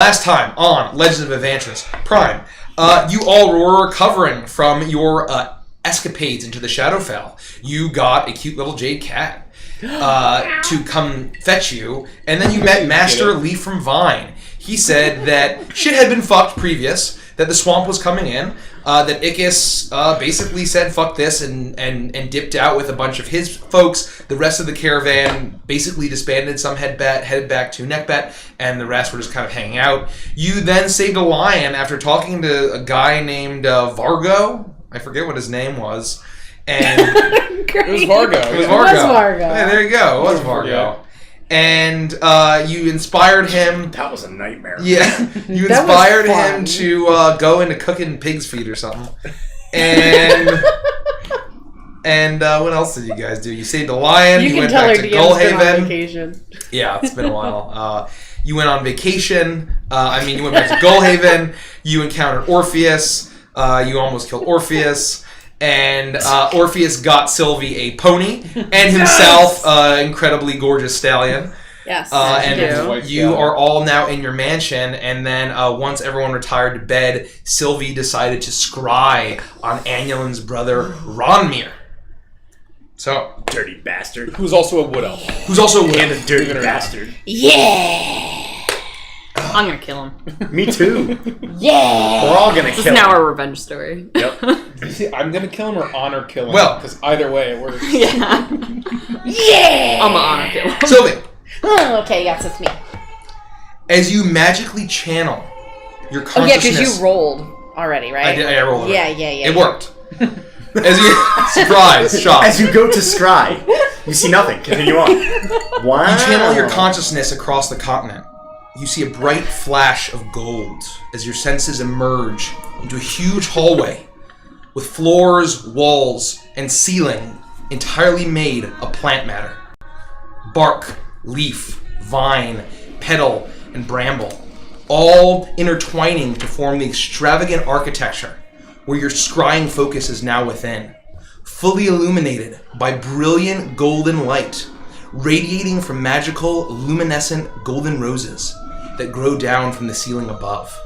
last time on Legends of Adventurous Prime, you all were recovering from your escapades into the Shadowfell. You got a cute little jade cat to come fetch you, and then you met Master Lee from Vine. He said that shit had been fucked previous, that the swamp was coming in, that Ickis basically said fuck this and dipped out with a bunch of his folks. The rest of the caravan basically disbanded. Some headed back to Neckbet, and the rest were just kind of hanging out. You then saved a lion after talking to a guy named Vargo. I forget what his name was. And it was Vargo. It was Vargo. Hey, there you go. It was Vargo. Yeah. And you inspired him. That was a nightmare. Yeah, you inspired him to go into cooking pig's feet or something. And what else did you guys do? You saved a lion. You went back to Gullhaven. Yeah, it's been a while. You went on vacation. You went back to Gullhaven. You encountered Orpheus. You almost killed Orpheus. And Orpheus got Sylvie a pony and himself incredibly gorgeous stallion. Yes. And you are all now in your mansion. And then once everyone retired to bed, Sylvie decided to scry on Annulin's brother, Romney. So, dirty bastard. Who's also a wood elf. And a dirty bastard. Yeah! I'm gonna kill him. Me too. Yeah! We're all gonna kill him. This is now a revenge story. Yep. See, I'm gonna kill him or honor kill him. Well, because either way it works. Yeah. Yeah! I'm gonna honor kill him. Sylvie. Okay, yes, it's me. As you magically channel your consciousness... Oh, yeah, because you rolled already, right? I rolled Yeah. It worked. As you... Surprise, shock. As you go to scry, you see nothing. Continue on. Wow. You channel your consciousness across the continent. You see a bright flash of gold as your senses emerge into a huge hallway with floors, walls, and ceiling entirely made of plant matter. Bark, leaf, vine, petal, and bramble, all intertwining to form the extravagant architecture where your scrying focus is now within, fully illuminated by brilliant golden light, radiating from magical, luminescent golden roses that grow down from the ceiling above.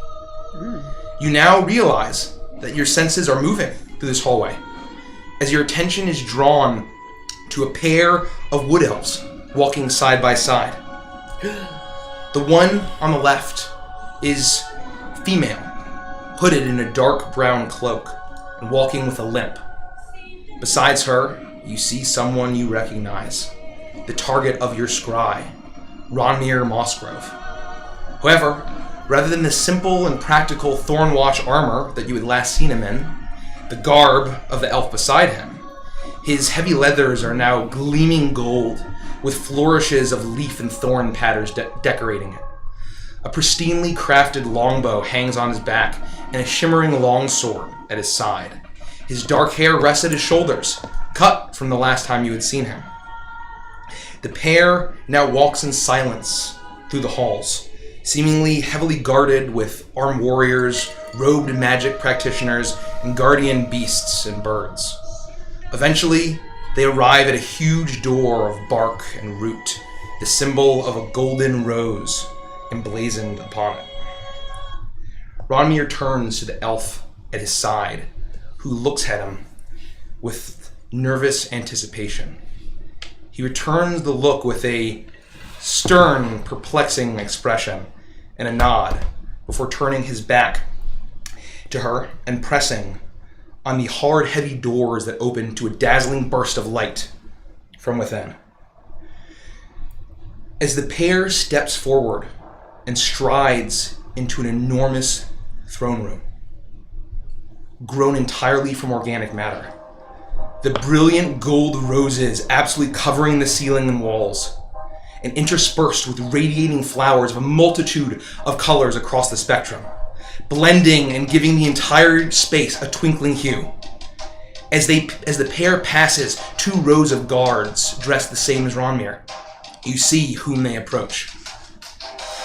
You now realize that your senses are moving through this hallway as your attention is drawn to a pair of wood elves walking side by side. The one on the left is female, hooded in a dark brown cloak and walking with a limp. Besides her, you see someone you recognize, the target of your scry, Romney Mossgrove. However, rather than the simple and practical Thorne Watch armor that you had last seen him in, the garb of the elf beside him, his heavy leathers are now gleaming gold with flourishes of leaf and thorn patterns decorating it. A pristinely crafted longbow hangs on his back and a shimmering longsword at his side. His dark hair rests at his shoulders, cut from the last time you had seen him. The pair now walks in silence through the halls, seemingly heavily guarded with armed warriors, robed magic practitioners, and guardian beasts and birds. Eventually, they arrive at a huge door of bark and root, the symbol of a golden rose emblazoned upon it. Ronmir turns to the elf at his side, who looks at him with nervous anticipation. He returns the look with a stern, perplexing expression and a nod before turning his back to her and pressing on the hard, heavy doors that open to a dazzling burst of light from within. As the pair steps forward and strides into an enormous throne room, grown entirely from organic matter, the brilliant gold roses absolutely covering the ceiling and walls, and interspersed with radiating flowers of a multitude of colors across the spectrum, blending and giving the entire space a twinkling hue. As the pair passes 2 rows of guards dressed the same as Ronmir, you see whom they approach.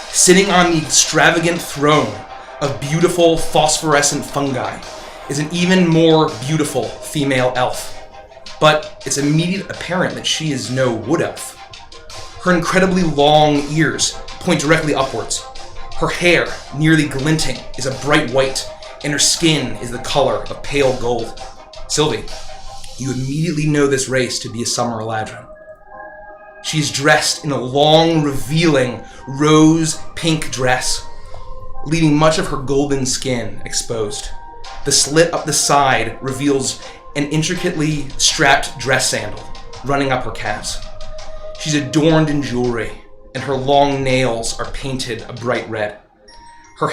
Sitting on the extravagant throne of beautiful phosphorescent fungi is an even more beautiful female elf, but it's immediately apparent that she is no wood elf. Her incredibly long ears point directly upwards, Her hair, nearly glinting, is a bright white, and her skin is the color of pale gold. Sylvie, you immediately know this race to be a Summer Eladrin. She is dressed in a long, revealing, rose-pink dress, leaving much of her golden skin exposed. The slit up the side reveals an intricately strapped dress sandal running up her calves. She's adorned in jewelry, and her long nails are painted a bright red. Her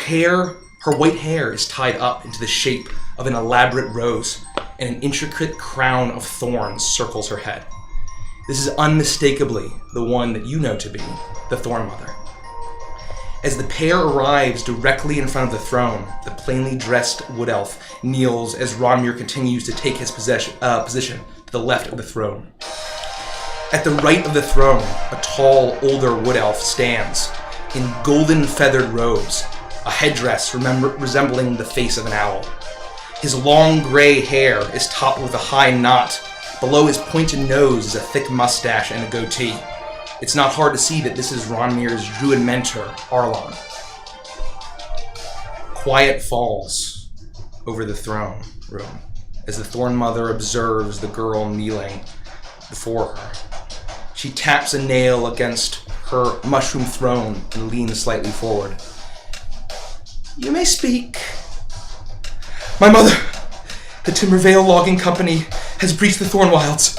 white hair is tied up into the shape of an elaborate rose, and an intricate crown of thorns circles her head. This is unmistakably the one that you know to be the Thorne Mother. As the pair arrives directly in front of the throne, the plainly dressed wood elf kneels as Romney continues to take his position to the left of the throne. At the right of the throne, a tall, older wood elf stands in golden feathered robes, a headdress resembling the face of an owl. His long gray hair is topped with a high knot. Below his pointed nose is a thick mustache and a goatee. It's not hard to see that this is Ronmir's druid mentor, Arlon. Quiet falls over the throne room as the Thorne Mother observes the girl kneeling before her. She taps a nail against her mushroom throne and leans slightly forward. You may speak. My mother, the Timbervale Logging Company, has breached the Thorn Wilds.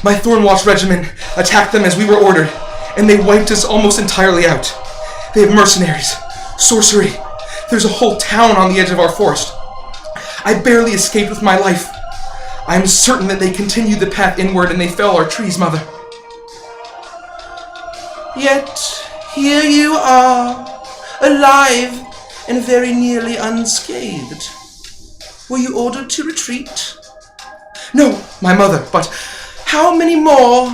My Thornwatch regiment attacked them as we were ordered, and they wiped us almost entirely out. They have mercenaries, sorcery. There's a whole town on the edge of our forest. I barely escaped with my life. I am certain that they continued the path inward and they fell our trees, Mother. Yet, here you are, alive and very nearly unscathed. Were you ordered to retreat? No, my mother, but how many more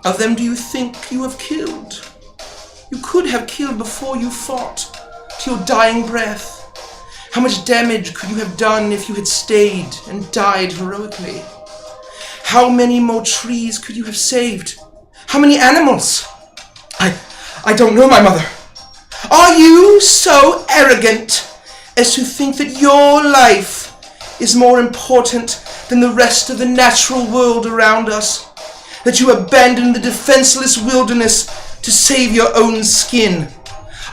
of them do you think you have killed? You could have killed before you fought, to your dying breath. How much damage could you have done if you had stayed and died heroically? How many more trees could you have saved? How many animals? I don't know, my mother. Are you so arrogant as to think that your life is more important than the rest of the natural world around us? That you abandon the defenseless wilderness to save your own skin?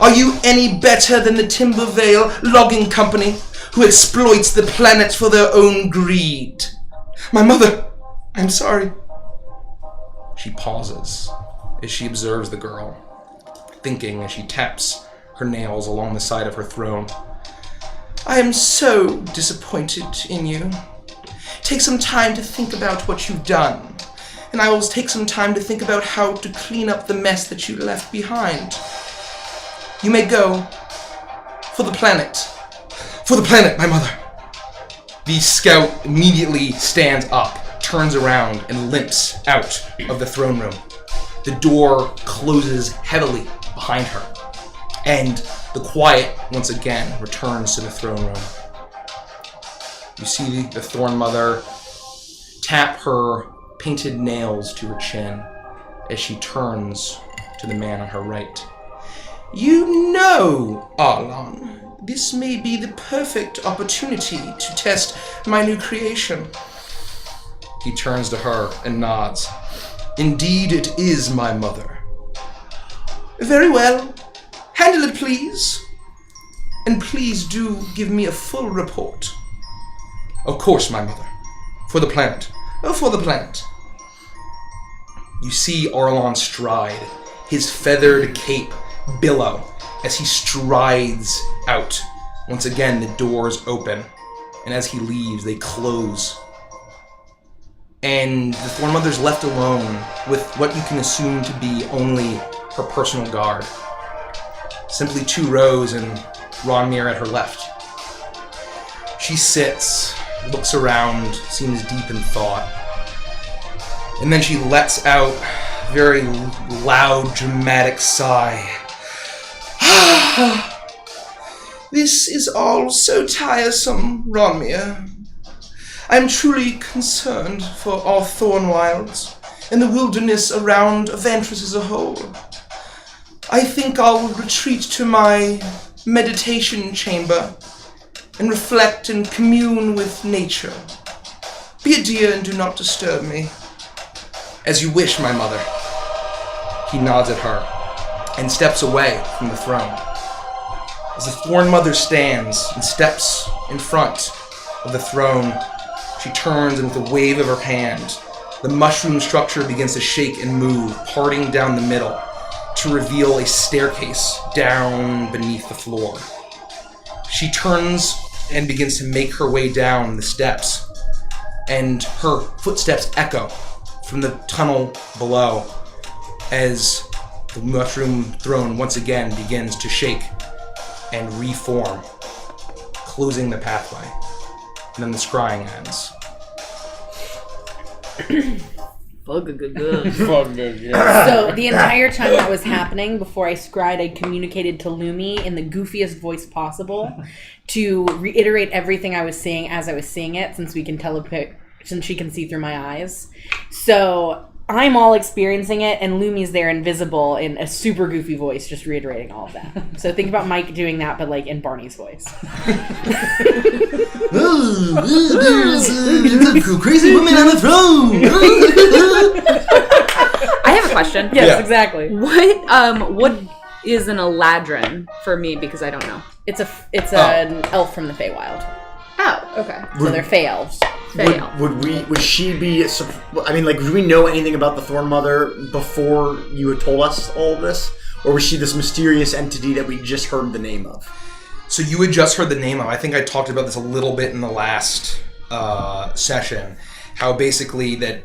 Are you any better than the Timbervale Logging Company, who exploits the planet for their own greed? My mother, I'm sorry. She pauses as she observes the girl, thinking as she taps her nails along the side of her throne. I am so disappointed in you. Take some time to think about what you've done, and I will take some time to think about how to clean up the mess that you left behind. You may go. For the planet. For the planet, my mother. The scout immediately stands up, turns around, and limps out of the throne room. The door closes heavily behind her, and the quiet once again returns to the throne room. You see the Thorne Mother tap her painted nails to her chin as she turns to the man on her right. You know, Arlon, this may be the perfect opportunity to test my new creation. He turns to her and nods. Indeed, it is, my mother. Very well. Handle it, please. And please do give me a full report. Of course, my mother. For the planet. Oh, for the planet. You see Arlon stride, his feathered cape billow as he strides out. Once again, the doors open, and as he leaves, they close. And the Thorne Mother's left alone with what you can assume to be only her personal guard. Simply 2 rows and Ronmir at her left. She sits, looks around, seems deep in thought, and then she lets out a very loud, dramatic sigh. This is all so tiresome, Ronmir. I am truly concerned for our Thorn Wilds and the wilderness around Avantris as a whole. I think I'll retreat to my meditation chamber and reflect and commune with nature. Be a dear and do not disturb me. As you wish, my mother. He nods at her and steps away from the throne. As the Thorne mother stands and steps in front of the throne, she turns and with a wave of her hand, the mushroom structure begins to shake and move, parting down the middle to reveal a staircase down beneath the floor. She turns and begins to make her way down the steps, and her footsteps echo from the tunnel below as the mushroom throne once again begins to shake and reform, closing the pathway. And then the scrying ends. Fuck good, yeah. So the entire time that was happening, before I scried, I communicated to Lumi in the goofiest voice possible to reiterate everything I was saying as I was saying it, since we can since she can see through my eyes. So I'm all experiencing it, and Lumi's there invisible in a super goofy voice, just reiterating all of that. So think about Mike doing that, but like in Barney's voice. There's a crazy woman on the throne! I have a question. Yes, Yeah. exactly. What is an Eladrin for me? Because I don't know. It's an elf from the Feywild. Oh, okay. So they're Fey elves. Would she be? I mean, like, do we know anything about the Thorne Mother before you had told us all of this, or was she this mysterious entity that we just heard the name of? So you had just heard the name of. I think I talked about this a little bit in the last session. How basically that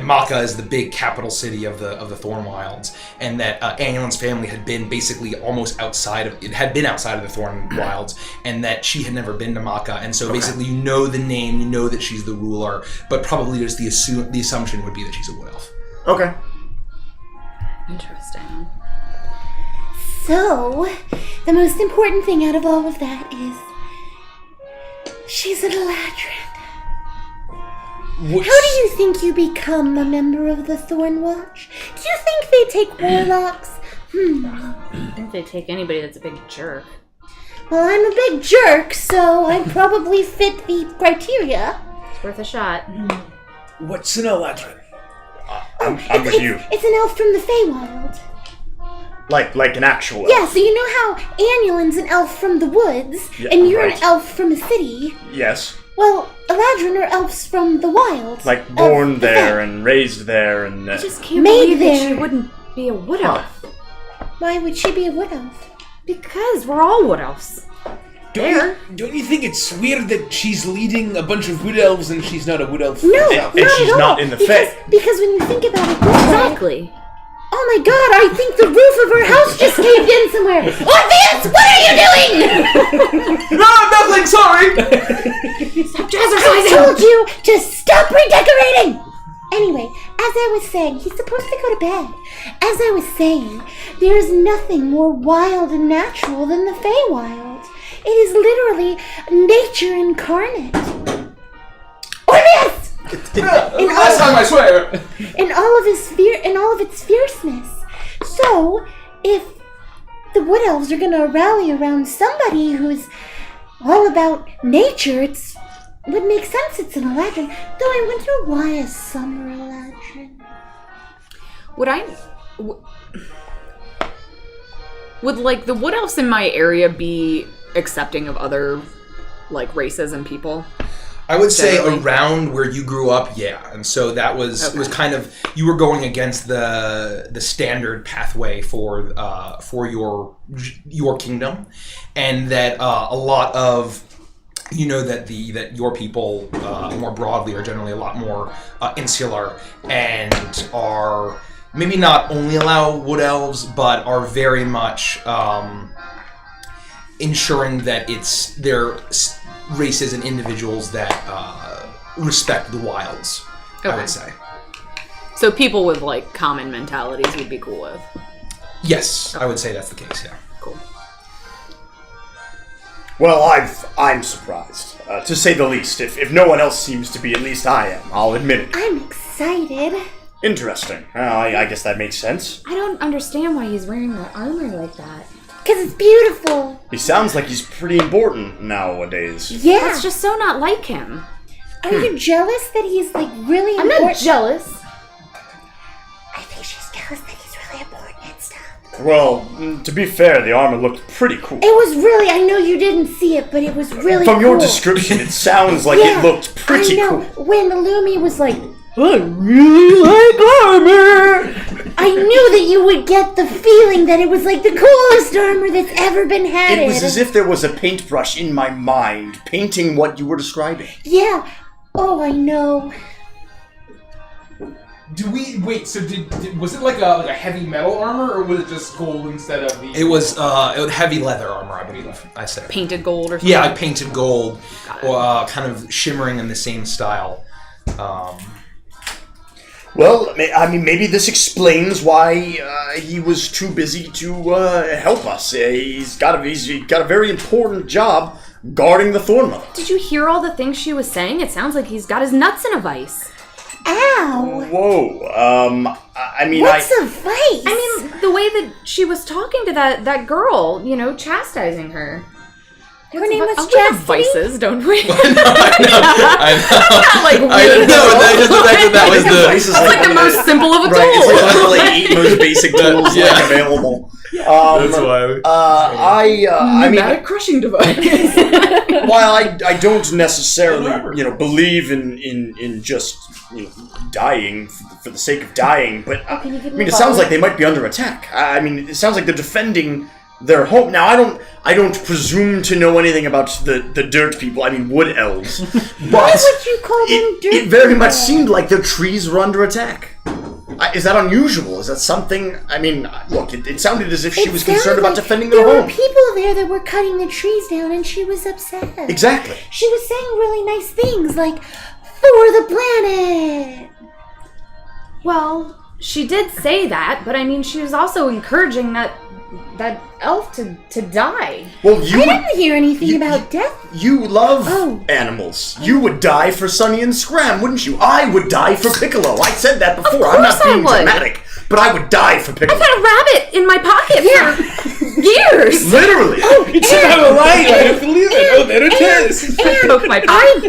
Maka is the big capital city of the Thorne Wilds, and that Annulin's family had been basically almost outside of the Thorne Wilds, and that she had never been to Maka, and so basically you know the name, you know that she's the ruler, but probably just the assumption would be that she's a wood elf. Okay. Interesting. So, the most important thing out of all of that is she's an Eladrin. How do you think you become a member of the Thorne Watch? Do you think they take warlocks? I think they take anybody that's a big jerk. Well, I'm a big jerk, so I probably fit the criteria. It's worth a shot. What's an Eladrin? I'm with you. It's an elf from the Feywild. Like an actual elf. Yeah, so you know how Annulin's an elf from the woods, Yeah, and you're right. an elf from a city? Yes. Well, Eladrin are elves from the wild. Like Of born the there Fey. and raised there and... I just can't Made believe that there. she wouldn't be a wood elf. Why would she be a wood elf? Because we're all wood elves. Don't you think it's weird that she's leading a bunch of wood elves and she's not a wood elf? No, herself? and not she's at all. not in the Fey. Because when you think about it this way, Exactly. oh my god, I think the roof of her house just caved in somewhere. Orpheus, what are you doing? No, nothing, sorry! Stop I jazzercising! told you to stop redecorating! Anyway, as I was saying, he's supposed to go to bed. As I was saying, there is nothing more wild and natural than the Feywild. It is literally nature incarnate. Orpheus! Last time, I swear! In all of its fierceness. So, if the wood elves are gonna rally around somebody who's all about nature, it would make sense it's an Eladrin. Though I wonder why a summer Eladrin. Would like the wood elves in my area be accepting of other like races and people? I would say Generally. around where you grew up, yeah. And so that was it was kind of you were going against the standard pathway for your kingdom, and that a lot of that your people more broadly are generally a lot more insular and are maybe not only allow wood elves, but are very much ensuring that it's their races and individuals that respect the wilds, I Okay. would say. So people with like common mentalities would be cool with. Yes, I would say that's the case, yeah. Cool. Well, I'm surprised, to say the least. If no one else seems to be, at least I am. I'll admit it. I'm excited. Interesting. I guess that makes sense. I don't understand why he's wearing that armor like that. Because it's beautiful. He sounds like he's pretty important nowadays. Yeah. That's just so not like him. Are you jealous that he's like really I'm important? not jealous. I think she's jealous that he's really important and stuff. Well, to be fair, the armor looked pretty cool. It was really, I know you didn't see it, but it was really From your cool. description, it sounds like Yeah, it looked pretty I know. cool. When Lumi was like, I really like armor, I knew that you would get the feeling that it was like the coolest armor that's ever been had. It was as if there was a paintbrush in my mind, painting what you were describing. Yeah. Oh, I know. Do we wait? So was it like a heavy metal armor, or was it just gold instead of the? It was heavy leather armor, I believe. I said Painted gold or something? Yeah, like painted gold, or kind of shimmering in the same style. Well, I mean, maybe this explains why he was too busy to help us. He's got a very important job guarding the Thorne Mother. Did you hear all the things she was saying? It sounds like he's got his nuts in a vice. Ow. Whoa. I mean, What's a vice? I mean, the way that she was talking to that girl, chastising her. Her name was We have Chastising? vices, don't we? I know. Like I weird. know. Just the fact that was the. Vice is That's like the most simple of a Right, it's tool. like one of the like 8 most basic tools Yeah. like available. That's why. I mean, Pneumatic crushing device. while I don't necessarily believe in just dying for the sake of dying, but I mean, it sounds like they might be under attack. I mean, it sounds like they're defending their home. Now, I don't presume to know anything about the dirt people. I mean, wood elves. Why But would you call them dirt it very much people? seemed like their trees were under attack. Is that unusual? Is that something? I mean, look, it sounded as if she It was sounded concerned about like defending there their were home. people there that were cutting the trees down, and she was upset. Exactly. She was saying really nice things, like, for the planet. Well, she did say that, but I mean, she was also encouraging that elf to die. Well, you I didn't hear anything about death. You love Oh. animals. You would die for Sonny and Scram, wouldn't you? I would die for Piccolo. I said that before. I'm not course I being would. dramatic, but I would die for Piccolo. I've had a rabbit in my pocket for years. Literally. It's not a lie. I don't believe it. Oh, there it is. And Poke my I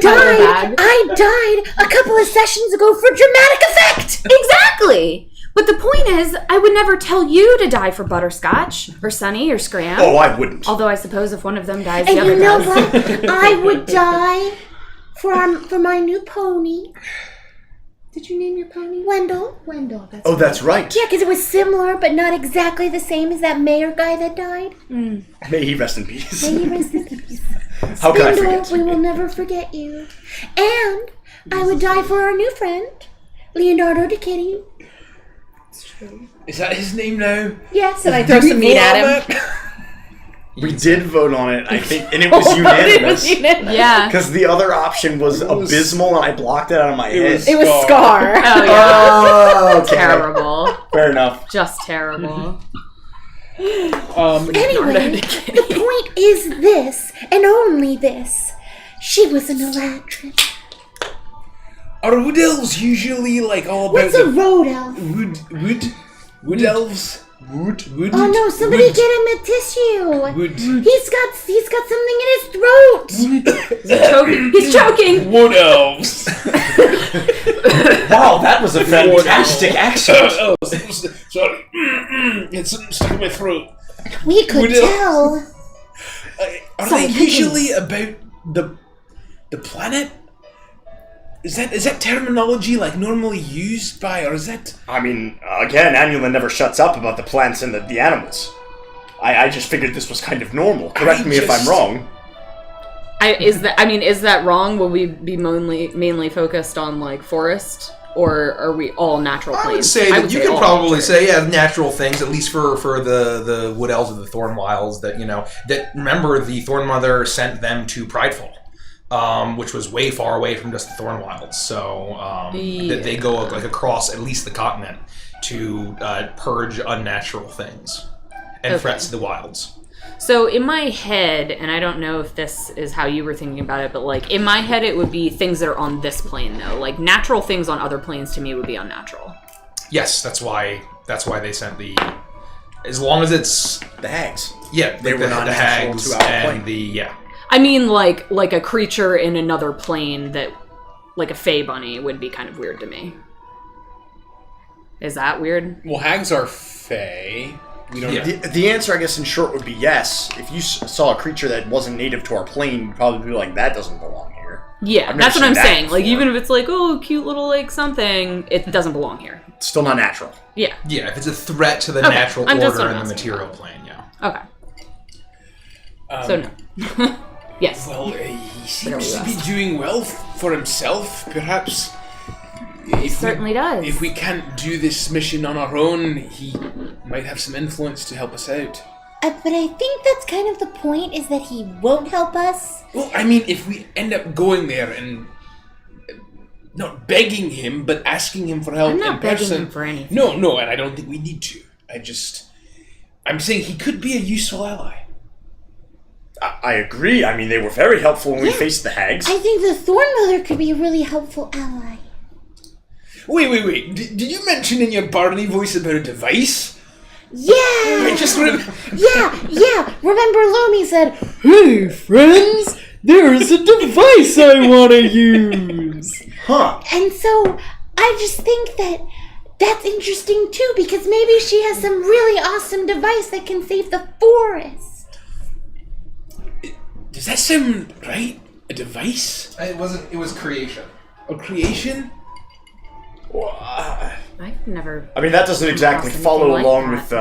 died a couple of sessions ago for dramatic effect. Exactly. But the point is, I would never tell you to die for Butterscotch, or Sunny, or Scram. Oh, I wouldn't. Although I suppose if one of them dies, And the other you know does. what? I would die for my new pony. Did you name your pony? Wendell. Wendell. That's Oh, that's right. Yeah, because it was similar, but not exactly the same as that mayor guy that died. May he rest in peace. May he rest in peace. How can I Spindle, forget? we will never forget you. And I would die for our new friend, Leonardo DiCitty. Is that his name now? Yes. And I throw some meat at him. We did vote on it, I think, and it was unanimous. Yeah. Because the other option was abysmal, and I blocked it out of my head. It was Scar. Oh, yeah. Oh, okay. Terrible. Fair enough. Just terrible. Anyway, the point is this, and only this. She was an Eladrin. Are wood elves usually like all about What's a road elf? wood elves? Wood. Oh no, somebody wood, get him a tissue. wood. He's got something in his throat. He's choking. Wood elves. Wow, that was a fantastic accent. Oh, sorry. It's something stuck in my throat. We could Wood elves. tell. Are Sorry, they usually about the planet? Is that terminology like normally used by, or is that? I mean, again, Annulin never shuts up about the plants and the animals. I just figured this was kind of normal. Correct me if I'm wrong. Is that wrong? Will we be mainly focused on like forest, or are we all natural plains? I would say that you could all probably nature. say natural things, at least for the wood elves of the Thorne Wilds. That that remember the Thorne Mother sent them to Prideful. Which was way far away from just the Thorne Wilds, so that they go like across at least the continent to purge unnatural things and threats to the wilds. So in my head, and I don't know if this is how you were thinking about it, but like in my head, it would be things that are on this plane, though. Like natural things on other planes to me would be unnatural. Yes, that's why they sent the. As long as it's The hags. yeah, They like were the not hags natural to our and plane. the yeah. I mean, like a creature in another plane that, like a fae bunny, would be kind of weird to me. Is that weird? Well, hags are fae. We don't Yeah. know. The answer, I guess, in short, would be yes. If you saw a creature that wasn't native to our plane, you'd probably be like, that doesn't belong here. Yeah, I've never that's what seen I'm that saying. Like, before. even if it's like, oh, cute little like something, it doesn't belong here. It's still not natural. Yeah. Yeah, if it's a threat to the Okay, natural I'm just order sort of in the asking. material plane, yeah. Okay. So no. Yes. Well, he seems to Whatever you be doing well for himself, perhaps. He certainly does. If we can't do this mission on our own, he might have some influence to help us out. But I think that's kind of the point, is that he won't help us. Well, I mean, if we end up going there and not begging him, but asking him for help I'm not in begging person. him for anything. No, and I don't think we need to. I'm saying he could be a useful ally. I agree. I mean, they were very helpful when we Yeah. faced the hags. I think the Thorne Mother could be a really helpful ally. Wait. Did you mention in your Barney voice about a device? Yeah! I just remember. Yeah! Remember Lumi said, Hey, friends, there's a device I want to use. Huh. and so I just think that that's interesting too, because maybe she has some really awesome device that can save the forest. Does that sound right? A device? It wasn't. It was creation. A creation? I've never. I mean, that doesn't exactly Anything follow like along that. with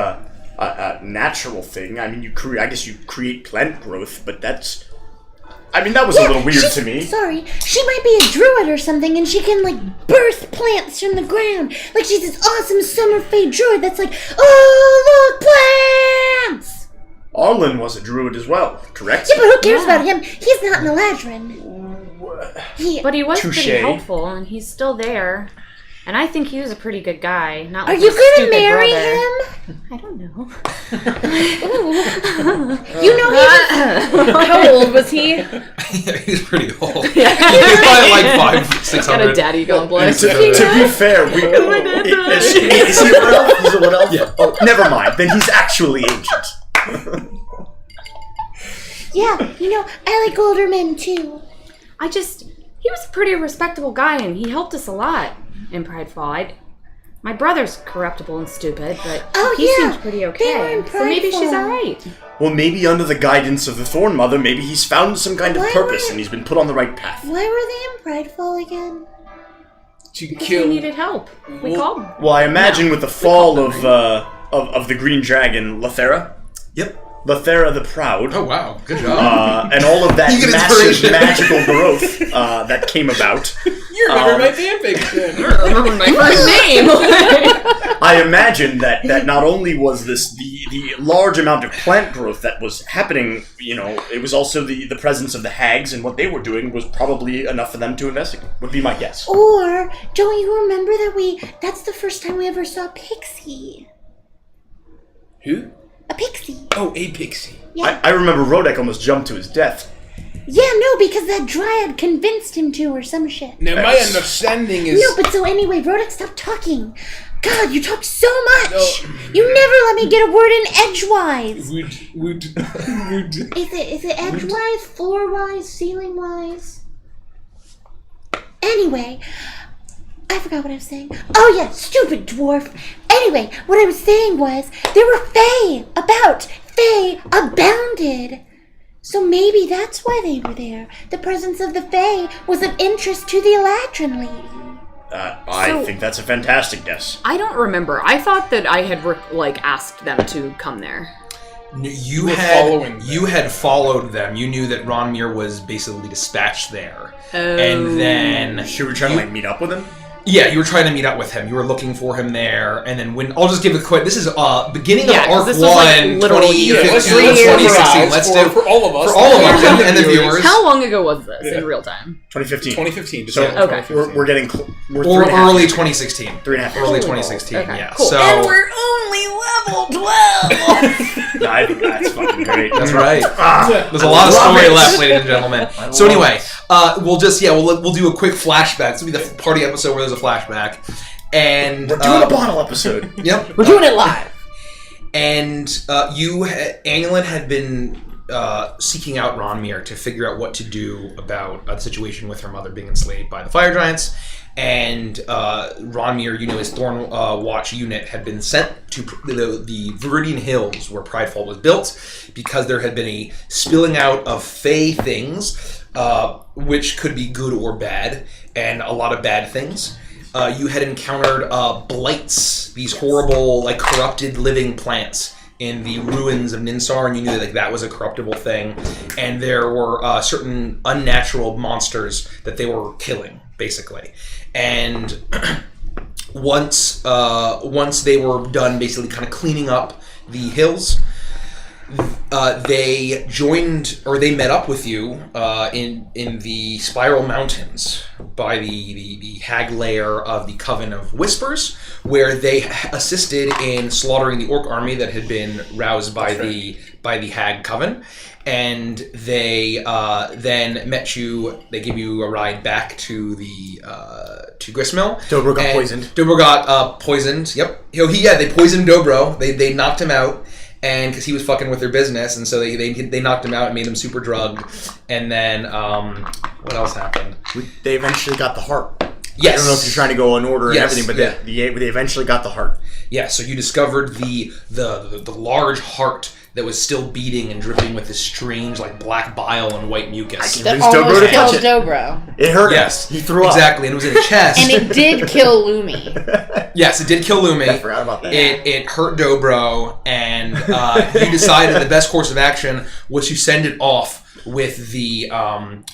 a natural thing. I mean, I guess you create plant growth, but that's... I mean, that was a little weird she's- to me. Sorry, she might be a druid or something, and she can like birth plants from the ground. Like she's this awesome summer fade druid that's like, oh look, plants! Arlen was a druid as well, correct? Yeah, but who cares about him? He's not an Eladrin. But he was Touche. pretty helpful, and he's still there. And I think he was a pretty good guy. Not Are like you my gonna stupid marry brother. him? I don't know. You know he was. How old was he? He's pretty old. He's probably like 500-600. Got a daddy complex. To be fair, is he a wood elf? He's a wood elf? Yeah. Oh, never mind. Then he's actually ancient. Yeah, you know, I like older men too. He was a pretty respectable guy, and he helped us a lot in Pridefall. My brother's corruptible and stupid, but Oh, he yeah, seemed pretty they were okay. in So maybe she's Pridefall. alright. Well, maybe under the guidance of the Thorne Mother, maybe he's found some kind of Why purpose were- and he's been put on the right path. Why were they in Pridefall again? To Because kill. we needed help. We Well- called. Well, I imagine with the fall of the Green Dragon, Lethera. Yep. Lethera the Proud. Oh wow, good job. And all of that You get massive inspiration. magical growth that came about. You remember my fanfiction. I remember my first name. I imagine that not only was this the large amount of plant growth that was happening, it was also the presence of the hags, and what they were doing was probably enough for them to investigate, would be my guess. Or don't you remember that that's the first time we ever saw Pixie? Who? A pixie. Oh, a pixie. Yeah. I remember Rodek almost jumped to his death. Yeah, no, because that dryad convinced him to, or some shit. Now, my Yes. No, understanding is... but so anyway, Rodek, stop talking. God, you talk so much. No. You never let me get a word in edgewise. Would. Is it edgewise, floorwise, ceiling-wise? Anyway, I forgot what I was saying. Oh yeah, stupid dwarf. Anyway, what I was saying was, there were fae about. Fae abounded. So maybe that's why they were there. The presence of the fae was of interest to the Eladrin lady. I think that's a fantastic guess. I don't remember. I thought that I had asked them to come there. You were had following them. you had followed them. You knew that Ronmir was basically dispatched there, Oh. and then Should we try to meet up with him? yeah, you were trying to meet up with him. You were looking for him there, and then when I'll just give a quick. This is beginning Yeah, of 'cause arc this was, like, 1, literally 2015, let's do it 2016. for Let's us, do for all of us. for all of us and the viewers. How long ago was this in real time? 2015. 2015. So December Okay. 2015. we're getting we're Or 3.5 early years. 2016. 3.5 years. Early 2016. Okay, Yeah. cool. So we're only level 12. I think that's fucking great. that's right. Ah, There's a lot of love story it. left, ladies and gentlemen. So anyway, we'll do a quick flashback. This will be the party episode where there's a flashback. And We're doing a bottle episode. Yep. We're doing it live. And Annalyn had been seeking out Ronmir to figure out what to do about the situation with her mother being enslaved by the fire giants. And Ronmir, his Thorne Watch unit had been sent to the Viridian Hills where Pridefall was built because there had been a spilling out of fey things, which could be good or bad, and a lot of bad things. You had encountered blights, these horrible, corrupted living plants in the ruins of Ninsar, and you knew that was a corruptible thing. And there were certain unnatural monsters that they were killing, basically. And once they were done, basically kind of cleaning up the hills, they met up with you in the Spiral Mountains by the hag lair of the Coven of Whispers, where they assisted in slaughtering the orc army that had been roused by the hag coven. And they then met you. They gave you a ride back to the to Gristmill. Dobro got poisoned. Dobro got poisoned. Yep. They poisoned Dobro. They knocked him out, and because he was fucking with their business, and so they knocked him out and made him super drugged. And then what else happened? They eventually got the heart. Yes. I don't know if you're trying to go in order and everything, but they eventually got the heart. Yeah. So you discovered the large heart that was still beating and dripping with this strange, black bile and white mucus. That almost killed Dobro. It hurt. Yes, he threw up. Exactly, and it was in his chest. And it did kill Lumi. Yes, it did kill Lumi. I forgot about that. It hurt Dobro, and you decided the best course of action was to send it off with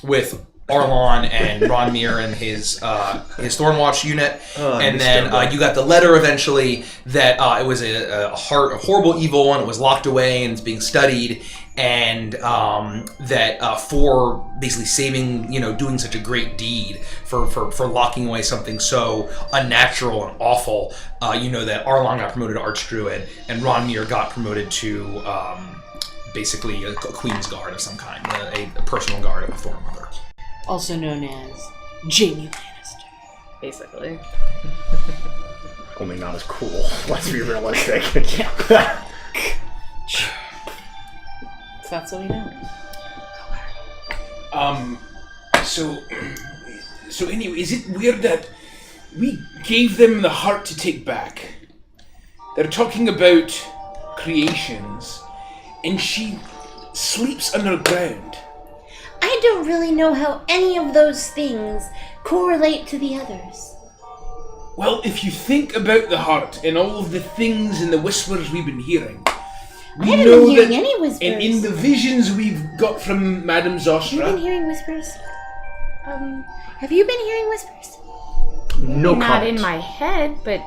with Arlon and Ronmir and his Thornwatch unit, and then you got the letter eventually that it was a horrible evil one. It was locked away and it's being studied, and that for basically saving, doing such a great deed for locking away something so unnatural and awful, that Arlon got promoted to Archdruid and Ronmir got promoted to basically a Queen's Guard of some kind, a personal guard of the Thorn Mother. Also known as Jaime Lannister. Basically. Only not as cool. Let's be realistic. So that's what we know. So anyway, is it weird that we gave them the heart to take back? They're talking about creations, and she sleeps underground. I don't really know how any of those things correlate to the others. Well, if you think about the heart and all of the things and the whispers we've been hearing, I haven't been hearing any whispers. And in the visions we've got from Madame Zostra... You've been hearing whispers? Have you been hearing whispers? No Not comment. in my head, but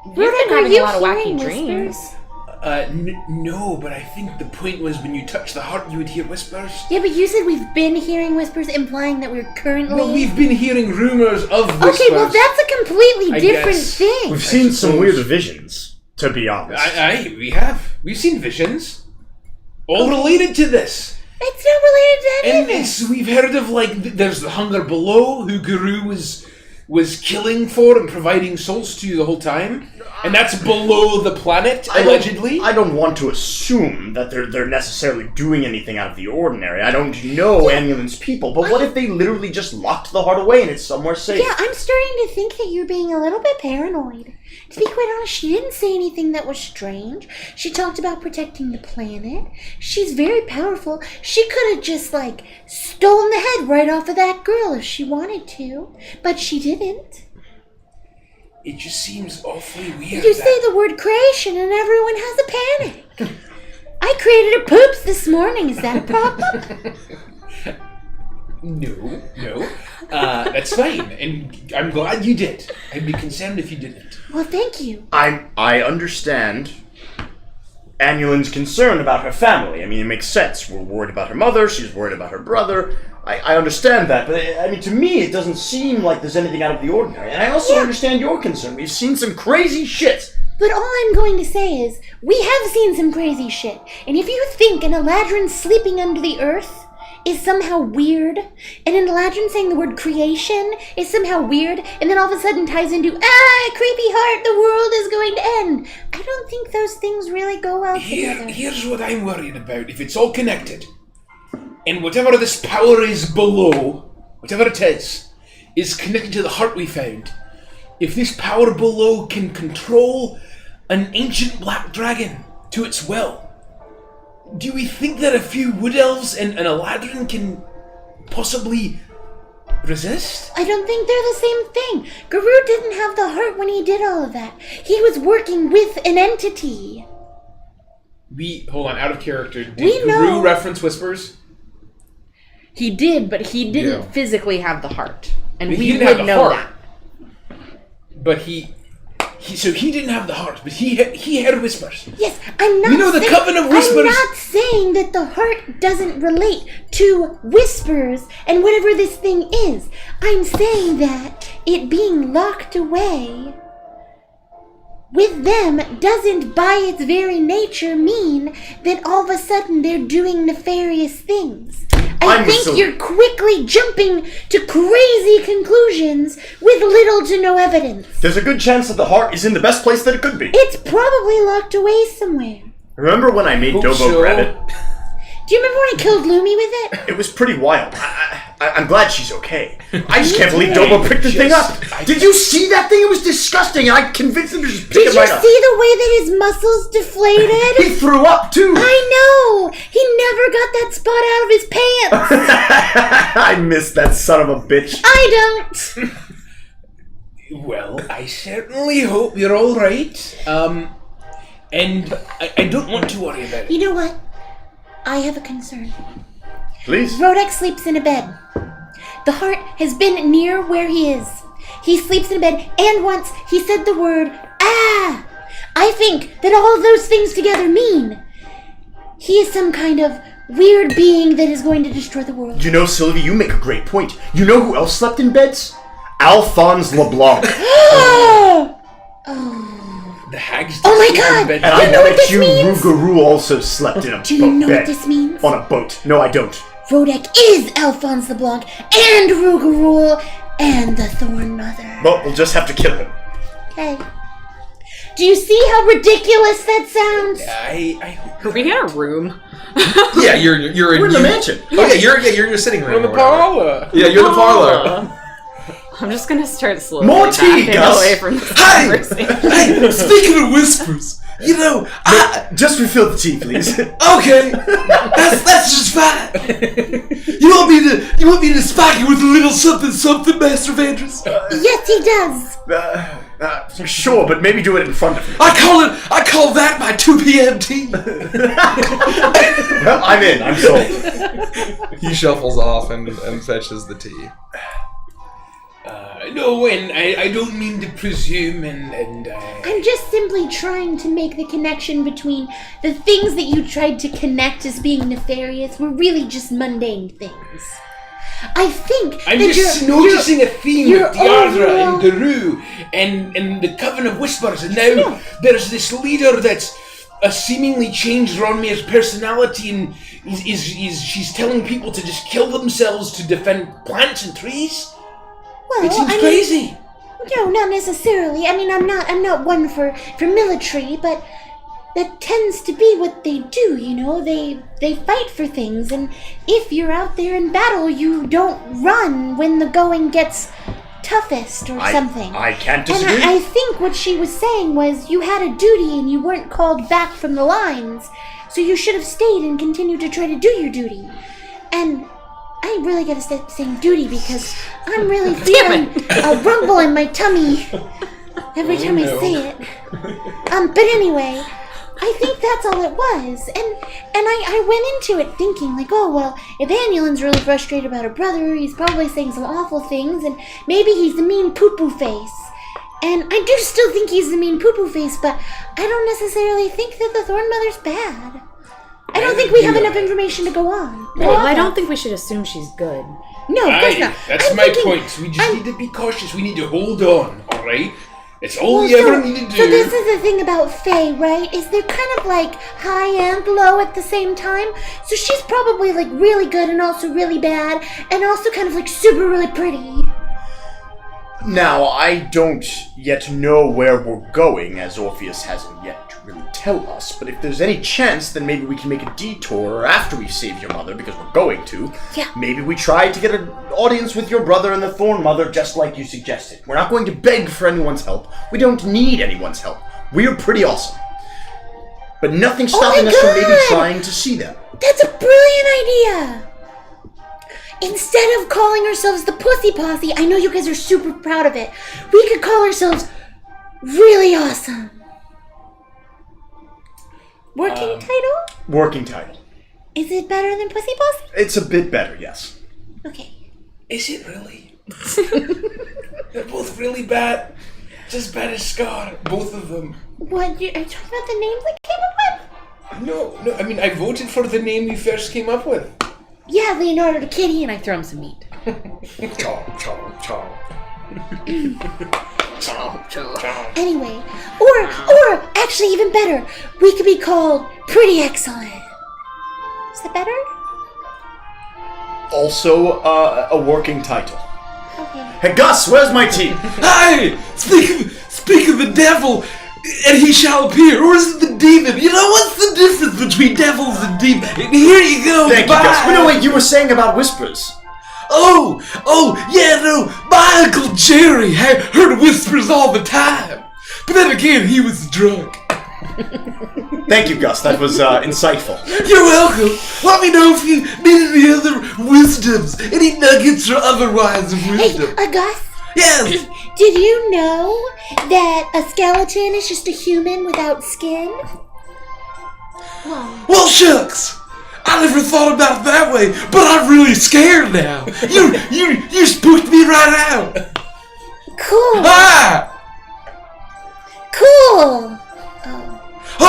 you've Roderick, been having are you a lot of hearing wacky dreams. whispers? No, but I think the point was when you touch the heart, you would hear whispers. Yeah, but you said we've been hearing whispers, implying that we're currently... Well, we've been hearing rumors of whispers. Okay, well, that's a completely I different guess. thing. We've seen some weird visions, to be honest. We have. We've seen visions. All related to this. It's not related to any of this. We've heard of, there's the Hunger Below, who Guru was killing for and providing souls to the whole time. And that's below the planet, allegedly. I don't want to assume that they're necessarily doing anything out of the ordinary. I don't know Annalyn's people, but what if they literally just locked the heart away and it's somewhere safe? Yeah, I'm starting to think that you're being a little bit paranoid. To be quite honest, she didn't say anything that was strange. She talked about protecting the planet. She's very powerful. She could have just, stolen the head right off of that girl if she wanted to. But she didn't. It just seems awfully weird. You say the word creation and everyone has a panic. I created a poops this morning. Is that a problem? No. That's fine. And I'm glad you did. I'd be concerned if you didn't. Well, thank you. I understand Annalyn's concern about her family. I mean, it makes sense. We're worried about her mother. She's worried about her brother. I understand that, but to me, it doesn't seem like there's anything out of the ordinary. And I also understand your concern. We've seen some crazy shit. But all I'm going to say is, we have seen some crazy shit. And if you think an Eladrin sleeping under the earth is somehow weird, and in Eladrin saying the word creation is somehow weird, and then all of a sudden ties into, creepy heart, the world is going to end. I don't think those things really go well together. Here's what I'm worried about. If it's all connected, and whatever this power is below, whatever it is connected to the heart we found. If this power below can control an ancient black dragon to its will, do we think that a few wood elves and an Eladrin can possibly resist? I don't think they're the same thing. Guru didn't have the heart when he did all of that. He was working with an entity. Hold on, out of character. Did We know- Guru reference whispers? He did, but he didn't physically have the heart. And But he we didn't have would the know heart. that. But he didn't have the heart, but he had whispers. Yes, I'm not. You know the Coven of Whispers. I'm not saying that the heart doesn't relate to whispers and whatever this thing is. I'm saying that it being locked away with them doesn't, by its very nature, mean that all of a sudden they're doing nefarious things. I think you're quickly jumping to crazy conclusions with little to no evidence. There's a good chance that the heart is in the best place that it could be. It's probably locked away somewhere. Remember when I made Dobo grab it? Do you remember when I killed Lumi with it? It was pretty wild. I'm glad she's okay. I just can't believe Dobo picked the thing up. Did you see that thing? It was disgusting, and I convinced him to just pick it right up. Did you see the way that his muscles deflated? He threw up, too. I know! He never got that spot out of his pants! I missed that son of a bitch. I don't! Well, I certainly hope you're all right. And I don't want to worry about it. You know what? I have a concern. Please. Rodek sleeps in a bed. The heart has been near where he is. He sleeps in a bed, and once he said the word, ah! I think that all of those things together mean he is some kind of weird being that is going to destroy the world. You know, Sylvie, you make a great point. You know who else slept in beds? Alphonse LeBlanc. The hags. Oh my god! And I bet you Rougarou also slept in a Do you know bed. what this means? On a boat. No, I don't. Rodek is Alphonse LeBlanc and Rougarou and the Thorne Mother. Well, we'll just have to kill him. Okay. Do you see how ridiculous that sounds? Are we in a room? Yeah, you're We're in the mansion. Oh yeah, you're in your sitting room. We're in the or whatever. parlor. Yeah, you're in the parlor. I'm just gonna start slowly More tea, backing Gus. away from this Hey! conversation. Hey, speaking of whispers, you know, Just refill the tea, please. okay, that's just fine. You want me to spike you with a little something, Master Vandrus? Yes, he does. Sure, but maybe do it in front of me. I call that my 2 p.m. tea. Well, I'm in. I'm sold. He shuffles off and fetches the tea. No, and I don't mean to presume, and I'm just simply trying to make the connection between the things that you tried to connect as being nefarious were really just mundane things. I think I'm that just you're noticing a theme you're with Diadra overall- and Guru and the Coven of Whispers, and now there's this leader that's seemingly changed Romney's personality, and she's telling people to just kill themselves to defend plants and trees. Well, It seems I mean, crazy. no, not necessarily. I mean, I'm not one for military, but that tends to be what they do, you know? They fight for things, and if you're out there in battle, you don't run when the going gets toughest or something. I can't disagree. And I think what she was saying was you had a duty and you weren't called back from the lines, so you should have stayed and continued to try to do your duty. And I really gotta stop saying duty because I'm really feeling a rumble in my tummy every time I say it. But anyway, I think that's all it was. And I went into it thinking like, oh, well, if Anulin's really frustrated about her brother, he's probably saying some awful things, and maybe he's the mean poo-poo face. And I do still think he's the mean poo-poo face, but I don't necessarily think that the Thorne Mother's bad. I don't think we have enough information to go on. Well, I don't think we should assume she's good. No, of course not. That's I'm my thinking- point. We just need to be cautious. We need to hold on, alright? It's all you ever need to do. So this is the thing about Faye, right? Is they're kind of like high and low at the same time. So she's probably like really good and also really bad, and also kind of like super really pretty. Now, I don't yet know where we're going, as Orpheus hasn't yet to really tell us, but if there's any chance, then maybe we can make a detour after we save your mother, because we're going to. Yeah. Maybe we try to get an audience with your brother and the Thorne mother, just like you suggested. We're not going to beg for anyone's help. We don't need anyone's help. We're pretty awesome. But nothing's stopping us from maybe trying to see them. That's a brilliant idea! Instead of calling ourselves the Pussy Posse, I know you guys are super proud of it, we could call ourselves Really Awesome. Working title? Working title. Is it better than Pussy Posse? It's a bit better, yes. Okay. Is it really? They're both really bad. Just bad as Scar, both of them. What, are you talking about the names I came up with? No, I mean, I voted for the name we first came up with. Yeah, Leonardo the Kitty, And I throw him some meat. Anyway, or actually even better, we could be called Pretty Excellent. Is that better? Also, a working title. Okay. Hey, Gus, where's my tea? Hey! Speak of the devil, and he shall appear. Or is it the demon? You know, what's the difference between devils and demons? And here you go. Thank you, bye. Gus. But no, wait, you were saying about whispers. Oh, yeah, no. My Uncle Jerry heard whispers all the time. But then again, he was drunk. Thank you, Gus. That was insightful. You're welcome. Let me know if you need any other wisdoms, any nuggets or otherwise of wisdom. Hey, Gus? Yes. Did you know that a skeleton is just a human without skin? Well, shucks. I never thought about it that way, but I'm really scared now. You spooked me right out. Cool. Ah! Cool.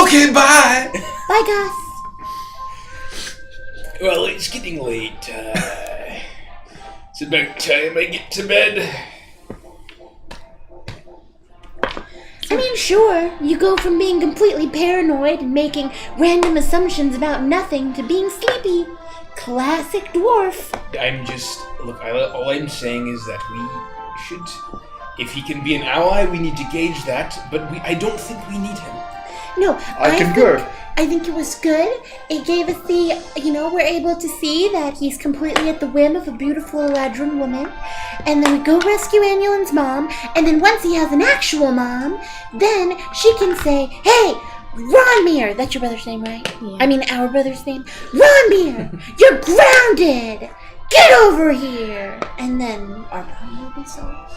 Okay, bye. Bye, Gus. Well, it's getting late. It's about time I get to bed. I mean, sure, you go from being completely paranoid and making random assumptions about nothing to being sleepy. Classic dwarf. All I'm saying is that we should, if he can be an ally, we need to gauge that, but I don't think we need him. No, I concur. I think it was good. It gave us we're able to see that he's completely at the whim of a beautiful Eladrin woman. And then we go rescue Annulin's mom, and then once he has an actual mom, then she can say, hey, Ronmir! That's your brother's name, right? Yeah. I mean, our brother's name. Ronmir! You're grounded! Get over here! And then our problem will be solved.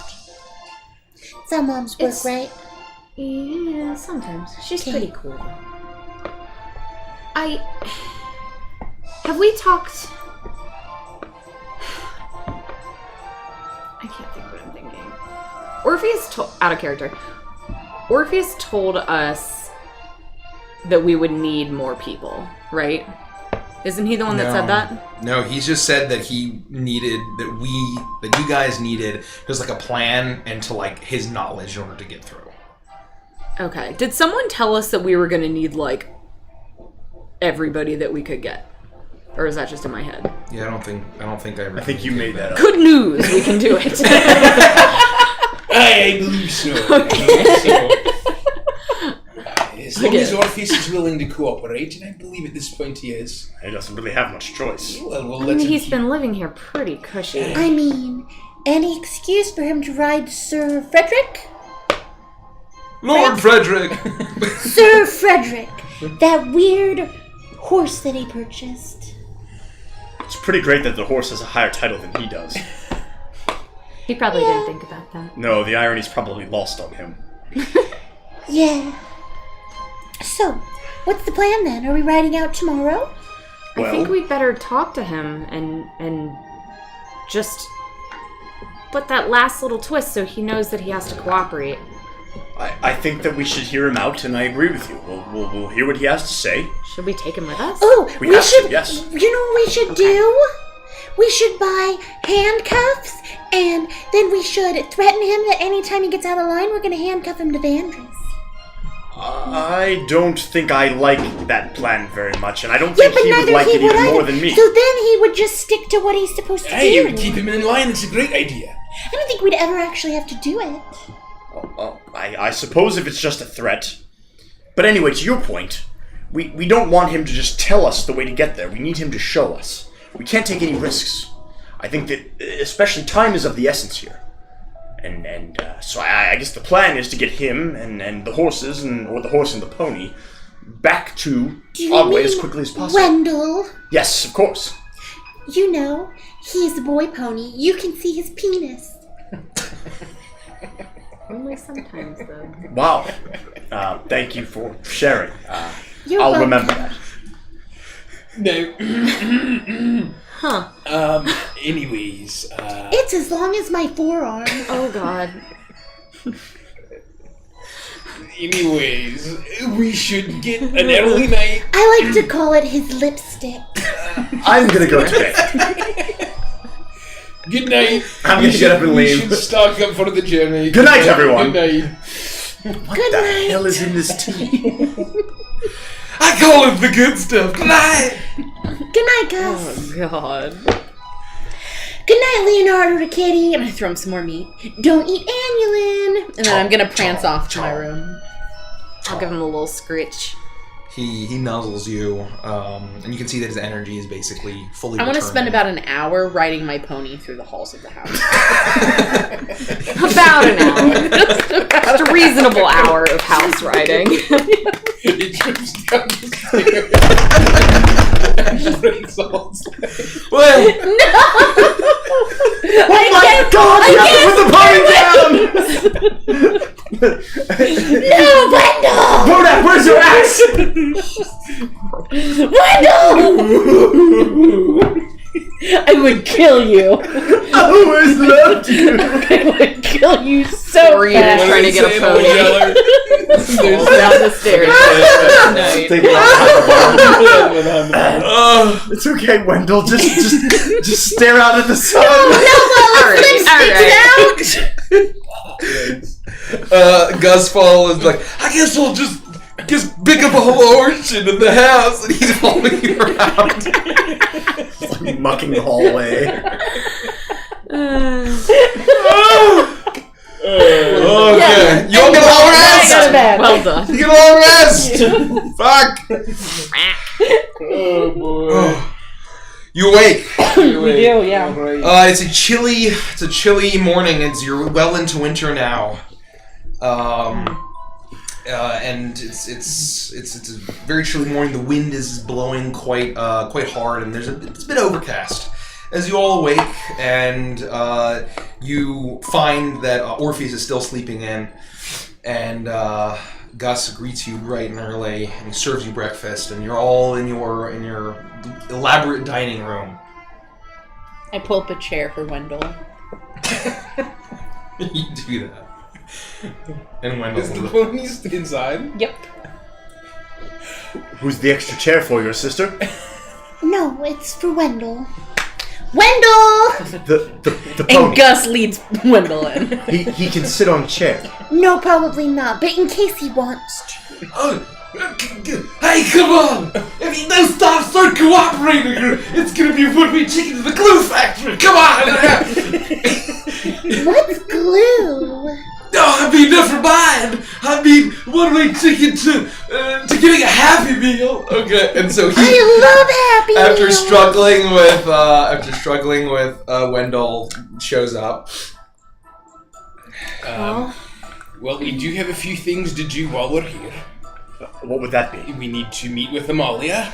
It's how moms work, right? Yeah, sometimes. She's Okay. pretty cool. Have we talked... I can't think what I'm thinking. Orpheus out of character. Orpheus told us that we would need more people, right? Isn't he the one that said that? No, he just said that he needed, that you guys needed, there's like a plan and to like his knowledge in order to get through. Okay. Did someone tell us that we were going to need, like, everybody that we could get? Or is that just in my head? Yeah, I don't think I ever. I think you made that up. Good news! We can do it. I believe so. As long as Orpheus is willing to cooperate, and I believe at this point he is. He doesn't really have much choice. Well, we'll I let mean, him he's keep- been living here pretty cushy. I mean, any excuse for him to ride Sir Frederick? Lord Frederick! Sir Frederick! That weird horse that he purchased. It's pretty great that the horse has a higher title than he does. He probably didn't think about that. No, the irony's probably lost on him. Yeah. So, what's the plan then? Are we riding out tomorrow? I think we'd better talk to him and just put that last little twist so he knows that he has to cooperate. I think that we should hear him out, and I agree with you. We'll hear what he has to say. Should we take him with us? Oh, We we have to, should. yes. You know what we should do? we should buy handcuffs, and then we should threaten him that anytime he gets out of line, we're going to handcuff him to Vandris. I don't think I like that plan very much, and I don't think he would like it even more than me. So then he would just stick to what he's supposed to do. Hey, you would keep him in line. It's a great idea. I don't think we'd ever actually have to do it. I suppose if it's just a threat. But anyway, to your point, we don't want him to just tell us the way to get there. We need him to show us. We can't take any risks. I think that especially time is of the essence here. So I guess the plan is to get him and the horses, or the horse and the pony, back to Ogway as quickly as possible. Wendell? Yes, of course. You know, he's a boy pony. You can see his penis. Only sometimes, though. Wow. Thank you for sharing. You're I'll welcome. remember that. No. Huh. Anyways, It's as long as my forearm. Oh, God. anyways, we should get an early night. I like to call it his lipstick. I'm gonna go to bed. Good night. I'm gonna get up and We leave. should stock up for the journey. Good night, everyone. Good night. What the hell is in this tea? I call it the good stuff. Good night. Good night, Gus. Oh, God. Good night, Leonardo Ricchetti. I'm gonna throw him some more meat. Don't eat Annulin. And then I'm gonna prance off to my room. I'll give him a little scritch. He nuzzles you, and you can see that his energy is basically fully I want to returning. spend about an hour riding my pony through the halls of the house. About an hour. Just a reasonable hour of house riding. It trips down the stairs. And breaks all sleigh. Well, Oh my God! You have to put the pony down. No, Wendell! Bodak, where's your axe? Wendell! I would kill you. I always loved you. I would kill you so Or you fast. trying to get a pony. There's Down the stairs. Night. Take it off. It's okay, Wendell. Just stare out at the sun. Alright. Gus Fall is like, I guess we'll just pick up a whole orchard in the house, and he's following you around. Like mucking the hallway. Okay, you all get a long rest. Go to bed. Well done. You get a long rest. Fuck. Oh boy. You awake. We do, yeah. It's a chilly morning. You're well into winter now, and it's a very chilly morning. The wind is blowing quite hard, and it's a bit overcast. As you all awake, and you find that Orpheus is still sleeping in, and Gus greets you bright and early, and he serves you breakfast, and you're all in your elaborate dining room. I pull up a chair for Wendell. You do that. And Is the Wendell. pony inside? Yep. Who's the extra chair for, your sister? No, it's for Wendell. Wendell! The And pony. Gus leads Wendell in. He can sit on a chair. No, probably not, but in case he wants to. Oh, hey, come on! If you don't start cooperating, it's gonna be would-be chicken to the glue factory. Come on! What's glue? No, I mean never mind. I mean one-way ticket to getting a Happy Meal. Okay, and so he, I love Happy after Meals. struggling with Wendell, shows up. Well, we do have a few things to do while we're here. What would that be? We need to meet with Amalia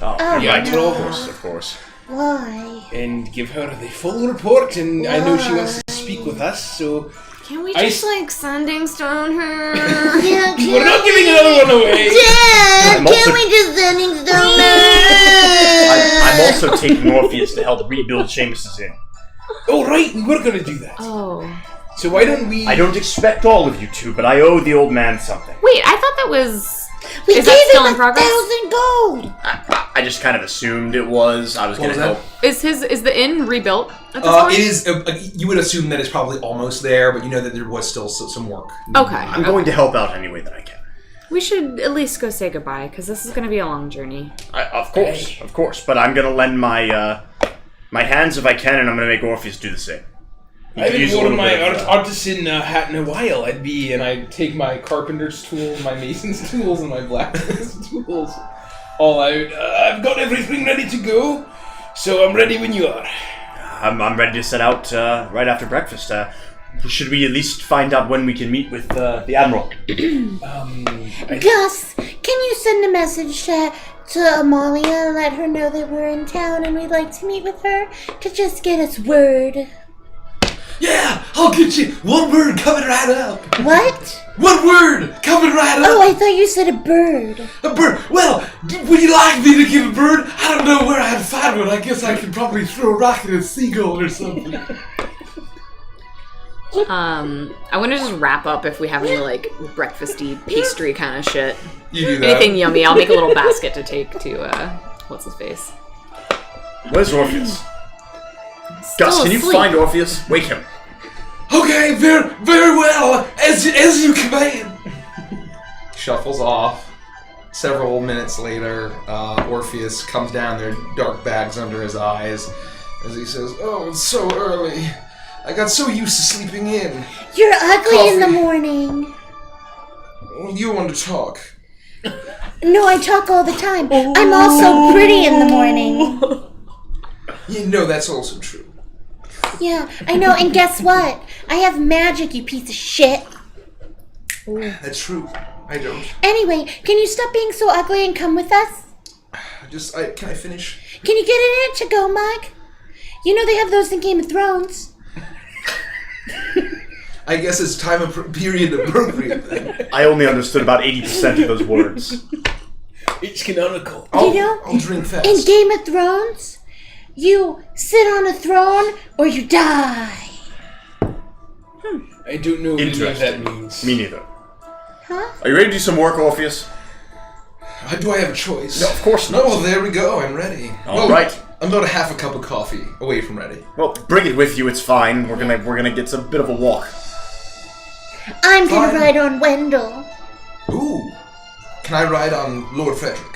Oh, yeah, right. no. Of course. Why? and give her the full report, and I know she wants to speak with us, so Can we I just, sanding stone her? Yeah, we're not giving another one away. Dad, I'm also- can we just sending stone I'm also taking Orpheus to help rebuild Sheamus's inn. Oh, right, we were gonna do that. Oh. So why don't we... I don't expect all of you to, but I owe the old man something. Wait, I thought that was... We Is gave that still him in progress? 1,000 gold. I just kind of assumed it was. I was What going to was help. Is the inn rebuilt at this point? It is. You would assume that it's probably almost there, but you know that there was still some work. Okay. I'm going to help out any way that I can. We should at least go say goodbye, because this is going to be a long journey. Of course. But I'm going to lend my my hands if I can, and I'm going to make Orpheus do the same. I haven't Use a worn little my bit of, artisan hat in a while. I take my carpenter's tools, my mason's tools, and my blacksmith's tools all out. I've got everything ready to go, so I'm ready when you are. I'm ready to set out right after breakfast. Should we at least find out when we can meet with the Admiral? Gus, can you send a message to Amalia and let her know that we're in town and we'd like to meet with her to just get us word? Yeah, I'll get you one word coming right up. What? One word coming right up. Oh, I thought you said a bird. A bird. Well, would you like me to get a bird? I don't know where I'd find one. I guess I could probably throw a rock at a seagull or something. I want to just wrap up if we have any, like, breakfasty, pastry kind of shit. You do that. Anything yummy, I'll make a little basket to take to, what's his face? Where's Orpheus? Gus, can you asleep. find Orpheus? Wake him. Okay, very well. As you command. Shuffles off. Several minutes later, Orpheus comes down there, dark bags under his eyes, as he says, "Oh, it's so early. I got so used to sleeping in. You're ugly in the Coffee. morning." Well, you want to talk. No, I talk all the time. I'm also pretty in the morning. You know that's also true. Yeah, I know, and guess what? I have magic, you piece of shit. That's true. I don't. Anyway, can you stop being so ugly and come with us? Can I finish? Can you get in a to-go mug? You know they have those in Game of Thrones. I guess it's period appropriate then. I only understood about 80% of those words. It's canonical. You know, I'll drink fast. in Game of Thrones, you sit on a throne or you die. I don't know what any of that Interesting. means. Me neither. Huh? Are you ready to do some work, Orpheus? Do I have a choice? No, of course not. No, well, there we go. I'm ready. All right. I'm about a half a cup of coffee away from ready. Well, bring it with you. It's fine. We're gonna get a bit of a walk. I'm gonna Fine. ride on Wendell. Ooh. Can I ride on Lord Frederick?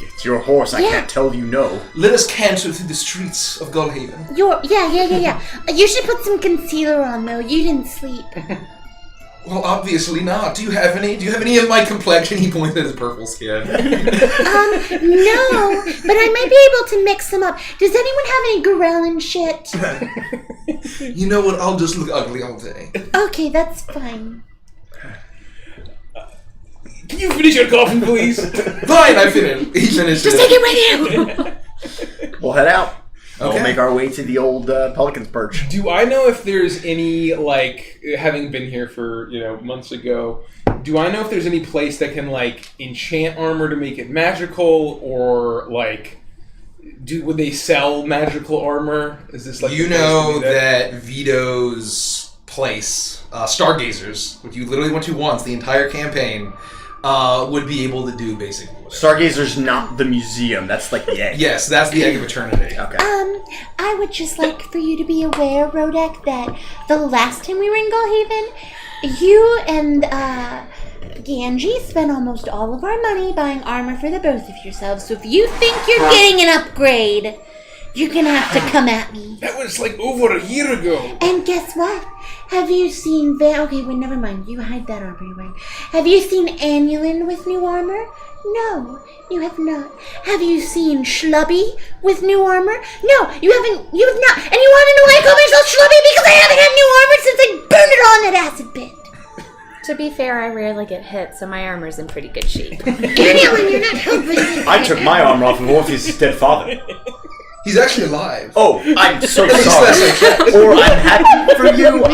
It's your horse. I Yeah. can't tell you no. Let us canter through the streets of Gullhaven. Yeah. You should put some concealer on though. You didn't sleep. Well, obviously not. Do you have any? Do you have any of my complexion? He points at his purple skin. No, but I might be able to mix them up. Does anyone have any Gorellin shit? You know what? I'll just look ugly all day. Okay, that's fine. Can you finish your coffee, please? Fine, I finished. He finished Just it. take it with you. We'll head out. Okay. We'll make our way to the old Pelican's Perch. Do I know if there's any, like, having been here for, months ago, do I know if there's any place that can, like, enchant armor to make it magical, or, like, would they sell magical armor? Is this, like, You the place to know do that Vito's place, Stargazers, which you literally went to once the entire campaign, would be able to do basically whatever. Stargazer's not the museum. That's like the egg. Yes, that's the Egg of Eternity. Okay. I would just like for you to be aware, Rodek, that the last time we were in Gullhaven, you and Ganji spent almost all of our money buying armor for the both of yourselves. So if you think you're getting an upgrade, you're gonna have to come at me. That was, like, over a year ago. And guess what? Have you seen okay, wait, never mind. You hide that armor you're wearing. Have you seen Annulin with new armor? No, you have not. Have you seen Schlubby with new armor? No, you have not. And you want to know why I call myself Schlubby? Because I haven't had new armor since I burned it on that acid pit. To be fair, I rarely get hit, so my armor's in pretty good shape. Annulin, you're not helping me. I took my armor off of Orpheus' dead father. He's actually alive. Oh, I'm so At least that's sorry. okay. Or I'm happy for you.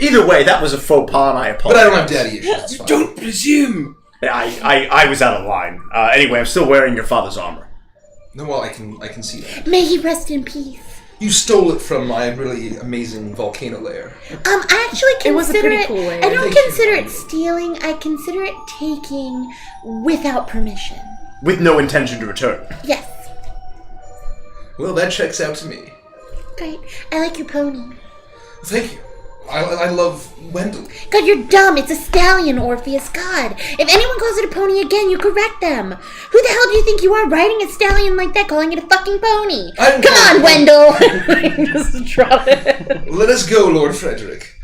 Either way, that was a faux pas, and I But apologize. I don't have daddy issues. It's fine. Don't presume. I was out of line. Anyway, I'm still wearing your father's armor. No, well, I can see that. May he rest in peace. You stole it from my really amazing volcano lair. I actually consider It was a pretty cool way. I don't consider it stealing. I consider it taking without permission. With no intention to return. Yes. Well, that checks out to me. Great. I like your pony. Thank you. I love Wendell. God, you're dumb. It's a stallion, Orpheus. God. If anyone calls it a pony again, you correct them. Who the hell do you think you are riding a stallion like that, calling it a fucking pony? Come on, Wendell! Just trot it. Let us go, Lord Frederick.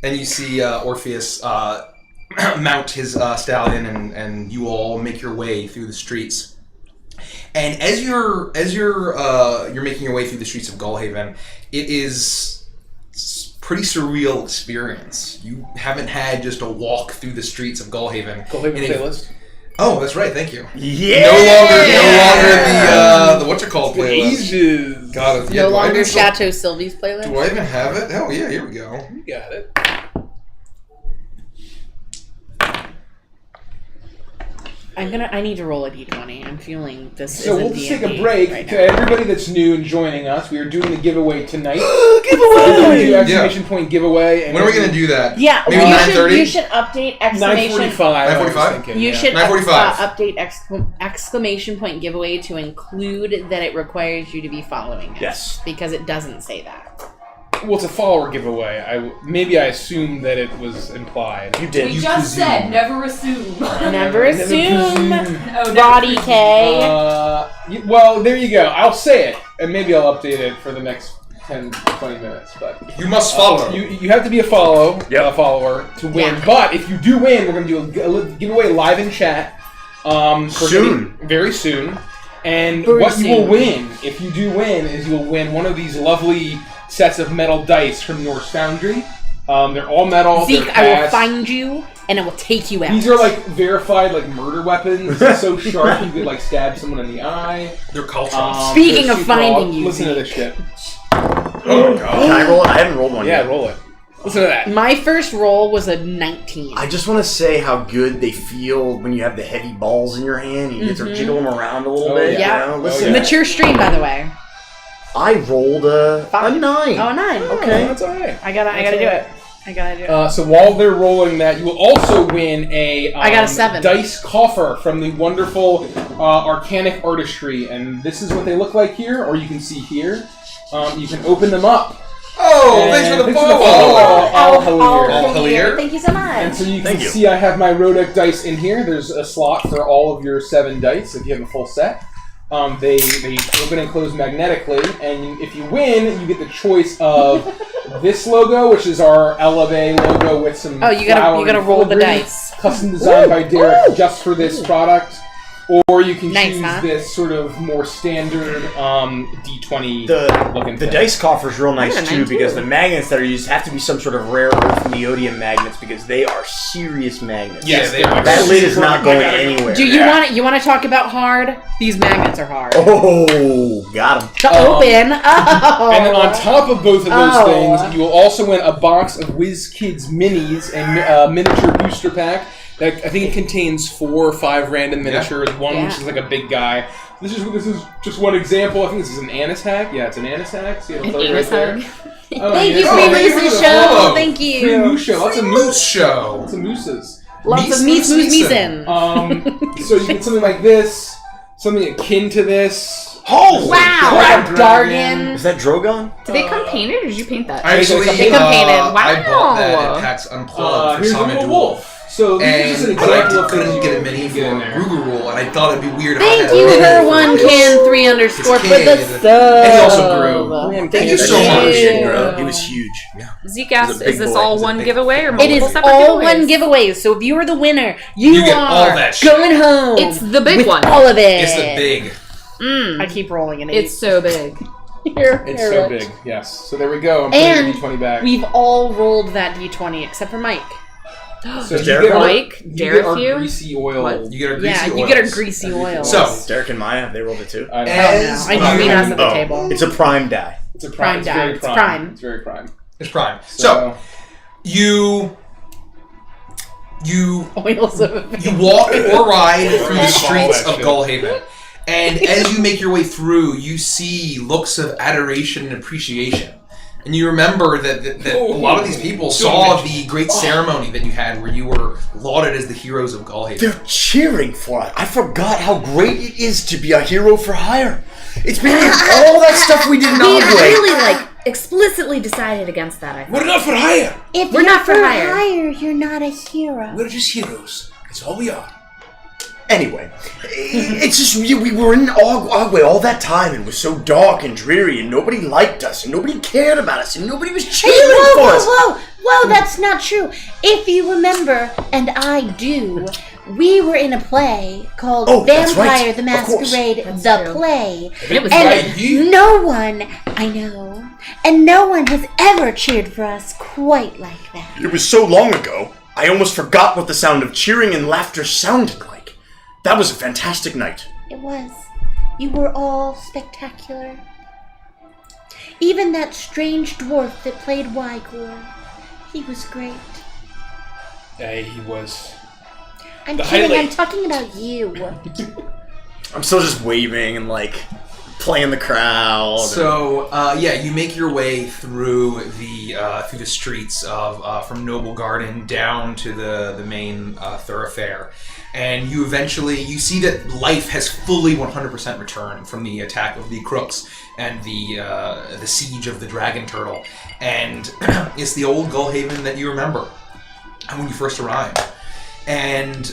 And you see Orpheus mount his stallion, and you all make your way through the streets. And as you're making your way through the streets of Gullhaven, it is pretty surreal experience. You haven't had just a walk through the streets of Gullhaven. Gullhaven playlist. Oh, that's right. Thank you. Yeah. No longer the what's it called playlist. Ages. God, No longer Chateau Sylvie's playlist. Do I even have it? Oh yeah, here we go. You got it. I need to roll a d20. I'm feeling this. So we'll just take a break. Right To everybody that's new and joining us, we are doing the giveaway tonight. Giveaway! We're going to do exclamation point giveaway. And When are we going to do that? Yeah, Maybe 9:30? You should update exclamation. 9:45. You should 9:45. Update exclamation point giveaway to include that it requires you to be following it. Yes. Because it doesn't say that. Well, it's a follower giveaway. Maybe I assumed that it was implied. You did. We just said never assume. Never assume. Oh, Roddy K. Well, there you go. I'll say it, and maybe I'll update it for the next 10, 20 minutes. But You must follow. you have to be a follower to win. Yeah. But if you do win, we're going to do a giveaway live in chat. Soon. Very soon. And Very what you will soon. win, if you do win, is you'll win one of these lovely sets of metal dice from Norse Foundry. They're all metal. Zeke, they're I will cast. find you and I will take you out. These are like verified like murder weapons. They're so sharp you could like stab someone in the eye. They're cultures. Speaking they're of super finding you, listen to Zeke. this shit. Oh god. Can I roll it? I haven't rolled one Yeah, yet. roll it. Listen to that. My first roll was a 19. I just want to say how good they feel when you have the heavy balls in your hand and you get to jiggle them around a little Oh, bit. yeah. You know? Oh, Listen, yeah. Mature stream, by the way. I rolled a 9. Oh, 9. Okay. That's all right. I gotta do it. I gotta do it. So while they're rolling that, you will also win a I got a 7. dice coffer from the wonderful Arcanic Artistry, and this is what they look like here, or you can see here. You can open them up. Oh, And thanks for the follow. follow. All Halir. All Halir. Thank you so much. And so you can Thank you. see I have my Rodek dice in here. There's a slot for all of your 7 dice if you have a full set. They open and close magnetically, and if you win, you get the choice of this logo, which is our Eleve logo with some Oh, you flower gotta and roll the filigree, dice. custom designed by Derek just for this product. Or you can Nice, choose huh? this sort of more standard D20 looking The thing. dice coffer's real nice I got a too 9 because too. the magnets that are used have to be some sort of rare earth neodymium magnets because they are serious magnets. Yes, they are. That lid is not going I gotta go. anywhere. Do you want to talk about hard? These magnets are hard. Oh, got him. To open. Oh. And then on top of both of those Oh. things, you will also win a box of WizKids minis and miniature booster pack. That I think it contains 4 or 5 random miniatures. One which is like a big guy. This is just one example. I think this is an anise hack. Yeah, it's an anise hack. See, it'll An tell you anise right there. hack? Oh, Thank you, yes. free thank you for moose the show. follow. Thank Free you. moose show. Lots of Moose show. Lots of mooses. Lots of Meese, meese, meese, meesen. So you get something like this, something akin to this. Oh, Wow. Black Dragon. Is that Drogon? Did they come painted, or did you paint that? Actually, They come painted. I bought that Wow. at PAX Unplugged for Here's a Summit little Duel. wolf. So this is just an But I example of couldn't things get a you mini can for get in there. Ruger Rule, and I thought it'd be weird. if I Thank had a you, mini her for one his- can 3 underscore for the kid. sub. And he also grew. Thank you so much. He was huge. Yeah. Zeke He's a asked, big is this boy. all He's a one big- giveaway or It multiple is separate all giveaways? one giveaway, so if you are the winner, you get are all that shit. going home. It's the big with one. all of it. It's the big. I keep rolling in it. It's so big. It's so big, yes. So there we go. I'm putting And the D20 back. we've all rolled that d20 except for Mike. So you Derek get our- Mike, you Derek get our you? greasy oil. What? You get our greasy Yeah, oils. you get our greasy oil. So, Derek and Maya, they rolled it too. I know. As- I just mean us at the Oh, table. it's a prime die. It's a prime It's die. very It's prime. prime. It's very prime. it's prime. So, you Oils of walk or ride through the Very streets small, of actually. Gullhaven, And as you make your way through, you see looks of adoration and appreciation. And you remember that a lot of these people saw the great ceremony that you had where you were lauded as the heroes of Galhaven. They're cheering for it. I forgot how great it is to be a hero for hire. It's been all that stuff we did in We Ogway. really, explicitly decided against that, I think. We're not for hire. If We're you're not for hire. you're not a hero. We're just heroes. That's all we are. Anyway, it's just we were in Ogway all that time and it was so dark and dreary and nobody liked us and nobody cared about us and nobody was cheering for us. Whoa, that's not true. If you remember, and I do, we were in a play called that's Vampire right. the Of course. Masquerade, That's the true. play. It was And great. no one, I know, and no one has ever cheered for us quite like that. It was so long ago, I almost forgot what the sound of cheering and laughter sounded like. That was a fantastic night. It was. You were all spectacular. Even that strange dwarf that played Wygor. He was great. He was. I'm The kidding, I'm highlight. talking about you. I'm still just waving and playing the crowd. So you make your way through the streets of from Noble Garden down to the main thoroughfare, and you see that life has fully 100% returned from the attack of the crooks and the siege of the dragon turtle, and it's the old Gullhaven that you remember when you first arrived, and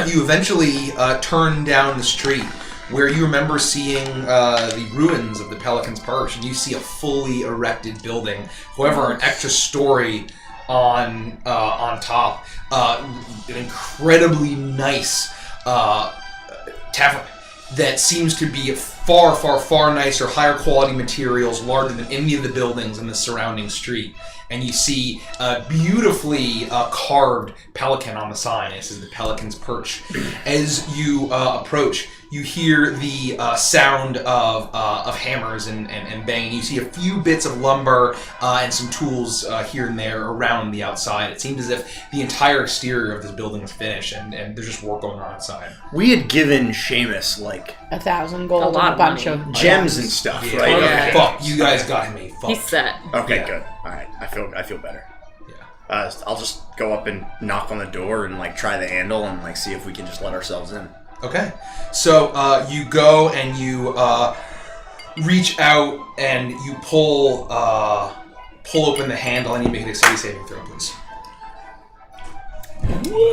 you eventually turn down the street where you remember seeing the ruins of the Pelican's Perch, and you see a fully erected building. However, an extra story on top, an incredibly nice tavern that seems to be far, far, far nicer, higher quality materials, larger than any of the buildings in the surrounding street. And you see a beautifully carved pelican on the sign. It says the Pelican's Perch. As you approach, you hear the sound of hammers and banging. You see a few bits of lumber and some tools here and there around the outside. It seems as if the entire exterior of this building is finished, and there's just work going on outside. We had given Sheamus 1,000 gold A lot and a of bunch money. of gems and stuff, Yeah. right? Yeah. Okay. Fuck, you guys got me. Fuck. He's set. Okay, Yeah. good. All right, I feel better. Yeah. I'll just go up and knock on the door and try the handle and see if we can just let ourselves in. Okay, so you go and you reach out and you pull open the handle and you make a dexterity saving throw, please.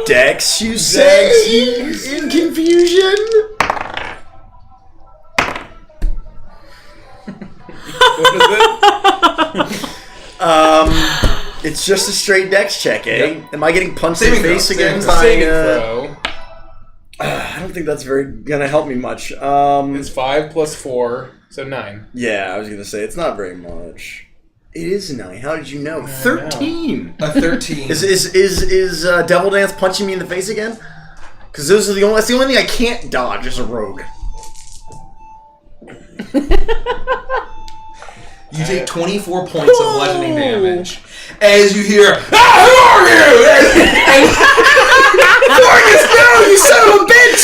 Dex, you say? In confusion? What is it? It's just a straight Dex check, eh? Yep. Am I getting punched in the Saving face throw, again? saving Saving by, throw. I don't think that's gonna help me much. It's 5 plus 4, so 9. Yeah, I was gonna say it's not very much. It is a 9. How did you know? 13. A 13. Is Devil Dance punching me in the face again? Because that's the only thing I can't dodge as a rogue. You take 24 points of bludgeoning damage as you hear, who are you? And Marcus, no, you son of a bitch!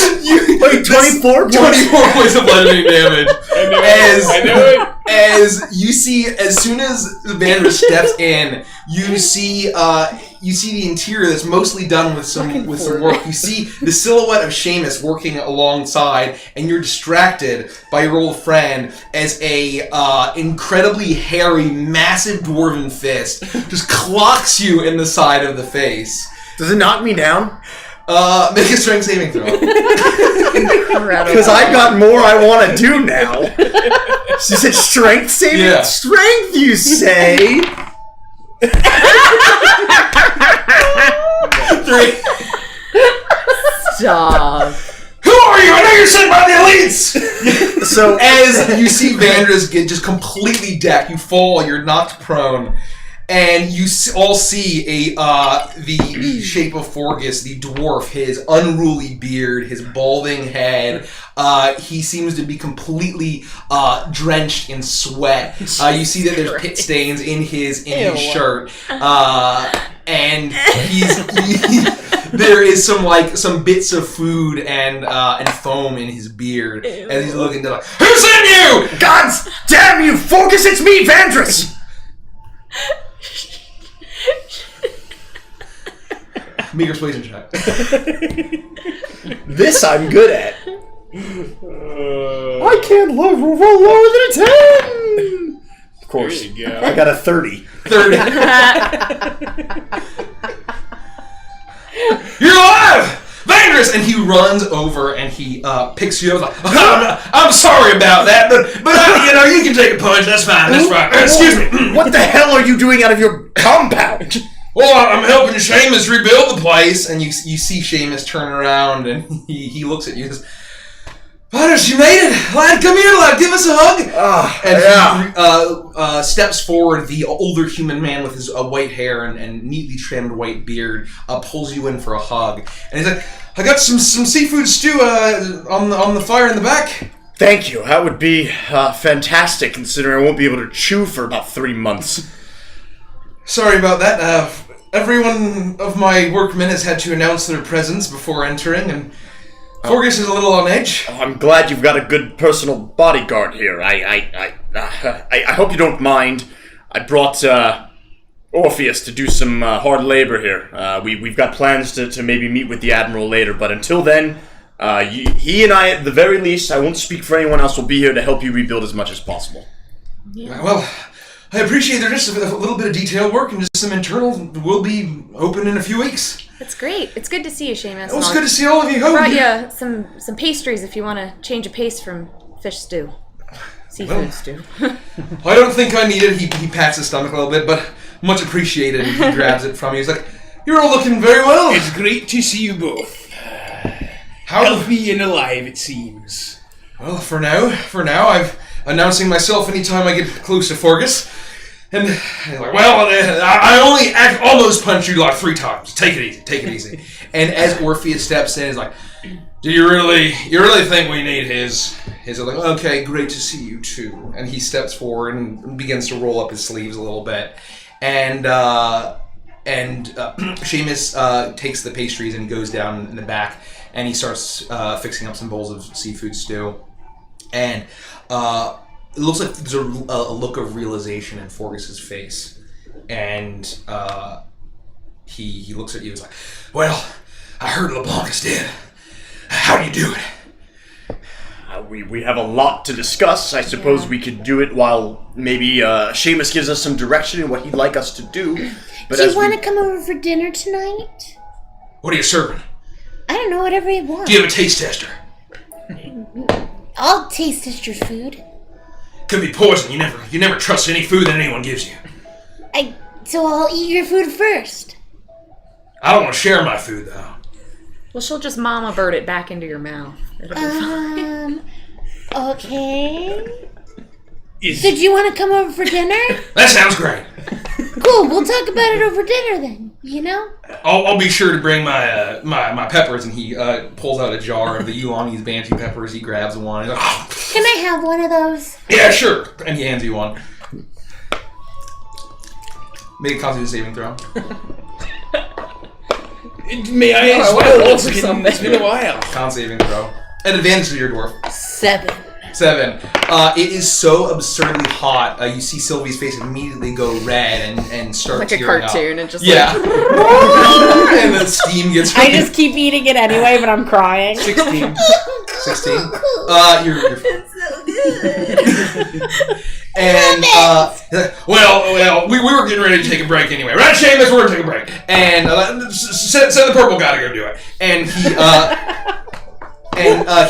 Wait, 24 points? 24 points of bludgeoning damage. I knew it. As you see, as soon as the bandit steps in, you see the interior that's mostly done with some work. You see the silhouette of Sheamus working alongside, and you're distracted by your old friend as a incredibly hairy, massive dwarven fist just clocks you in the side of the face. Does it knock me down? Make a strength saving throw. Because I've got more I want to do now. She said strength saving? Yeah. Strength, you say? 3. Stop. Who are you? I know you're sent by the elites! So As you see Vandras get just completely decked, you fall, you're knocked prone, and you all see the shape of Forgus, the dwarf, his unruly beard, his balding head. He seems to be completely drenched in sweat. You see that there's pit stains in his shirt, and there is some bits of food and foam in his beard as he's looking to who sent you? God damn you, Focus! It's me, Vandris. Make a persuasion check. This I'm good at. I can't roll lower than a 10! Of course. There you go. I got a 30. 30. You're alive! Vandris! And he runs over and he picks you up like, I'm sorry about that, but you can take a punch. That's fine. Excuse me. What the hell are you doing out of your compound? Well, I'm helping Sheamus rebuild the place. And you see Sheamus turn around and he looks at you and says, Vandris, you made it! Lad, come here, lad, give us a hug! He steps forward, the older human man with his white hair and neatly trimmed white beard, pulls you in for a hug. And he's like, I got some seafood stew on the fire in the back. Thank you. That would be fantastic, considering I won't be able to chew for about 3 months. Sorry about that. Everyone of my workmen has had to announce their presence before entering, and Fergus is a little on edge. I'm glad you've got a good personal bodyguard here. I hope you don't mind. I brought Orpheus to do some hard labor here. We've got plans to maybe meet with the Admiral later, but until then, he and I, at the very least, I won't speak for anyone else, will be here to help you rebuild as much as possible. Yeah. Well, I appreciate there's just a little bit of detail work and just some internal. We'll be open in a few weeks. It's great. It's good to see you, Sheamus. Well, it's good to see all of you. I brought you some pastries if you want to change a pace from fish stew. Seafood stew. I don't think I need it. He pats his stomach a little bit, but much appreciated. And he grabs it from you. He's like, you're all looking very well. It's great to see you both. Healthy and alive, it seems. Well, for now, I'm announcing myself anytime I get close to Fergus. And he's like, well, I only almost punched you like 3 times. Take it easy. And as Orpheus steps in, he's like, do you really think we need his? He's like, okay, great to see you too. And he steps forward and begins to roll up his sleeves a little bit. And Sheamus takes the pastries and goes down in the back, and he starts fixing up some bowls of seafood stew. And it looks like there's a look of realization in Fergus's face, and he looks at you and is like, well, I heard LeBlanc is dead. How do you do it? We have a lot to discuss. I suppose we could do it while maybe Sheamus gives us some direction in what he'd like us to do. But do you want to come over for dinner tonight? What are you serving? I don't know, whatever you want. Do you have a taste tester? I'll taste test your food. Could be poison. You never trust any food that anyone gives you. So I'll eat your food first. I don't want to share my food though. Well, she'll just mama bird it back into your mouth. It'll be fine. Okay. So do you want to come over for dinner? That sounds great. Cool, we'll talk about it over dinner then, you know? I'll be sure to bring my peppers, and he pulls out a jar of the Yuani's Banshee peppers. He grabs one. He's like, oh. Can I have one of those? Yeah, sure. And he hands you one. Make a constitution saving throw. May I as well? It's been a while. Con saving throw. An advantage to your dwarf. 7. 7. It is so absurdly hot. You see Sylvie's face immediately go red and start Like a tearing cartoon, up. and just Yeah. And then steam gets. I just keep eating it anyway, but I'm crying. 16. 16. You're It's so good. And well, we were getting ready to take a break anyway. Right, Sheamus, we're gonna take a break. And send the purple guy to go do it. And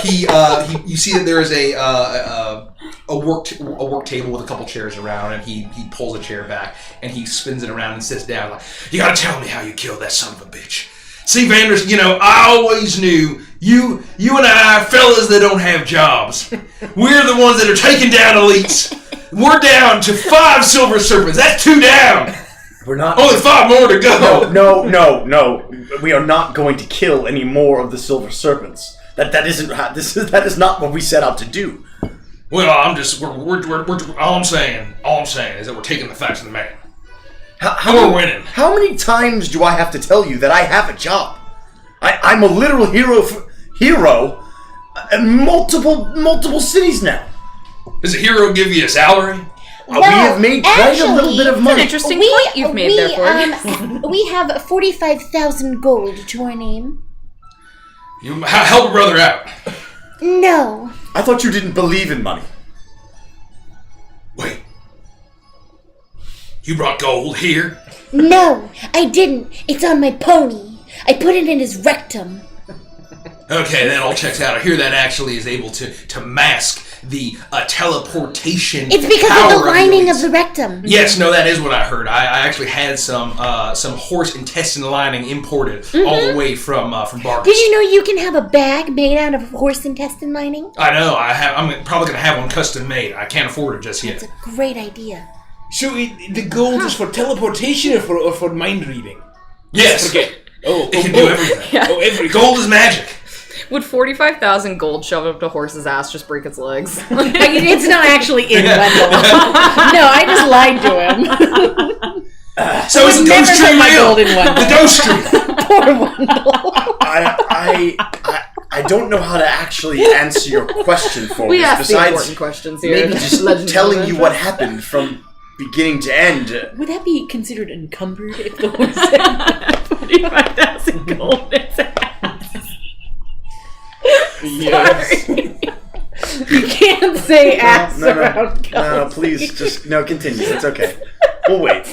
he you see that there is a work table with a couple chairs around, and he pulls a chair back and he spins it around and sits down like, you gotta tell me how you killed that son of a bitch. See, Vandris, I always knew you and I, fellas that don't have jobs, we're the ones that are taking down elites. We're down to 5 silver serpents. That's 2 down. We're not. Only 5 more to go. No. We are not going to kill any more of the silver serpents. That is not what we set out to do. Well, all I'm saying is that we're taking the facts of the man. How we're winning. How many times do I have to tell you that I have a job? I'm a literal hero in multiple cities now. Does a hero give you a salary? We have made quite a little bit of money. Interesting point you've made there, Thorne. We have 45,000 gold to our name. You help a brother out. No. I thought you didn't believe in money. Wait. You brought gold here? No, I didn't. It's on my pony. I put it in his rectum. Okay, that all checks out. I hear that actually is able to mask the teleportation. It's because power of the lining yours. of the rectum. Yes, no, that is what I heard. I actually had some horse intestine lining imported all the way from Barks. Did you know you can have a bag made out of horse intestine lining? I know. I'm probably gonna have one custom made. I can't afford it just yet. It's a great idea. So the gold is for teleportation or for mind reading? Yes. Forget. It can do everything. Yeah. Oh, everything. Gold is magic. Would 45,000 gold shoved up a horse's ass just break its legs? It's not actually in Wendell. No, I just lied to him. So is the never ghost put tree my real? gold in Wendell. The ghost tree. Poor Wendell. I don't know how to actually answer your question for We this. ask the Besides, important questions here. maybe just Legends telling of you what happened from beginning to end. Would that be considered encumbered if the horse had 45,000 gold in its ass? Yes. You can't say ass around ghosts. No, please, just continue. It's okay. We'll wait.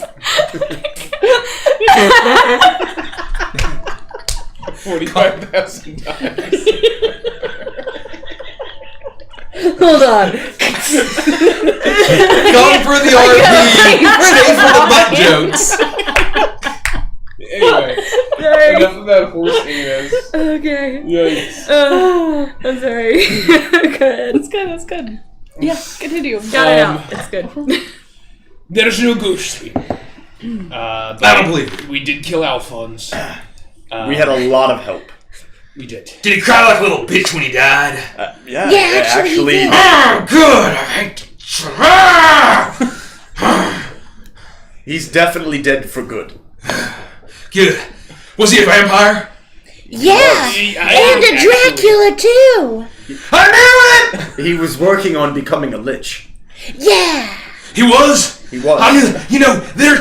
45,000 times. Hold on. Come for the RP. Stay for the butt jokes. Anyway, enough of that horse anus. Okay. Yikes. I'm sorry. Good. That's good. Yeah, continue. Got it out. It's good. There's no ghost tree. But I don't believe it. we did kill Alphonse. We had a lot of help. We did. Did he cry like a little bitch when he died? Yeah, actually, he did. Oh, good. I hate he's definitely dead for good. Good. Was he a vampire? Yeah, and a Dracula too. I knew it! He was working on becoming a lich. Yeah. He was? He was. I knew. You know, they're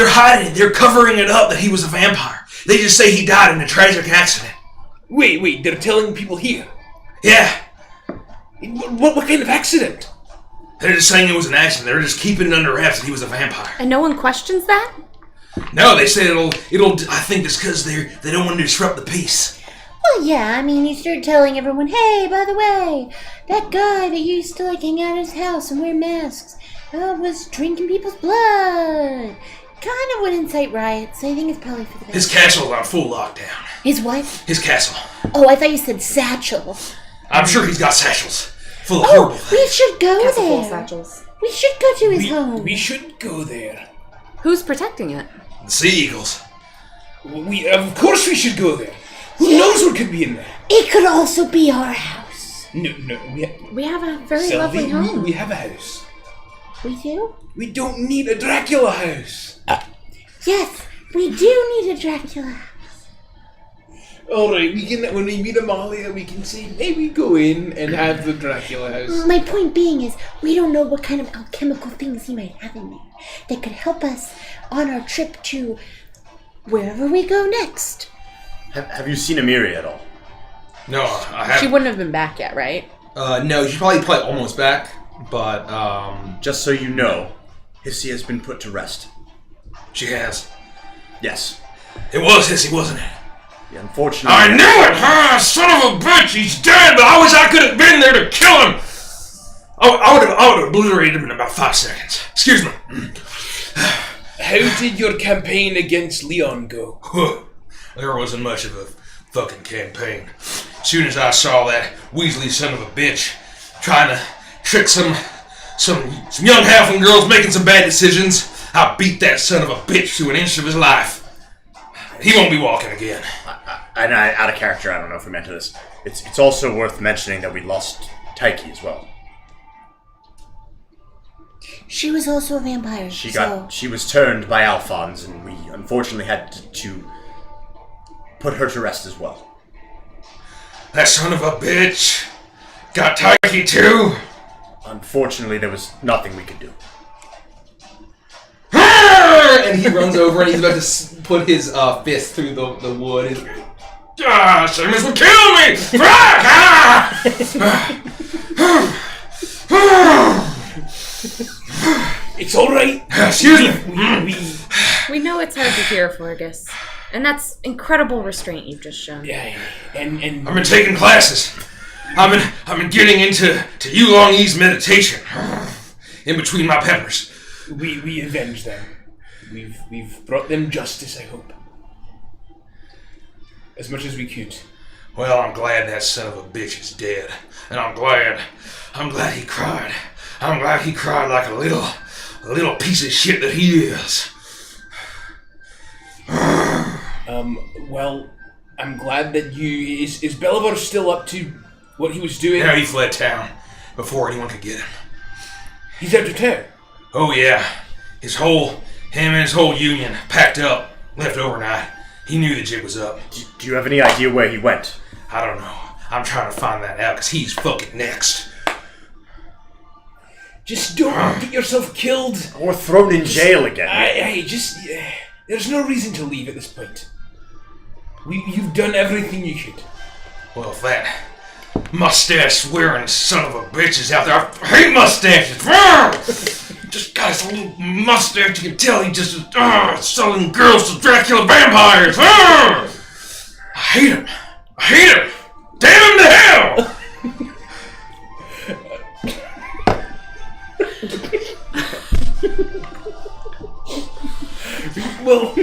hiding it. They're covering it up that he was a vampire. They just say he died in a tragic accident. Wait, they're telling people here. Yeah. What kind of accident? They're just saying it was an accident. They're just keeping it under wraps that he was a vampire. And no one questions that? No, they said it'll. I think it's because they don't want to disrupt the peace. Well, yeah, I mean, you start telling everyone, hey, by the way, that guy that used to, hang out at his house and wear masks was drinking people's blood. Kind of would incite riots, so I think it's probably for the best. His castle's on full lockdown. His what? His castle. Oh, I thought you said satchel. I'm sure he's got satchels full of horrible Oh, things. we should go Castle full of there. satchels. We should go to his home. We should go there. Who's protecting it? The Sea Eagles. Of course we should go there. Who knows what could be in there? It could also be our house. No, We have a very Sylvie, lovely home. we have a house. We do? We don't need a Dracula house. Yes, we do need a Dracula house. Alright, when we meet Amalia, we can say, maybe go in and have the Dracula house. My point being is, we don't know what kind of alchemical things he might have in there that could help us on our trip to wherever we go next. Have you seen Amiri at all? No, I haven't. She wouldn't have been back yet, right? No, she's probably almost back, but Just so you know, Hissy has been put to rest. she has. Yes. It was Hissy, wasn't it? Yeah, unfortunately. I knew it! Son of a bitch, he's dead, but I wish I could have been there to kill him! I would have obliterated him in about 5 seconds. Excuse me. How did your campaign against Leon go? There wasn't much of a fucking campaign. As soon as I saw that Weasley son of a bitch trying to trick some young halfling girls making some bad decisions, I beat that son of a bitch to an inch of his life. He won't be walking again. And out of character, I don't know if we meant this. It's also worth mentioning that we lost Taiki as well. She was also a vampire, She was turned by Alphonse, and we unfortunately had to put her to rest as well. That son of a bitch got Taiki too? Unfortunately, there was nothing we could do. And he runs over and he's about to put his fist through the wood. Sheamus will kill me! It's alright. Excuse me. We know it's hard to hear, Fergus. And that's incredible restraint you've just shown. Yeah, and I've been taking classes. I've been getting into Yulong-Yi's meditation. In between my peppers. we avenge them. We've brought them justice, I hope. As much as we could. Well, I'm glad that son of a bitch is dead. And I'm glad he cried. I'm glad he cried like a little piece of shit that he is. Well, I'm glad that is Belivar still up to what he was doing? Yeah, he fled town before anyone could get him. He's out of town? Oh yeah. Him and his whole union packed up, left overnight. He knew the jig was up. Do you have any idea where he went? I don't know. I'm trying to find that out because he's fucking next. Just don't get yourself killed. Or thrown in jail again. There's no reason to leave at this point. You've done everything you could. Well, if that mustache-wearing son of a bitch is out there, I hate mustaches! Just got his little mustache, you can tell he just is selling girls to Dracula vampires! I hate him! Damn him to hell! Well,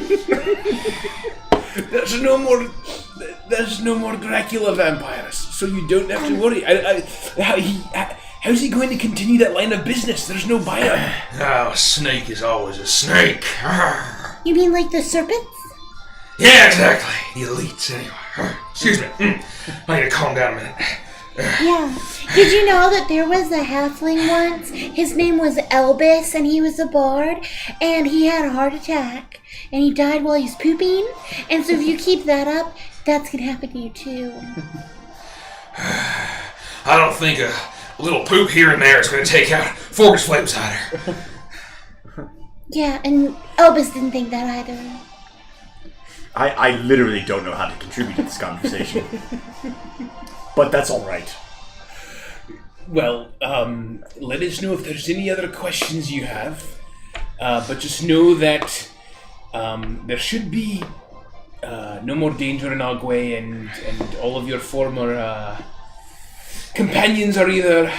there's no more Dracula vampires, so you don't have to worry. How's he going to continue that line of business? There's no buyer. Oh, a snake is always a snake. You mean like the serpents? Yeah, exactly. The elites, anyway. Excuse me. I need to calm down a minute. Yeah. Did you know that there was a halfling once? His name was Elbis, and he was a bard, and he had a heart attack, and he died while he was pooping. And so if you keep that up, that's gonna happen to you too. I don't think a little poop here and there is going to take out Forgus Flame Cider. Yeah, and Elbis didn't think that either. I literally don't know how to contribute to this conversation. But that's alright. Well, let us know if there's any other questions you have. But just know that there should be no more danger in Agwe, and all of your former companions are either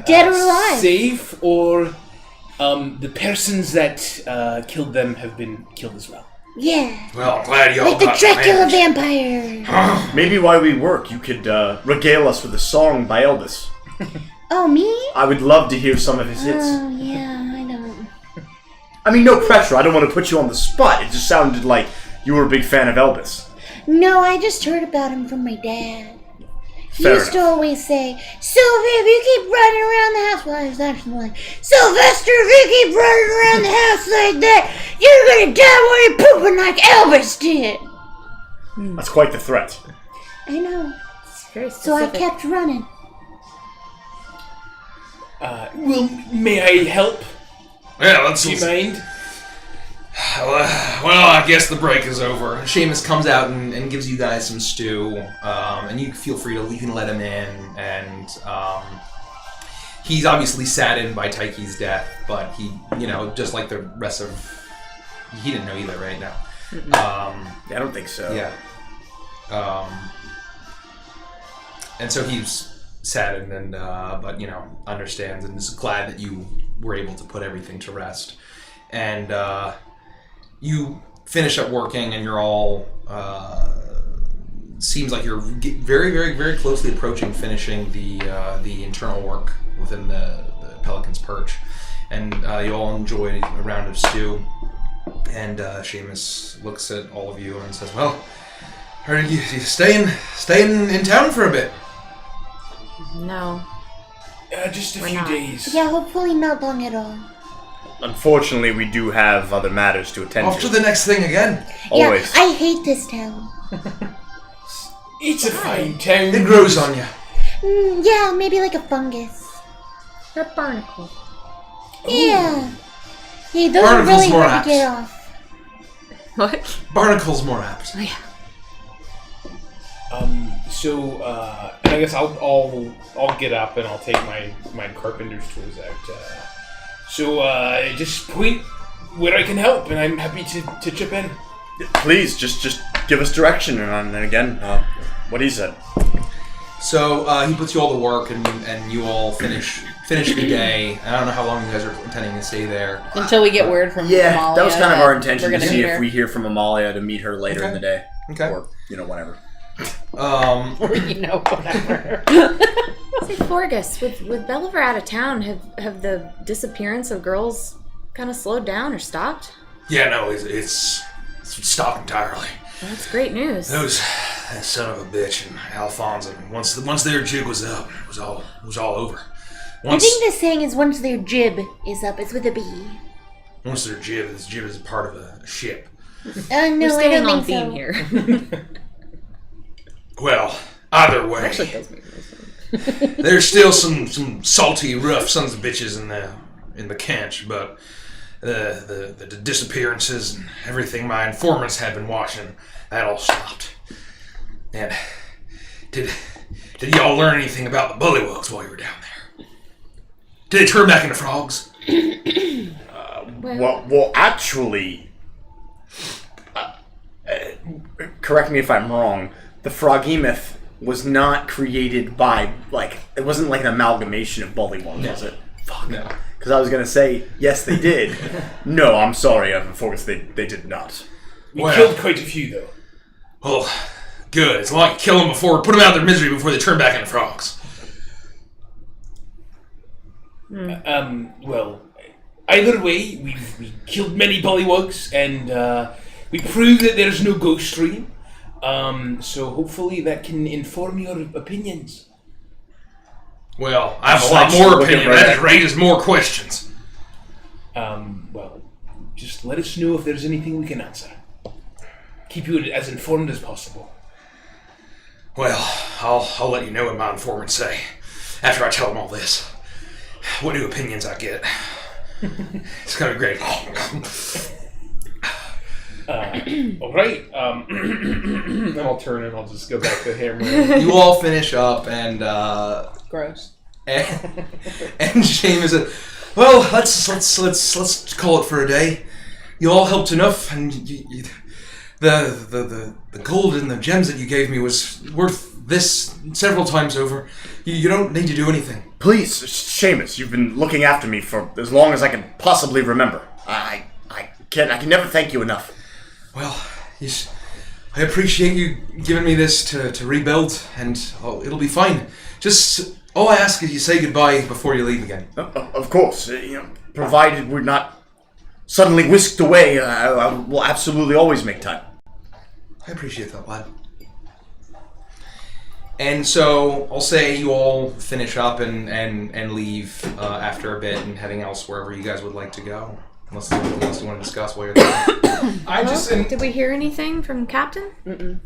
dead or alive, safe, or the persons that killed them have been killed as well. Yeah. Well, I'm glad y'all like the got Dracula managed. vampire. Maybe while we work, you could regale us with a song by Elvis. Oh, me? I would love to hear some of his hits. Oh, yeah, I don't. I mean, no pressure. I don't want to put you on the spot. It just sounded like you were a big fan of Elvis. No, I just heard about him from my dad. He Fair used to enough. always say, Sylvia, if you keep running around the house, well, I was actually like, Sylvester, if you keep running around the house like that, you're gonna die while you're pooping like Elvis did. That's quite the threat. I know. It's very So I specific. kept running. Well, may I help? Yeah, let's Do you mind? Well, I guess the break is over. Sheamus comes out and gives you guys some stew, and you feel free to, you can let him in, and he's obviously saddened by Taiki's death, but he, just like the rest of, he didn't know either right now. I don't think so. Yeah. And so he's saddened and, but, understands and is glad that you were able to put everything to rest. And, you finish up working, and you're all. Seems like you're very, very, very closely approaching finishing the internal work within the Pelican's Perch, and you all enjoy a round of stew. And Sheamus looks at all of you and says, "Well, are you staying in town for a bit?" No. Just a We're few not. days. Yeah, hopefully not long at all. Unfortunately, we do have other matters to attend Off to. to the next thing again. Always. Yeah, I hate this town. It's a fine town. It grows on you. Yeah, maybe like a fungus. Or a barnacle. Yeah. Yeah, those are Barnacle's really more hard to apt. get off. What? Barnacle's more apt. Oh, yeah. And I guess I'll get up and I'll take my carpenter's tools out. Just point where I can help, and I'm happy to chip in. Please, just give us direction, and again, what he said. So he puts you all to work, and you all finish the day. I don't know how long you guys are intending to stay there. Until we get word from Yeah, Amalia. that was kind of our we're intention to gonna see meet if her. we hear from Amalia to meet her later in the day. Okay. Or, whatever. Whatever. Say, Forgus, with Belliver out of town, have the disappearance of girls kind of slowed down or stopped? Yeah, no, it's stopped entirely. Well, that's great news. That son of a bitch and Alphonse, and once their jig was up, it was all over. I think the saying is once their jib is up, it's with a B. Once their jib is part of a ship. No, I We're staying don't on think theme so. here. Well, either way, Actually, does make no sense. there's still some salty, rough sons of bitches in the camp, but the disappearances and everything my informants have been watching, that all stopped. And did y'all learn anything about the bullywugs while you were down there? Did they turn back into frogs? Well, actually, correct me if I'm wrong, the Froghemoth was not created by, it wasn't like an amalgamation of bullywugs, was it? Fuck. No. Because I was going to say, yes, they did. No, I'm sorry, Forgus, they did not. We killed quite a few, though. Well, good. As long as you kill them put them out of their misery before they turn back into frogs. Well, either way, we killed many bullywugs, and we proved that there's no ghost stream. So hopefully that can inform your opinions. Well, I have a lot more opinion. That just raises more questions. Well, just let us know if there's anything we can answer. Keep you as informed as possible. Well, I'll let you know what my informants say after I tell them all this. What new opinions I get. It's gonna be great. All right. Then I'll turn and I'll just go back to hammer. You all finish up, and Gross. and Sheamus said, "Well, let's call it for a day. You all helped enough, and the gold and the gems that you gave me was worth this several times over. You don't need to do anything." Please, Sheamus, you've been looking after me for as long as I can possibly remember. I can never thank you enough. Well, I appreciate you giving me this to rebuild, and it'll be fine. Just all I ask is you say goodbye before you leave again. Of course, provided we're not suddenly whisked away, I will absolutely always make time. I appreciate that, lad. And so I'll say you all finish up and leave after a bit and heading else wherever you guys would like to go. Unless there's anything else you want to discuss while you're there. Did we hear anything from Captain? Would you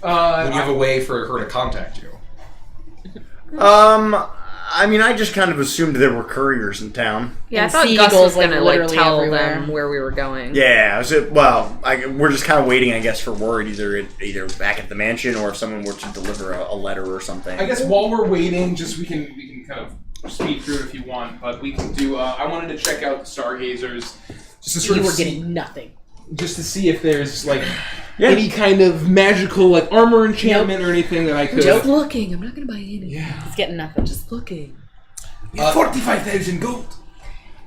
have a way for her to contact you? I just kind of assumed there were couriers in town. Yeah, And I thought Gus seagulls, was gonna literally tell everywhere. them where we were going. Yeah, we're just kind of waiting, I guess, for word either back at the mansion or if someone were to deliver a letter or something. I guess while we're waiting, just we can kind of speed through it if you want, but we can do. I wanted to check out the stargazers, just to sort You of were see, getting nothing. just to see if there's any kind of magical armor enchantment or anything that I could. Just looking. I'm not gonna buy any. Yeah, It's getting nothing. Just looking. 45,000 gold.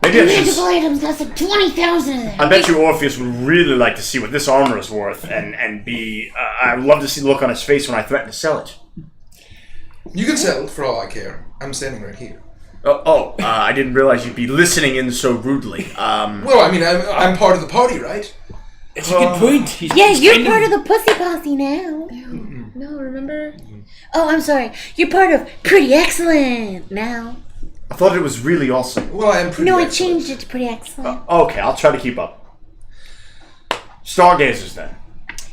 Maybe I should Magical items cost like 20,000 of them. I bet you Orpheus would really like to see what this armor is worth, and be. I'd love to see the look on his face when I threaten to sell it. You can sell it for all I care. I'm standing right here. I didn't realize you'd be listening in so rudely. Well, I'm part of the party, right? It's a good point. Yeah, you're part of the pussy posse now. No, remember? Oh, I'm sorry. You're part of Pretty Excellent now. I thought it was really awesome. Well, I am pretty No, I excellent. changed it to Pretty Excellent. Okay, I'll try to keep up. Stargazers, then.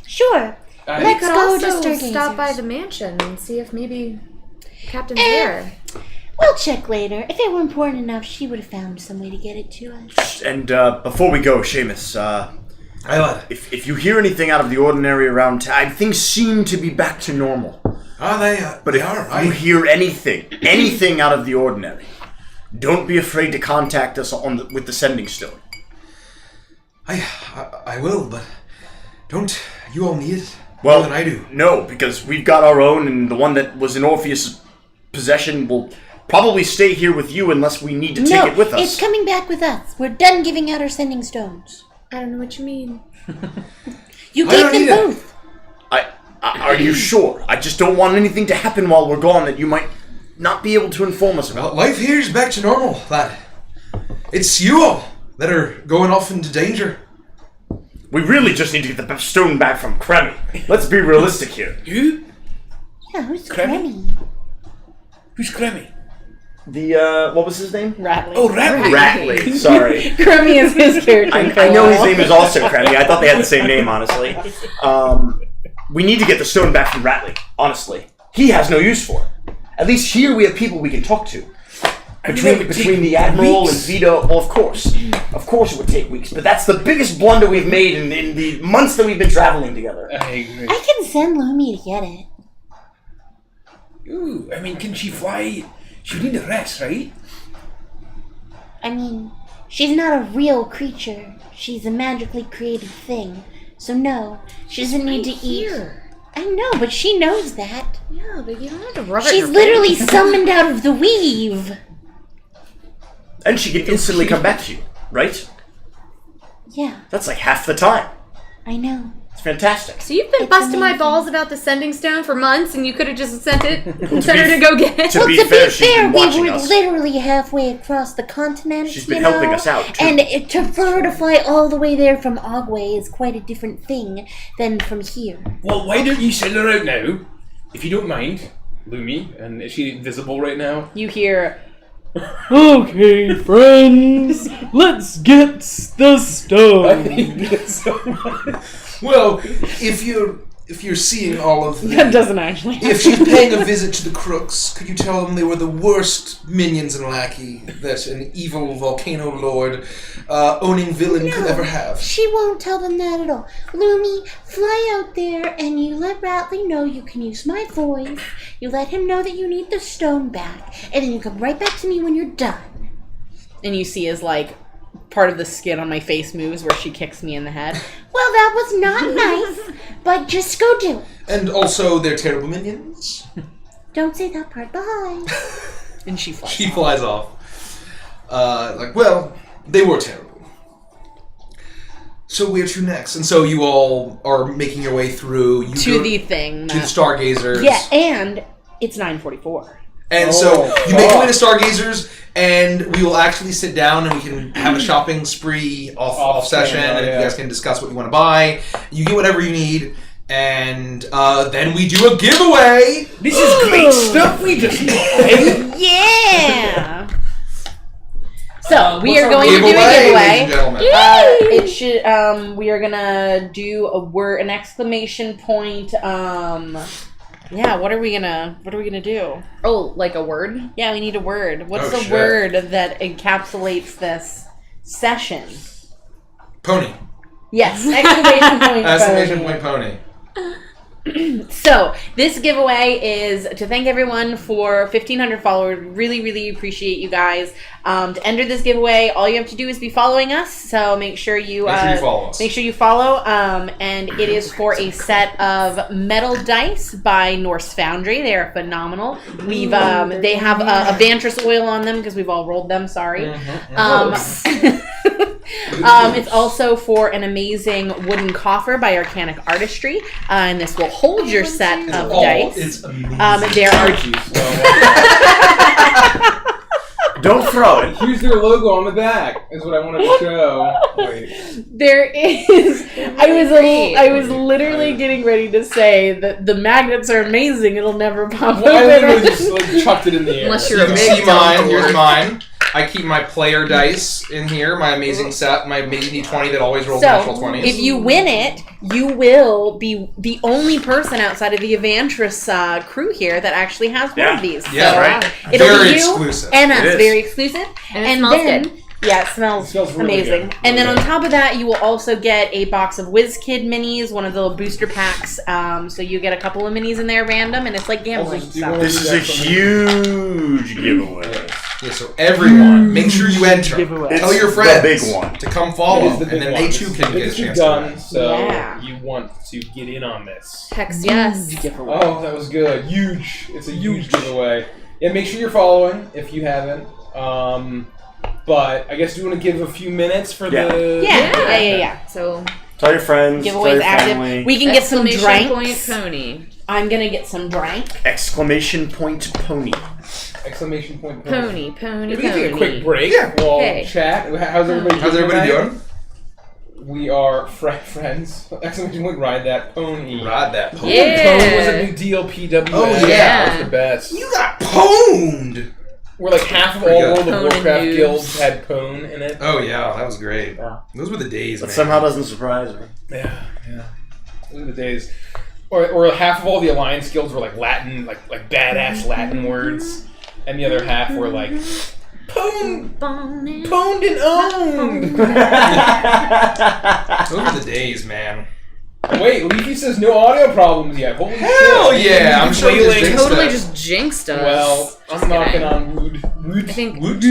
Sure. Let's could go to also Stargazers. stop by the mansion and see if maybe Captain's there. We'll check later. If it were important enough, she would have found some way to get it to us. And before we go, Sheamus, if you hear anything out of the ordinary around town, things seem to be back to normal. But if you hear anything out of the ordinary, don't be afraid to contact us with the sending stone. I will, but don't you all need it Well, more than I do? No, because we've got our own, and the one that was in Orpheus' possession will probably stay here with you unless we need to take it with us. It's coming back with us. We're done giving out our sending stones. I don't know what you mean. You gave them both. Are you sure? I just don't want anything to happen while we're gone that you might not be able to inform us about. Well, life here is back to normal, lad. It's you all that are going off into danger. We really just need to get the stone back from Cremmy. Let's be realistic here. Who? Yeah, who's Cremmy? Cremmy? Who's Cremmy? What was his name? Ratley. Oh, Ratley. Ratley, sorry. Crummy is his character. I know his name is also Cremmy. I thought they had the same name, honestly. We need to get the stone back from Ratley, honestly. He has no use for it. At least here we have people we can talk to. Between the Admiral and Vito, well, of course it would take weeks, but that's the biggest blunder we've made in the months that we've been traveling together. I agree. I can send Lumi to get it. Ooh, I mean, can she fly? She would need a rest, right? I mean, she's not a real creature. She's a magically created thing. So no, she doesn't need to eat. I know, but she knows that. Yeah, but you don't have to rub it. She's literally summoned out of the weave. And she can instantly come back to you, right? Yeah, That's like half the time. I know. It's fantastic. So you've been It's busting my amazing. balls about the sending stone for months, and you could have just sent her to go get it. To be fair, she's been we watching were us. literally halfway across the continent. She's been helping us out, too. And for her to fly all the way there from Agwe is quite a different thing than from here. Well, why don't you send her out now, if you don't mind, Lumi? And is she visible right now? You hear, Okay, friends, let's get the stone. Well, if you're seeing all of that the... doesn't actually If she's paying a visit to the Crooks, could you tell them they were the worst minions and lackey that an evil volcano lord owning villain could ever have? She won't tell them that at all. Lumi, fly out there and you let Ratley know you can use my voice. You let him know that you need the stone back. And then you come right back to me when you're done. And you see as like part of the skin on my face moves where she kicks me in the head. Well, that was not nice, but just go do it. And also, they're terrible minions. Don't say that part. Bye. And she flies. She flies off. They were terrible. So where to next? And so you all are making your way through To the thing. to the Stargazers. Yeah, and it's 9:44. And so you make your way to Stargazers, and we will actually sit down and we can have a shopping spree off session, and you guys can discuss what you want to buy. You get whatever you need, and then we do a giveaway. This is great stuff we just made. Yeah. So we are going to do Giveaway, a ladies giveaway. and gentlemen. It should. We are gonna do an exclamation point. Yeah. What are we gonna do? Oh, like a word? Yeah, we need a word. What's Oh, the shit. word that encapsulates this session? Pony. Yes, exclamation point. Exclamation pony. point pony. So, this giveaway is to thank everyone for 1,500 followers. Really, really appreciate you guys. To enter this giveaway, all you have to do is be following us. So, make sure you follow us. Make sure you follow. And it is for a set of metal dice by Norse Foundry. They are phenomenal. They have a Vantress oil on them because we've all rolled them. Sorry. It's also for an amazing wooden coffer by Arcanic Artistry, and this will hold your set of dice. It's amazing. There are Don't throw it. Here's their logo on the back, is what I wanted to show. Wait. there is. I was literally getting ready to say that the magnets are amazing. It'll never pop Well, I open. literally just chucked it in the air. Unless You you're a can big see mine. dumb Here's dork. mine. I keep my player dice in here, my amazing set, my amazing D20 that always rolls natural 20s. If you win it, you will be the only person outside of the Evantris crew here that actually has one of these. Yeah, so, right. It'll Very be you exclusive. and us. It is. Very exclusive. And it smells then, good. Yeah, it smells really amazing. good. And then on top of that, you will also get a box of WizKid minis, one of the little booster packs. So you get a couple of minis in there random, and it's like gambling. Also, do you wanna This is a huge giveaway. Yeah, so everyone, make sure you enter. Giveaway. Tell your It's friends the big one. to come follow, It is the and big then one. they too It's can the get a biggest we've chance done, to so Yeah. you want to get in on this. Hex yes. Giveaway. Oh, that was good. Huge. It's a huge giveaway. Yeah, make sure you're following if you haven't. But I guess do you want to give a few minutes for the... Yeah. So Tell your friends. Tell Giveaways your active. family. We can get some exclamation drinks. point pony. I'm gonna get some drink. Exclamation point pony. Exclamation point. Pony. We can take a quick break. Yeah. We'll Hey. chat. How's everybody How's everybody tonight? doing? We are friends. Exclamation point, ride that pony. Ride that pony. Yeah. Pwn was a big deal, PWA. Oh, yeah. That was the best. You got pwned! Where like half of all Pretty good. World of Pwn Warcraft and guilds had Pwn in it. Oh yeah, that was great. Yeah. Those were the days, That man. somehow doesn't surprise me. Yeah. Those are the days. Or half of all the Alliance guilds were like Latin, like badass Latin words. And the other half were like pwned and owned. Those were the days, man. Wait, Leafy says no audio problems yet. Holy Hell shit. yeah! I'm sure Wailing. this jinxed Totally us. just jinxed us. Well, Just I'm knocking kidding. on wood. I think Wood.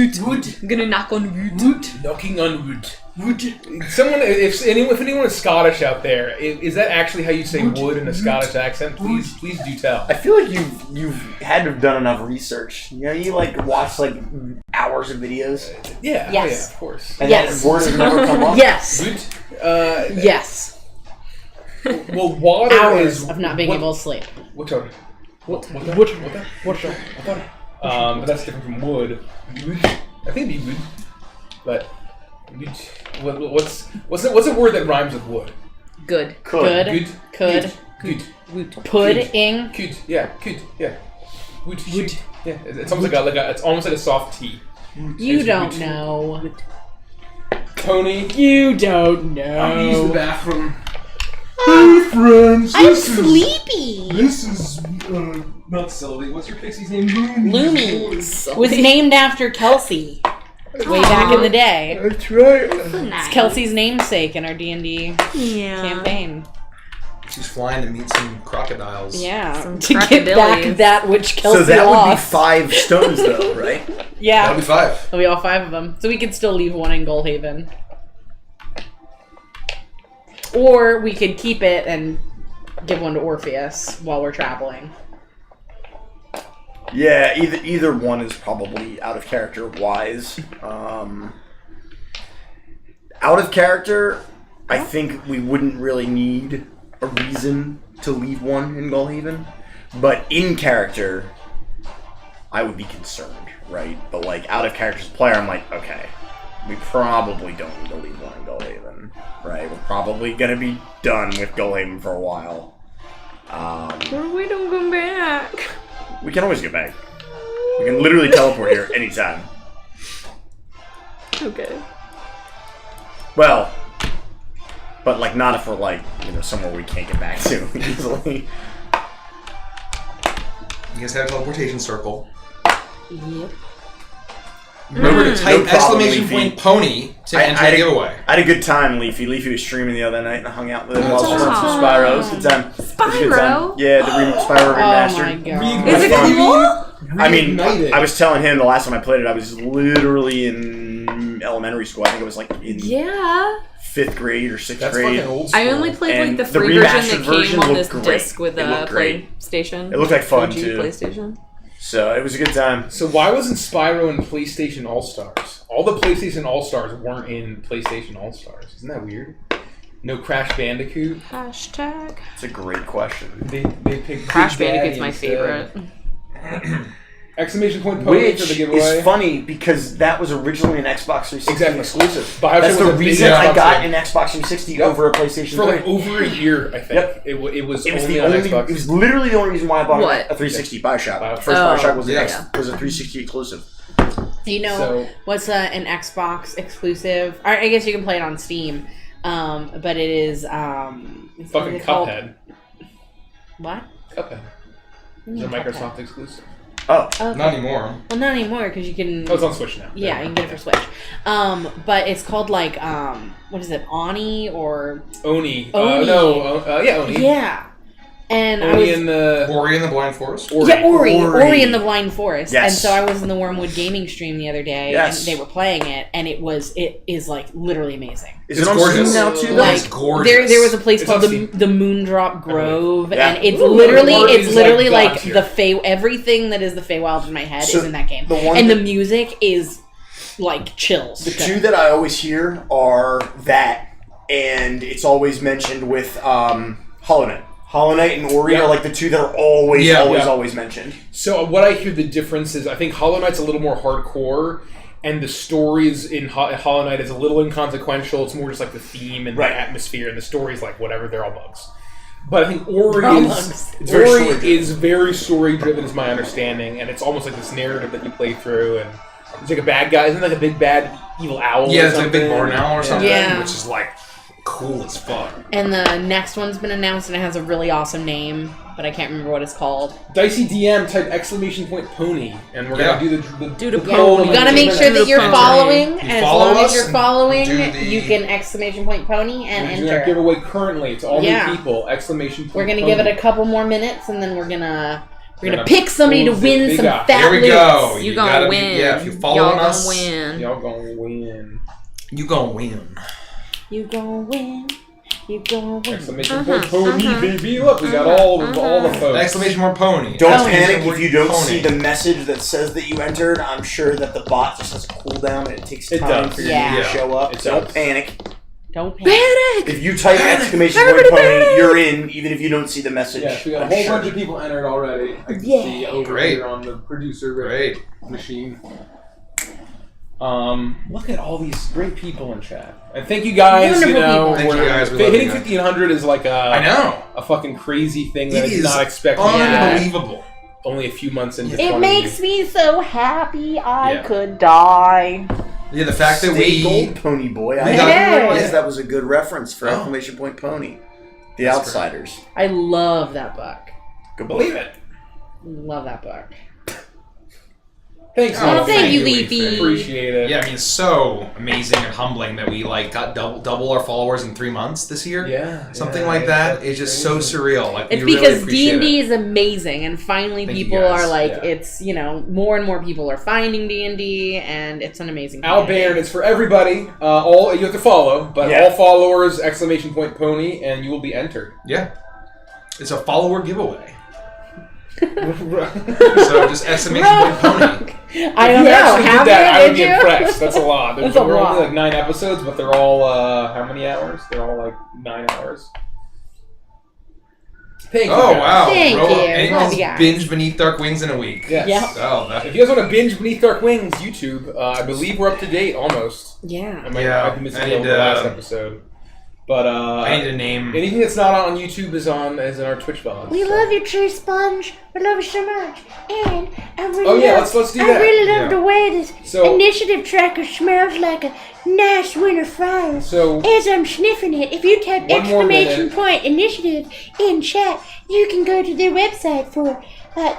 I'm gonna knock on wood. Knocking on wood. Someone, if anyone is Scottish out there, is that actually how you say wood in a Scottish accent? Please do tell. I feel like you've had to have done enough research. You know, you like watch like hours of videos, Yeah. Yes. Oh, yeah, of course. and Yes. that word has never come up. Yes. Wood. Yes. Well, water Hours is of not being able to sleep. What? But that's different from wood. Wood. I think it'd be wood. But wood. What's a word that rhymes with wood? Good. Good. Good. Could. Good. Pudding. Good. Yeah. Good. Yeah. Wood. Yeah. It's almost like it's almost like a soft T. You It's don't wood. know. Tony. You don't I'm using the know. bathroom. Hey friends, I'm sleepy. This is not Sylvie. What's your pixie's name? Lumi was named after Kelsey way back in the day. That's right. It's Kelsey's namesake in our D&D campaign. She's flying to meet some crocodiles. Yeah, Some to get back crocodilies. that which Kelsey So that would be lost. 5 stones, though, right? Yeah, That'll be 5. it'll be all 5 of them. So we could still leave one in Goldhaven. Or we could keep it and give one to Orpheus while we're traveling. Yeah, either one is probably out of character wise. Out of character, I think we wouldn't really need a reason to leave one in Goldhaven. But in character, I would be concerned, right? But like out of character as a player, I'm like, okay, we probably don't need to leave one in Goldhaven, right? We're probably gonna be done with Goldhaven for a while. What if we don't come back? We can always get back. We can literally teleport here anytime. Okay. Well, but like not if we're like, you know, somewhere we can't get back to easily. You guys have a teleportation circle. Yep. Remember to type No problem, exclamation Leafy. point pony to enter the giveaway. I had a good time, Leafy. Leafy was streaming the other night and I hung out with him while That's she went through Spyro. It was a good time. It was a good time. Spyro? Yeah, the Spyro Oh remastered. my god. Is it fun. cool? I mean, Reignited. I was telling him the last time I played it, I was literally in elementary school. I think it was like in Yeah. 5th grade or 6th That's grade. fucking old school. I only played And like the the free version remastered that version came on looked this great. disc with It a looked great. PlayStation. It looked like fun, 4G too. PlayStation. So it was a good time. So why wasn't Spyro in PlayStation All-Stars? All the PlayStation All-Stars weren't in PlayStation All-Stars. Isn't that weird? No Crash Bandicoot. Hashtag. It's a great question. They picked Crash Big Daddy Bandicoot's my instead. favorite. Exclamation point pony Which for the is giveaway. funny because that was originally an Xbox 360 Exactly. exclusive. Bioshock That's was the a reason big I Xbox got game. an Xbox 360 Yep. over a PlayStation For 3. like over a year, I think. Yep. It was It was only the on only. Xbox. It was literally the only reason why I bought What? a 360 Bioshock. Bioshock. First Oh, Bioshock was, yeah. was a 360 exclusive. You know what's an Xbox exclusive? I guess you can play it on Steam, but it is fucking Cuphead. What? Cuphead. Is a Microsoft exclusive. Oh, okay. Not anymore. Well, not anymore because you can. Oh, it's on Switch now. Yeah, you can get it for Switch. But it's called like what is it? Oni or Oni? Oni. Yeah, Oni. Yeah. And Ori in the Blind Forest? Ori. Yeah, Ori in the Blind Forest. Yes. And so I was in the Wormwood Gaming stream the other day, Yes. and they were playing it, and it is like literally amazing. Is it on Steam now too? Like, it's gorgeous. There was a place It's called on the Moondrop Grove, Yeah. and it's Ooh, literally like like God the Fey. Everything that is the Feywild in my head So is in that game, the one and that- the music is like chills. The two that I always hear are that, and it's always mentioned with Hollow Knight. Hollow Knight and Ori are like the two that are always mentioned. So what I hear the difference is I think Hollow Knight's a little more hardcore, and the stories in Hollow Knight is a little inconsequential. It's more just like the theme and the atmosphere, and the story's like whatever, they're all bugs. But I think Ori is very story driven, is my understanding, and it's almost like this narrative that you play through, and it's like a bad guy, isn't it like a big bad evil owl? Yeah, or it's like a big barn owl or something, Yeah. which is like cool as fuck. And the next one's been announced, and it has a really awesome name, but I can't remember what it's called. Dicey DM type !pony, and we're gonna do the You gotta make sure that you're following, and as follow long as us you're and following, do the- you can !pony and We're doing a enter. giveaway currently to all Yeah. new people! ! We're gonna give it a couple more minutes, and then we're gonna gonna pick somebody to close win it some big up. fat Here we loot. go. You gotta gonna be- win. yeah, if you follow Y'all us, gonna win. Y'all gonna win! you gonna win. You gonna win. You gonna win. !Pony, baby! Look, we got all the folks. !pony. Don't Oh. panic if you don't Pony. see the message that says that you entered. I'm sure that the bot just has a cooldown and it takes It time does. for you Yeah. to show up. It Don't does. panic. Don't panic. If you type !pony, you're in, even if you don't see the message. Yeah, we got a I'm whole sure. bunch of people entered already. I can Yeah. see over Great. here on the producer Great. machine. Look at all these great people in chat. And thank you guys. Wonderful people. Thank you we're- guys, we love hitting you guys. 1500 is like I know. a fucking crazy thing that It I did is not expect. unbelievable. Only a few months into It 20. makes me so happy I Yeah. could die. Yeah, the fact that Stay we gold, Pony Boy. I we didn't got- realize yeah. that was a good reference for Oh. !Pony. The That's Outsiders. I love that book. Good book. Believe it. Love that book. Thanks. Oh, Leafy. thank you, Leafy. Leafy. Appreciate it. Yeah, I mean, it's so amazing and humbling that we like got double our followers in 3 months this year. Yeah. Something yeah, like that. that's It's just so crazy. surreal. Like It's we because really appreciate D&D it. is amazing, and finally Thank you people guys. are like, Yeah. it's, you know, more and more people are finding D&D, and it's an amazing Al community. Baird, it's for everybody. All you have to follow, but Yeah. all followers! !Pony, and you will be entered. Yeah, it's a follower giveaway. If So just !pony. I don't you know. actually Have did that, I you? would be Did you? impressed. That's a lot. That's a We're lot. only like 9 episodes, but they're all how many hours? They're all like 9 hours. Thank you. Oh guys. wow! Thank Bro, you. and Love you you guys. binge Beneath Dark Wings in a week. Yes. Yep. Oh, that, If you guys want to binge Beneath Dark Wings, YouTube, I believe we're up to date almost. Yeah. I might Yeah, be missing I the need last to- episode. But I need to name. anything that's not on YouTube is in our Twitch VOD. We so. love you, Tree Sponge. We love you so much. And I really Oh, yeah, love, let's do I that. really love Yeah. the way this So- initiative tracker smells like a nice winter fire. So As I'm sniffing it, if you type One more exclamation minute. point initiative in chat, you can go to their website for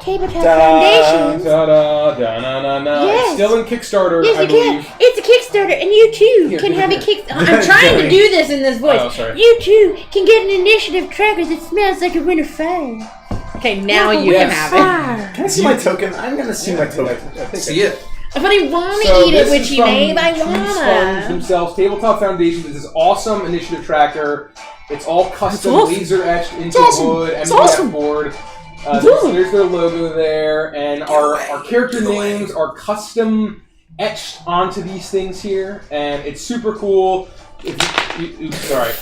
Tabletop da Foundations. da da da na na na. Yes. It's still in Kickstarter, Yes, I you can. believe. It's a Kickstarter, and you too Here, can here, have a here. kick. I'm trying to do this in this voice. Oh, sorry. You too can get an initiative tracker that smells like a winter fire. Okay, now you Yes. can have it. Fire. Can I see my token? I'm gonna see my token. I think See it. But I want to So eat it, this is Witchy from Babe. I Tree Sponge wanna. themselves. Tabletop Foundation is this awesome initiative tracker. It's all custom, It's awesome. laser etched into awesome. wood, It's MDF awesome. board. It's awesome. There's their logo there, and our character names are custom etched onto these things here, and it's super cool. Oops, sorry.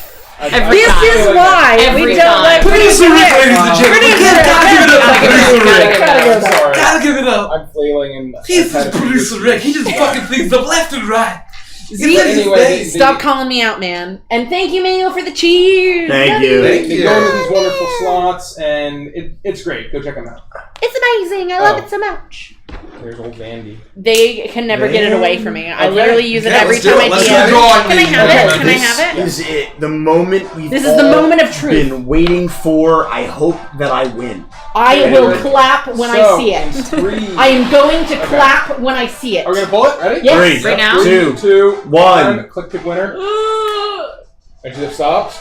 This is why Every we don't time. let Producer Rick, ladies and gentlemen. Producer Rick. Gotta give it up. Producer Rick. I'm sorry. Gotta give it up. I'm flailing and He's the producer Rick. He just fucking things up left and right. See, Anyway, stop calling me out, man. And thank you, Manuel, for the cheers. Thank you. Thank They you. go into these wonderful slots, and it's great. Go check them out. It's amazing. I love it so much. There's old Vandy. They can never get it away from me. I Okay. literally use it Yeah, every let's do time it. I Let's DM. do it. Can I have it? Can I have it? Is it the moment we've This is the all moment of truth. been waiting for? I hope that I win. I Okay, will ready? clap when I see it. 3. I am going to clap when I see it. Are we gonna pull it? Ready? Yes. 3, Right now? 2, 1. Click pick winner. And just stopped.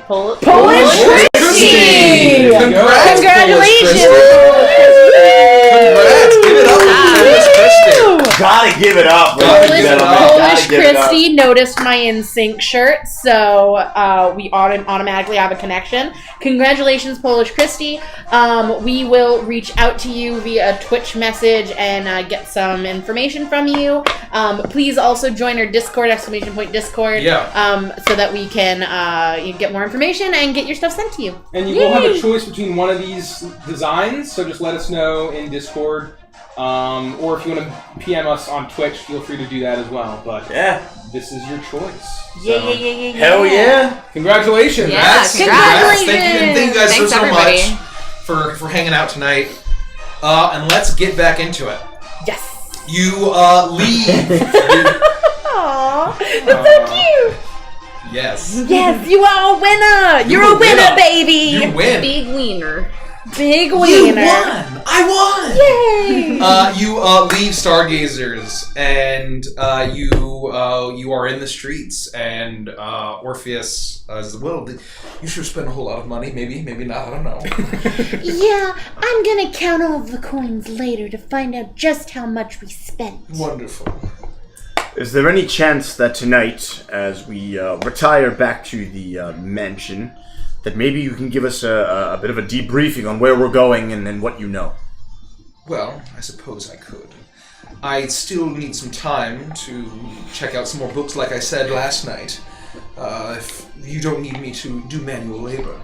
Polish Christy! Christy! Congrats, Congratulations! Congrats! Give it up for Polish Christy. Gotta give it up. Gotta ladies give and it gentlemen. up. Gotta Polish give it up. Christy noticed my InSync shirt, so we automatically have a connection. Congratulations, Polish Christy. We will reach out to you via Twitch message and get some information from you. Please also join our Discord, !Discord, so that we can get more information and get your stuff sent to you. And you will have a choice between one of these designs, so just let us know in Discord. Or if you want to PM us on Twitch, feel free to do that as well. But this is your choice. Yeah. Hell yeah. Congratulations. Yeah, Congrats. congrats. Thank you guys Thanks, so everybody. much for hanging out tonight. And let's get back into it. Yes. You leave. Aww, that's so cute. Yes. Yes, you are a winner. You're a winner, baby. You win. Big wiener. Big You winner. won. I won. Yay. You leave Stargazers, and you are in the streets, and Orpheus says, "Well, you should spend a whole lot of money. Maybe not. I don't know." Yeah, I'm gonna count all of the coins later to find out just how much we spent. Wonderful. Is there any chance that tonight, as we retire back to the mansion, that maybe you can give us a bit of a debriefing on where we're going and what you know? Well, I suppose I could. I still need some time to check out some more books, like I said last night. If you don't need me to do manual labor.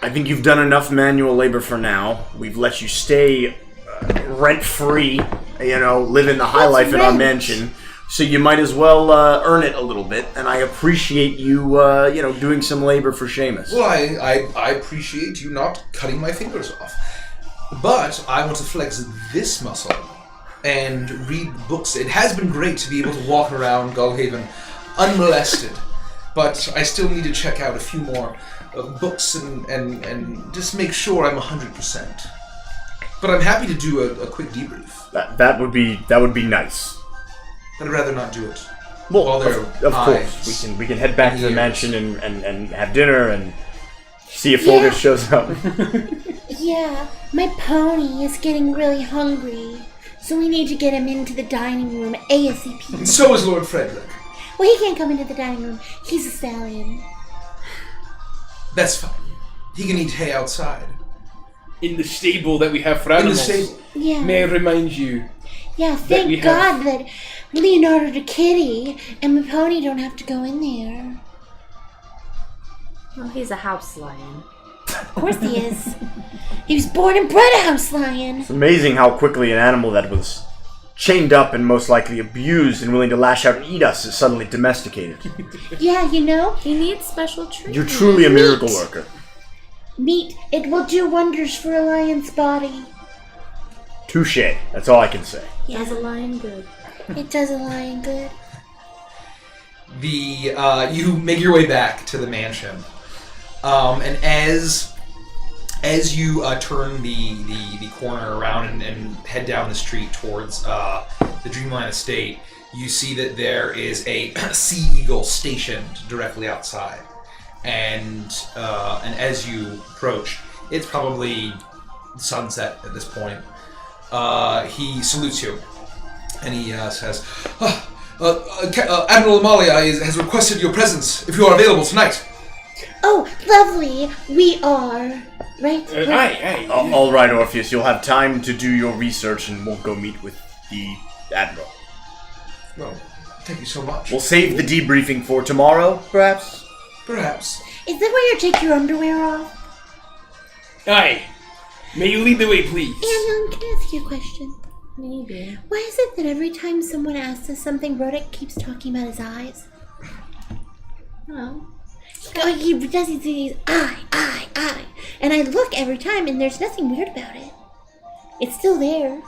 I think you've done enough manual labor for now. We've let you stay rent-free, live in the high life in our mansion. So you might as well earn it a little bit, and I appreciate you, doing some labor for Sheamus. Well, I appreciate you not cutting my fingers off. But I want to flex this muscle and read books. It has been great to be able to walk around Gullhaven unmolested, but I still need to check out a few more books and just make sure I'm 100%. But I'm happy to do a quick debrief. That would be nice. But I'd rather not do it. Well, while they're of course, we can head back to the mansion and have dinner and see if Fulgus shows up. Yeah, my pony is getting really hungry, so we need to get him into the dining room ASAP. And so is Lord Frederick. Well, he can't come into the dining room. He's a stallion. That's fine. He can eat hay outside. In the stable that we have for In the animals. stable. Yeah. May I remind you? Yeah, we thank have- God that Leonardo the kitty and my pony don't have to go in there. Well, he's a house lion. Of course he is. He was born and bred a house lion. It's amazing how quickly an animal that was chained up and most likely abused and willing to lash out and eat us is suddenly domesticated. Yeah, He needs special treatment. You're truly a miracle worker. Meat, it will do wonders for a lion's body. Touche. That's all I can say. Does a lion good. It does a lion good. You make your way back to the mansion, and as you turn the corner around and head down the street towards the Dreamline Estate, you see that there is a sea eagle stationed directly outside, and as you approach, it's probably sunset at this point. He salutes you, and he says, Admiral Amalia has requested your presence if you are available tonight. Oh, lovely. We are. Right? Aye. All right, Orpheus, you'll have time to do your research and we'll go meet with the Admiral. Well, thank you so much. We'll save the debriefing for tomorrow, perhaps? Perhaps. Is that where you take your underwear off? Aye. May you lead the way, please. Anne, can I ask you a question? Maybe. Why is it that every time someone asks us something, Rodick keeps talking about his eyes? No. Oh, he does these eye. eye. And I look every time, and there's nothing weird about it. It's still there.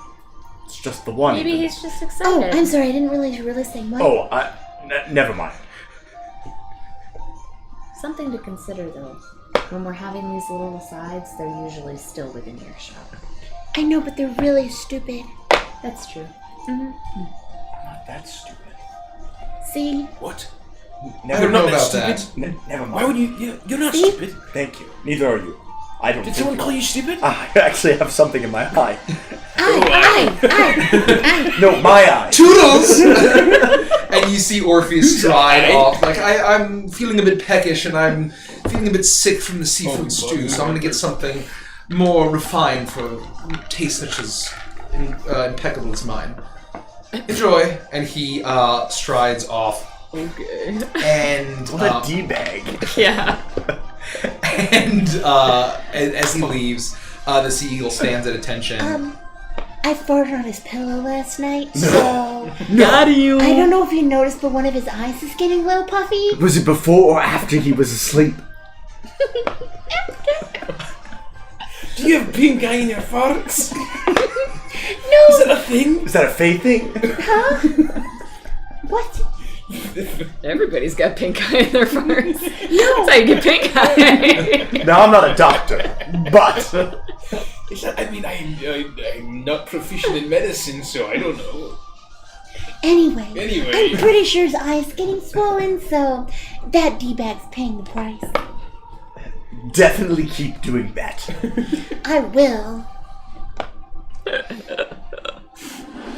It's just the one. Maybe even. he's just excited. Oh, I'm sorry. I didn't really say what. Oh, never mind. Something to consider, though. When we're having these little asides, they're usually still within earshot. I know, but they're really stupid. That's true. Not that stupid. See? What? Never don't know that about stupid. that. Never mind. Why would you? You're not See? stupid. Thank you. Neither are you. I don't. Did think someone you call are. you stupid? I actually have something in my eye. I. No, my eye. Toodles! And you see Orpheus stride off. Like, I'm feeling a bit peckish and I'm feeling a bit sick from the seafood stew, so I'm going to get something more refined for taste such as impeccable as mine. Enjoy. And he strides off. Okay. And What a D-bag. Yeah. and as he leaves, the sea eagle stands at attention. I farted on his pillow last night, so Got you. I don't know if you noticed, but one of his eyes is getting a little puffy. Was it before or after he was asleep? Do you have pink eye in your farts? No. Is that a thing? Is that a fey thing? Huh? What? Everybody's got pink eye in their farts. No. That's how you get pink eye. Now, I'm not a doctor, but... Is that, I mean, I'm not proficient in medicine, so I don't know. Anyway, I'm pretty sure his eye's getting swollen, so that D-bag's paying the price. Definitely keep doing that. I will.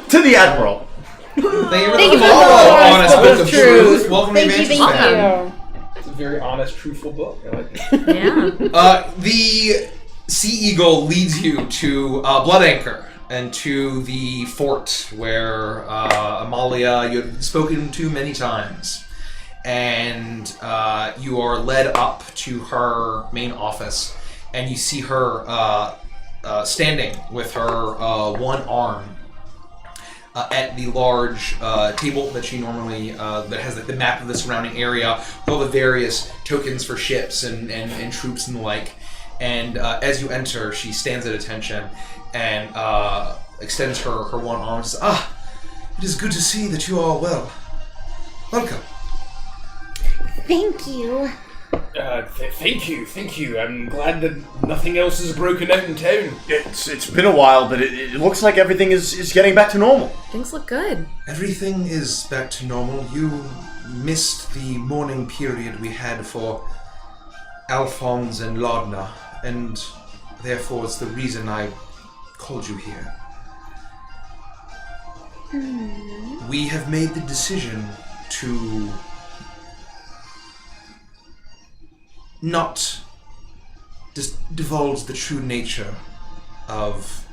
To the Admiral. Thank you for the the honest honest book of truth. truth. Welcome to Thank you, Evangelist thank Fan. you. It's a very honest, truthful book. I like it. Yeah. The Sea Eagle leads you to Blood Anchor and to the fort where Amalia you have spoken to many times. And you are led up to her main office, and you see her standing with her one arm at the large table that she normally that has like the map of the surrounding area with all the various tokens for ships and troops and the like. And as you enter, she stands at attention and extends her one arm and says, it is good to see that you are well. Welcome. Thank you. Thank you. I'm glad that nothing else is broken out in town. It's been a while, but it looks like everything is getting back to normal. Things look good. Everything is back to normal. You missed the mourning period we had for Alphonse and Laudna, and therefore it's the reason I called you here. We have made the decision to not divulge the true nature of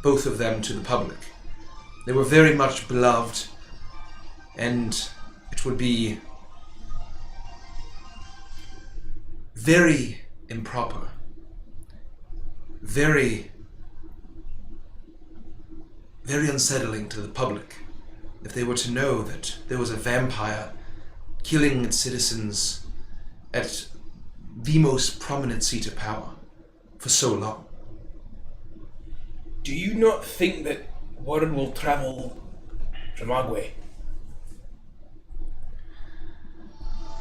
both of them to the public. They were very much beloved, and it would be very improper, very unsettling to the public if they were to know that there was a vampire killing its citizens at the most prominent seat of power for so long. Do you not think that word will travel from Agwe?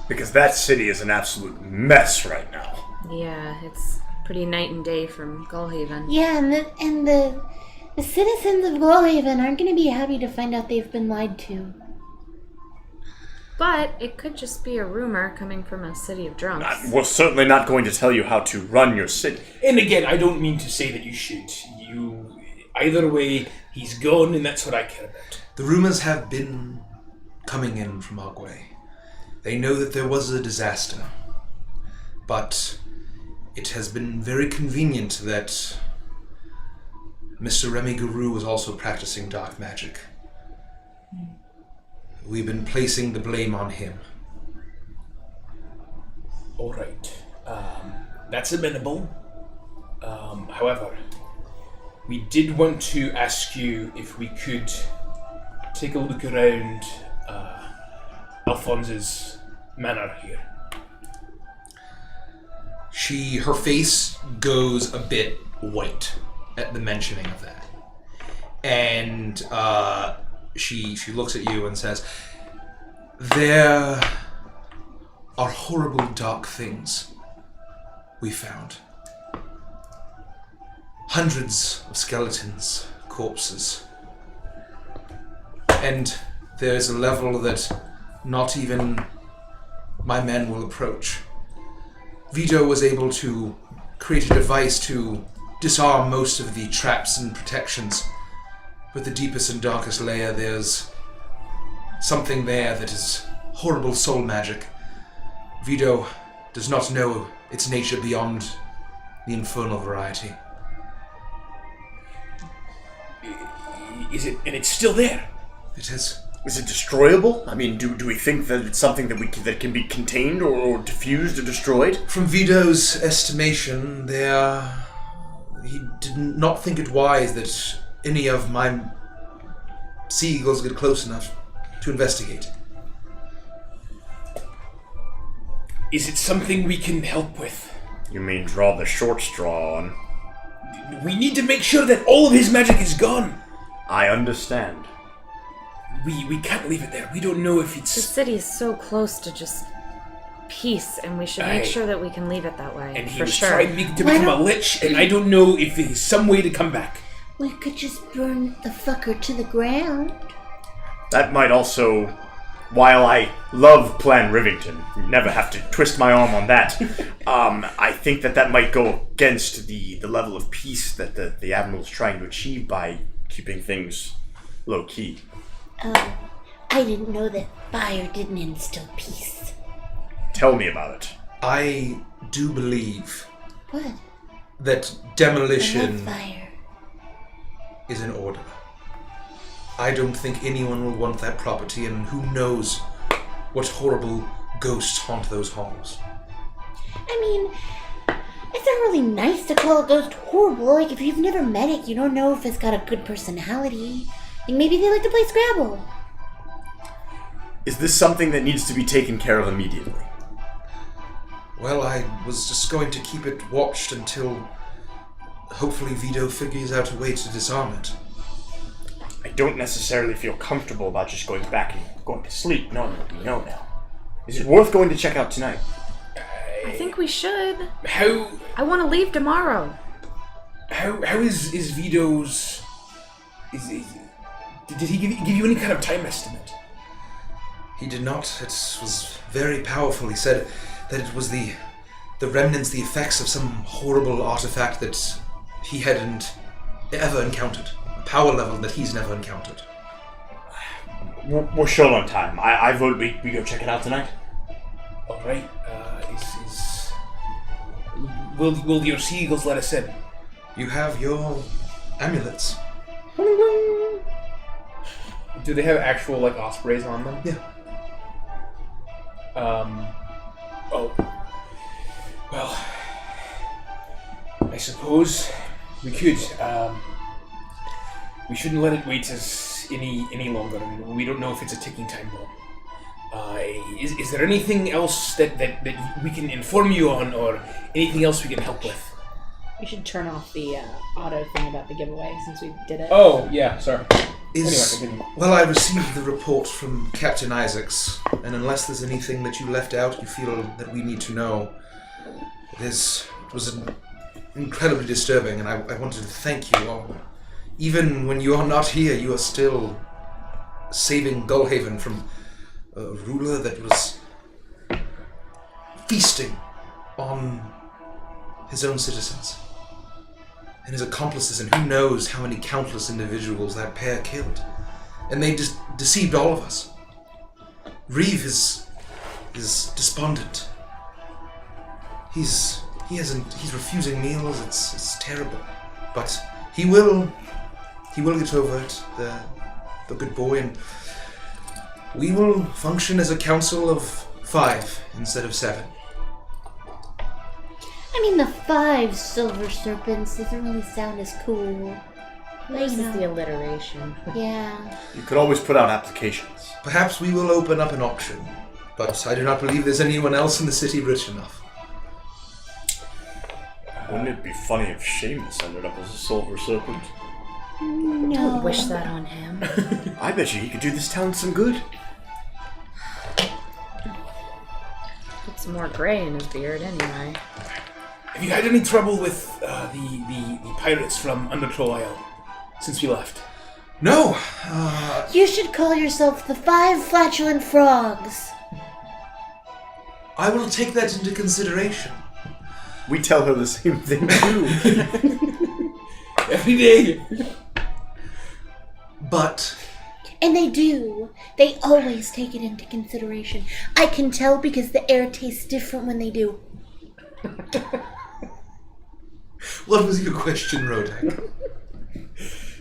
Because that city is an absolute mess right now. Yeah, it's pretty night and day from Gullhaven. Yeah, and the citizens of Glowhaven aren't going to be happy to find out they've been lied to. But it could just be a rumor coming from a city of drunks. We're certainly not going to tell you how to run your city. And again, I don't mean to say that you should. Either way, he's gone, and that's what I care about. The rumors have been coming in from Agwe. They know that there was a disaster, but it has been very convenient that Mr. Remy Guru was also practicing dark magic. We've been placing the blame on him. All right. That's amenable. However, we did want to ask you if we could take a look around Alphonse's manor here. Her face goes a bit white at the mentioning of that. And she looks at you and says, "There are horrible dark things we found. Hundreds of skeletons, corpses. And there's a level that not even my men will approach. Vito was able to create a device to disarm most of the traps and protections. But the deepest and darkest layer, there's something there that is horrible soul magic. Vito does not know its nature beyond the infernal variety." Is it? And it's still there? It is. Is it destroyable? I mean, do we think that it's something that can be contained or diffused or destroyed? From Vito's estimation, he did not think it wise that any of my seagulls get close enough to investigate. Is it something we can help with? You mean draw the short straw on? We need to make sure that all of his magic is gone. I understand. We can't leave it there. We don't know if The it's... city is so close to just peace, and we should make sure that we can leave it that way. And he for was sure. trying to become a lich, and I don't know if there's some way to come back. We could just burn the fucker to the ground. That might also, while I love Plan Rivington, you never have to twist my arm on that, I think that might go against the level of peace that the Admiral's trying to achieve by keeping things low-key. I didn't know that fire didn't instill peace. Tell me about it. I do believe What? that I demolition love fire. is in order. I don't think anyone will want that property, and who knows what horrible ghosts haunt those halls. I mean, it's not really nice to call a ghost horrible. Like, if you've never met it, you don't know if it's got a good personality. Like, maybe they like to play Scrabble. Is this something that needs to be taken care of immediately? Well, I was just going to keep it watched until hopefully Vito figures out a way to disarm it. I don't necessarily feel comfortable about just going back and going to sleep, knowing what we know now. Is it worth going to check out tonight? I think we should. How I want to leave tomorrow. is Vito's... Did he give you any kind of time estimate? He did not. It was very powerful. He said that it was the remnants, the effects of some horrible artifact that he hadn't ever encountered. A power level that he's never encountered. We're short on time. I vote we go check it out tonight. All right. Will your seagulls let us in? You have your amulets. Do they have actual like ospreys on them? Yeah. Oh. Well, I suppose we could. We shouldn't let it wait any longer. I mean, we don't know if it's a ticking time bomb. Is there anything else that we can inform you on, or anything else we can help with? We should turn off the auto thing about the giveaway since we did it. Oh, yeah, sorry. Anyway, continue. Well, I received the report from Captain Isaacs, and unless there's anything that you left out you feel that we need to know, it was incredibly disturbing, and I wanted to thank you all. Even when you are not here, you are still saving Gullhaven from a ruler that was feasting on his own citizens and his accomplices, and who knows how many countless individuals that pair killed. And they deceived all of us. Reeve is despondent. He's refusing meals. It's terrible, but he will get over it. The good boy, and we will function as a council of 5 instead of 7. I mean, the 5 silver serpents doesn't really sound as cool. This is the alliteration. Yeah. You could always put out applications. Perhaps we will open up an auction, but I do not believe there's anyone else in the city rich enough. Wouldn't it be funny if Sheamus ended up as a silver serpent? No. Wish that on him. I bet you he could do this town some good. Put some more gray in his beard anyway. Have you had any trouble with the pirates from Undertroll Isle since we left? No. You should call yourself the 5 Flatulent Frogs. I will take that into consideration. We tell her the same thing too. Every day. But And they do. They always take it into consideration. I can tell because the air tastes different when they do. what was your question, Rodak?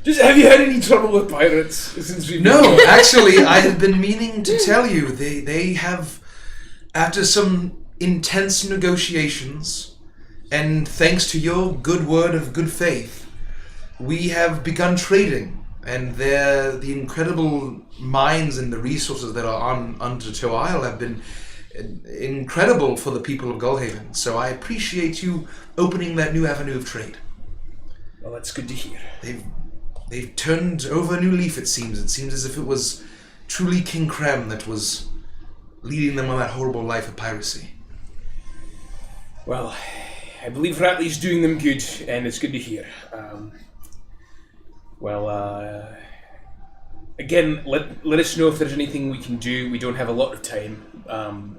Just have you had any trouble with pirates since we've No, actually, I have been meaning to tell you. They have, after some intense negotiations, and thanks to your good word of good faith, we have begun trading. And the incredible mines and the resources that are on Undertow Isle have been incredible for the people of Gullhaven. So I appreciate you opening that new avenue of trade. Well, that's good to hear. They've turned over a new leaf, it seems. It seems as if it was truly King Krem that was leading them on that horrible life of piracy. Well, I believe Ratley's doing them good, and it's good to hear. Again, let us know if there's anything we can do. We don't have a lot of time,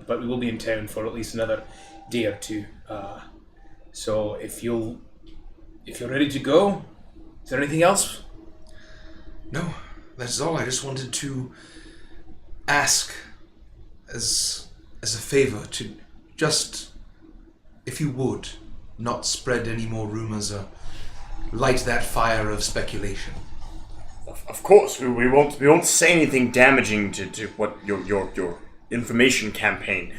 but we will be in town for at least another day or two. So if you're ready to go, is there anything else? No, that's all. I just wanted to ask as a favor to just, if you would, not spread any more rumors or light that fire of speculation. Of course, we won't say anything damaging to what your information campaign.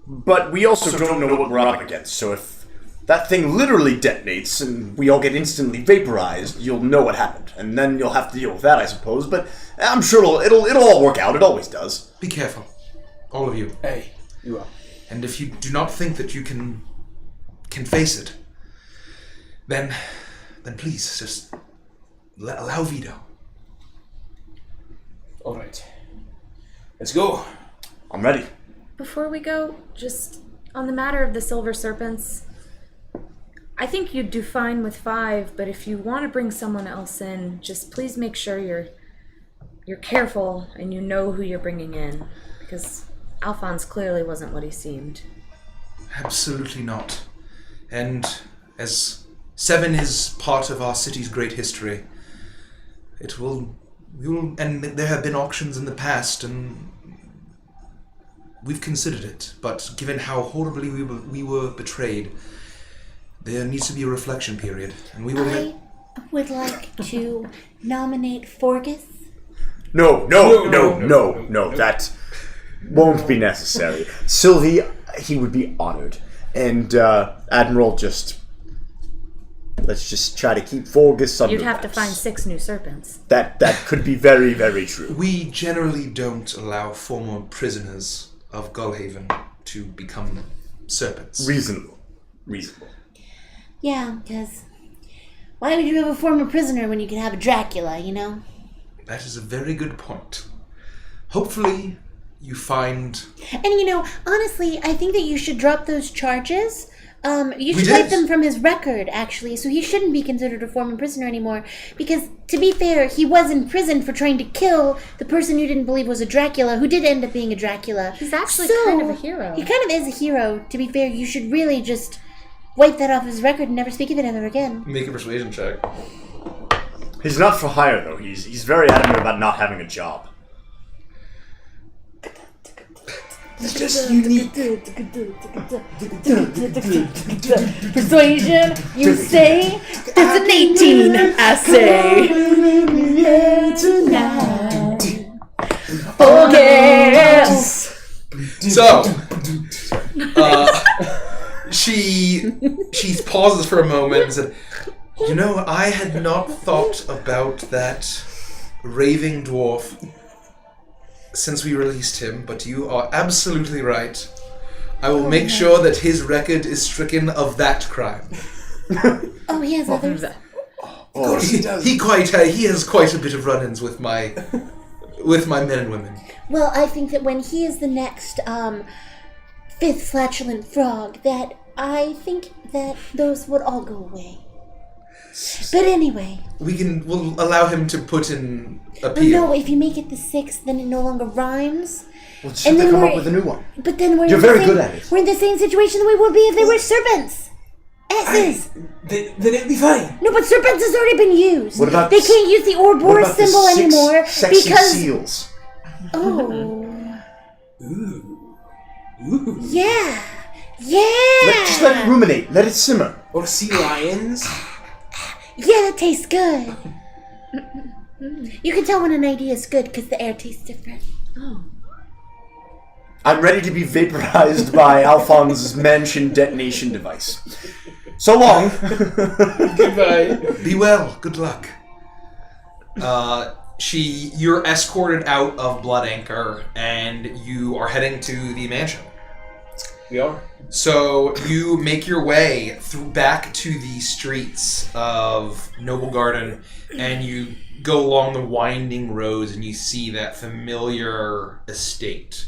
But we also don't know what we're up against. So if that thing literally detonates and we all get instantly vaporized, you'll know what happened, and then you'll have to deal with that, I suppose. But I'm sure it'll all work out. It always does. Be careful, all of you. Hey, you are. And if you do not think that you can face it, then please just allow Vito. All right, let's go. I'm ready. Before we go, just on the matter of the silver serpents, I think you'd do fine with 5, but if you want to bring someone else in, just please make sure you're careful and you know who you're bringing in, because Alphonse clearly wasn't what he seemed. Absolutely not. And as 7 is part of our city's great history, and there have been auctions in the past, and we've considered it, but given how horribly we were betrayed, there needs to be a reflection period, and we will. I would like to nominate Forgus. No, that won't be necessary. Sylvie, he would be honored. And Admiral, let's just try to keep Forgus under You'd have to wraps. find 6 new serpents. That could be very, very true. We generally don't allow former prisoners of Gullhaven to become serpents. Reasonable. Yeah, because why would you have a former prisoner when you can have a Dracula, you know? That is a very good point. Hopefully, you find... And honestly, I think that you should drop those charges. You should did. wipe them from his record, actually, so he shouldn't be considered a former prisoner anymore. Because, to be fair, he was in prison for trying to kill the person you didn't believe was a Dracula, who did end up being a Dracula. He's actually kind of a hero. He kind of is a hero. To be fair, you should really just wipe that off his record and never speak of it ever again. Make a persuasion check. He's not for hire, though. He's very adamant about not having a job. It's just unique. Persuasion, you say? It's an 18, I say. Oh, yes! So, she pauses for a moment and said, I had not thought about that raving dwarf since we released him, but you are absolutely right. I will make sure that his record is stricken of that crime. Oh, he has others. Of course he does. He has quite a bit of run-ins with my men and women. Well, I think that when he is the next fifth flatulent frog, that I think that those would all go away. But anyway, We'll allow him to put in well, appeal. no, if you make it the sixth, then it no longer rhymes. Well, just have to come up with a new one. But then we're You're very good at it. We're in the same situation that we would be if they were serpents. S's. Then it'd be fine. No, but serpents has already been used. What about they can't use the Ouroboros symbol the 6 anymore sexy because seals? oh Ooh. yeah. Just let it ruminate. Let it simmer. Or sea lions. Yeah, that tastes good. You can tell when an idea is good because the air tastes different. I'm ready to be vaporized by Alphonse's mansion detonation device. So long. Goodbye. Be well. Good luck. You're escorted out of Blood Anchor, and you are heading to the mansion. We are. So you make your way back to the streets of Noble Garden, and you go along the winding roads, and you see that familiar estate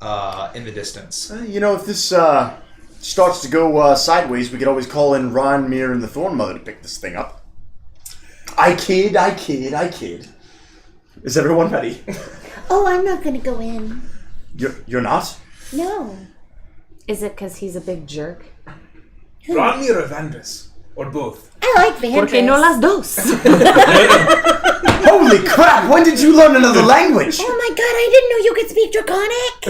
in the distance. If this starts to go sideways, we could always call in Ron, Mir, and the Thorne Mother to pick this thing up. I kid. Is everyone ready? Oh, I'm not gonna go in. You're not? No. Is it because he's a big jerk? Romney or Vandris? Or both? I like Vandris. Porque no las dos? Holy crap! When did you learn another language? Oh my god, I didn't know you could speak Draconic!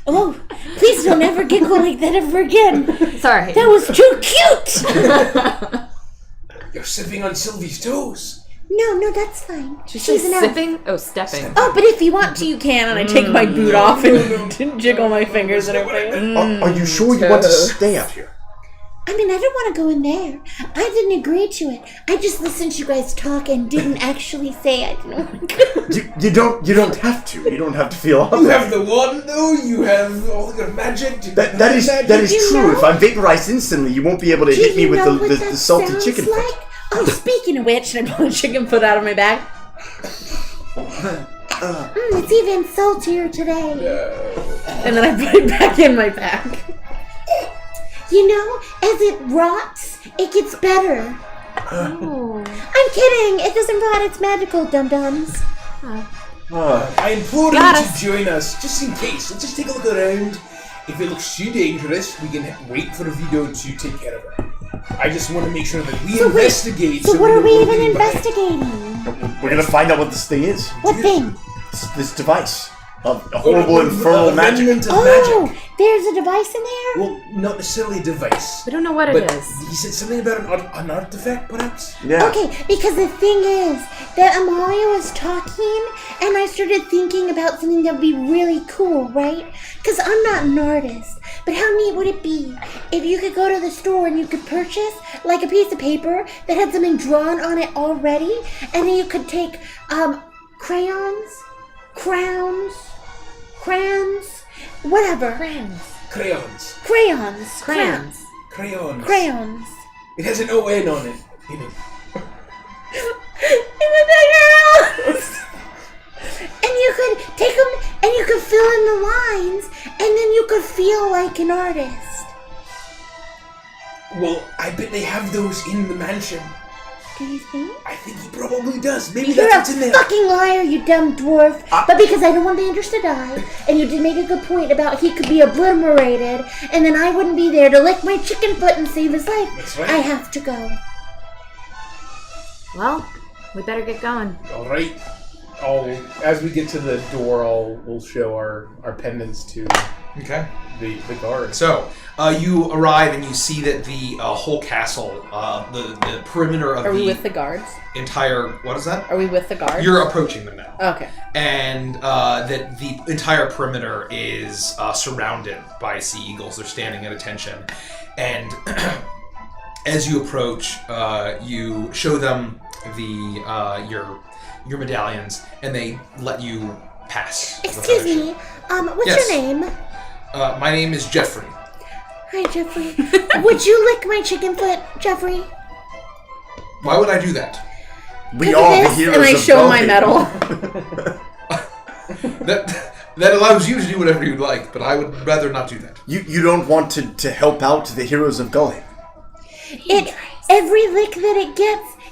Oh, please don't ever giggle like that ever again. Sorry. That was too cute! You're sipping on Sylvie's toes. No, that's fine. She's an elf. sipping? Oh, stepping. Oh, but if you want to, you can, and I take my boot off and jiggle my fingers in her face. Are you sure you want to stay out here? I mean, I don't want to go in there. I didn't agree to it. I just listened to you guys talk and didn't actually say I didn't want to go. You don't have to. You don't have to feel You have the wand, though. You have all your magic. That is You true. know? If I'm vaporized instantly, you won't be able to hit me with the salty sounds chicken foot. like? Oh, speaking of which, I pull a chicken foot out of my bag. It's even saltier today. And then I put it back in my bag. You know, as it rots, it gets better. Oh. I'm kidding. It doesn't rot. It's magical, dum-dums. I implore Got you us. to join us, just in case. Let's just take a look around. If it looks too dangerous, we can wait for Vito to take care of her. I just want to make sure that we investigate. So what are we know even anything about it. investigating? We're gonna find out what this thing is. What thing? This device of a horrible infernal magic. Remnant of Oh, magic. there's a device in there? Well, not necessarily a device. We don't know what it But is. he said something about an artifact, perhaps? Yeah. Okay, because the thing is that Amalia was talking, and I started thinking about something that would be really cool, right? Because I'm not an artist, but how neat would it be if you could go to the store and you could purchase like a piece of paper that had something drawn on it already, and then you could take crayons, whatever. Crayons. Crayons. It has an O-N on it. In the house. And you could take them and you could fill in the lines, and then you could feel like an artist. Well, I bet they have those in the mansion. Do you think? I think he probably does. Maybe You're that's a what's in there. fucking liar, you dumb dwarf. But because I don't want Andrews to die, and you did make a good point about he could be obliterated, and then I wouldn't be there to lick my chicken foot and save his life. That's right. I have to go. Well, we better get going. All right. As we get to the door, we'll show our pendants to Okay. the guard. So, you arrive and you see that the whole castle, the perimeter of Are we the with the guards? entire... What is that? Are we with the guards? You're approaching them now. Okay. And that the entire perimeter is surrounded by sea eagles. They're standing at attention. And as you approach, you show them your medallions, and they let you pass. Excuse me. What's Yes. your name? My name is Jeffrey. Hi, Jeffrey. Would you lick my chicken foot, Jeffrey? Why would I do that? We are the this, heroes And I of show my Gully. That allows you to do whatever you'd like, but I would rather not do that. You don't want to help out the heroes of Gully. Every lick that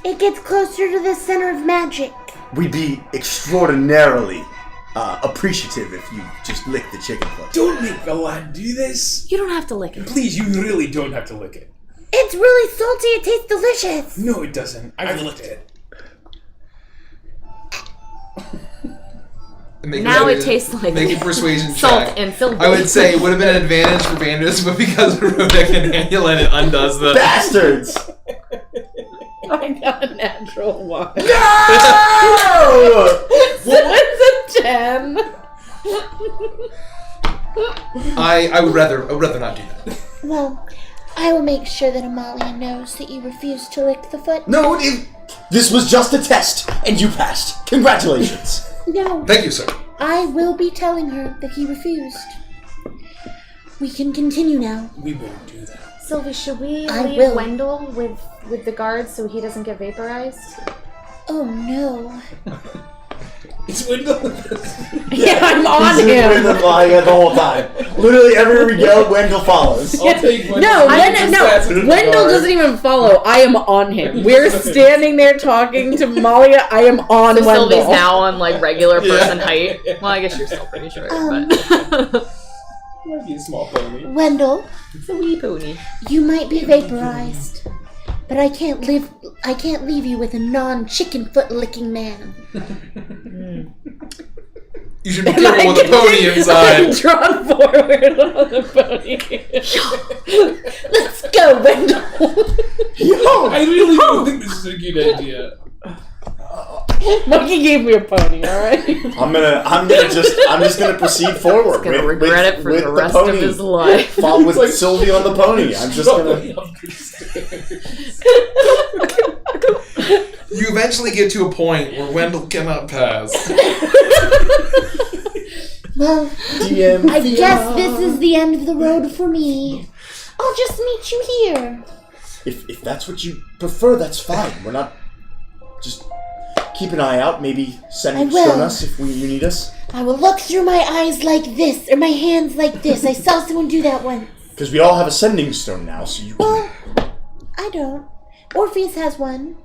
it gets closer to the center of magic. We'd be extraordinarily appreciative if you just licked the chicken foot. Don't make the lad do this. You don't have to lick it. Please, you really don't have to lick it. It's really salty. It tastes delicious. No, it doesn't. I've licked it. Now it tastes like make a persuasion salt check. and filth. I would say it would have been an advantage for Vandus, but because of Rodek and Amulet, it undoes the Bastards! I got a natural 1. No! It's a 10. I would rather not do that. Well, I will make sure that Amalia knows that you refuse to lick the foot. No, this was just a test, and you passed. Congratulations. No. Thank you, sir. I will be telling her that he refused. We can continue now. We won't do that. Sylvie, should we I leave will. Wendell with the guards so he doesn't get vaporized? Oh no. It's Wendell. Yeah, I'm on He's him. with Amalia the whole time. Literally everywhere we go, Wendell follows. I'll take Wendell. No, Stats as the Wendell guard. doesn't even follow. I am on him. We're standing there talking to Malia. I am on So Wendell. Sylvie's now on like regular person height. Well, I guess you're still pretty short, but Might be a small pony. Wendell, it's a wee pony. you might be vaporized, but I can't leave you with a non-chicken foot licking man. You should be careful with the pony I'm inside. drawn forward on the pony. Let's go, Wendell. I really don't think this is a good idea. Monkey gave me a pony, alright? I'm just gonna proceed forward. Gonna with, regret with, it for with the the rest pony. of his life. Follow with Sylvie on the pony. I'm just gonna. You eventually get to a point where Wendell cannot pass. Well, DM. I guess this is the end of the road for me. I'll just meet you here. If that's what you prefer, that's fine. We're not. Just keep an eye out. Maybe I send will. us if you need us. I will look through my eyes like this, or my hands like this. I saw someone do that once. Because we all have a sending stone now, so you. Well, I don't. Orpheus has one.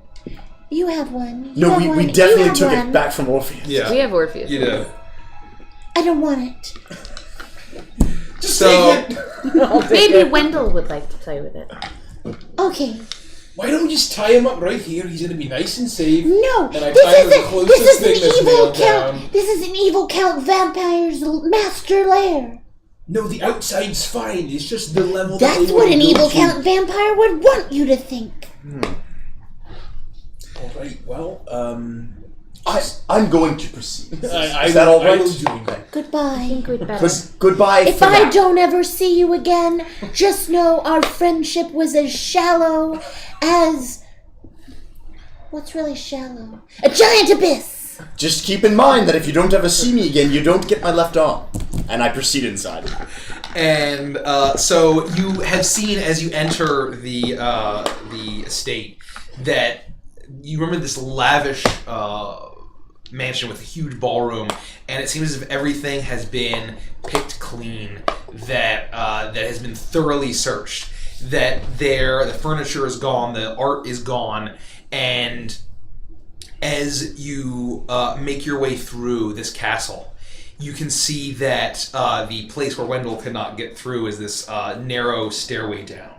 You have one. You No, have we one. definitely You have took one. it back from Orpheus. Yeah, We have Orpheus. you did. I don't want it. So, Maybe Wendell would like to play with it. Okay. Why don't we just tie him up right here? He's gonna be nice and safe. No, And I this find the is closest thing an that's evil nailed count. down. This is an evil count vampire's master lair. No, the outside's fine. It's just the level. That's what an evil count vampire would want you to think. All right. Well, I'm going to proceed. I Is that all right? will do that. Goodbye. Goodbye. If for I now. don't ever see you again, just know our friendship was as shallow as... What's really shallow? A giant abyss! Just keep in mind that if you don't ever see me again, you don't get my left arm. And I proceed inside. and so you have seen as you enter the estate that you remember this lavish mansion with a huge ballroom, and it seems as if everything has been picked clean, that has been thoroughly searched, that the furniture is gone, the art is gone, and as you make your way through this castle, you can see that the place where Wendell could not get through is this narrow stairway down.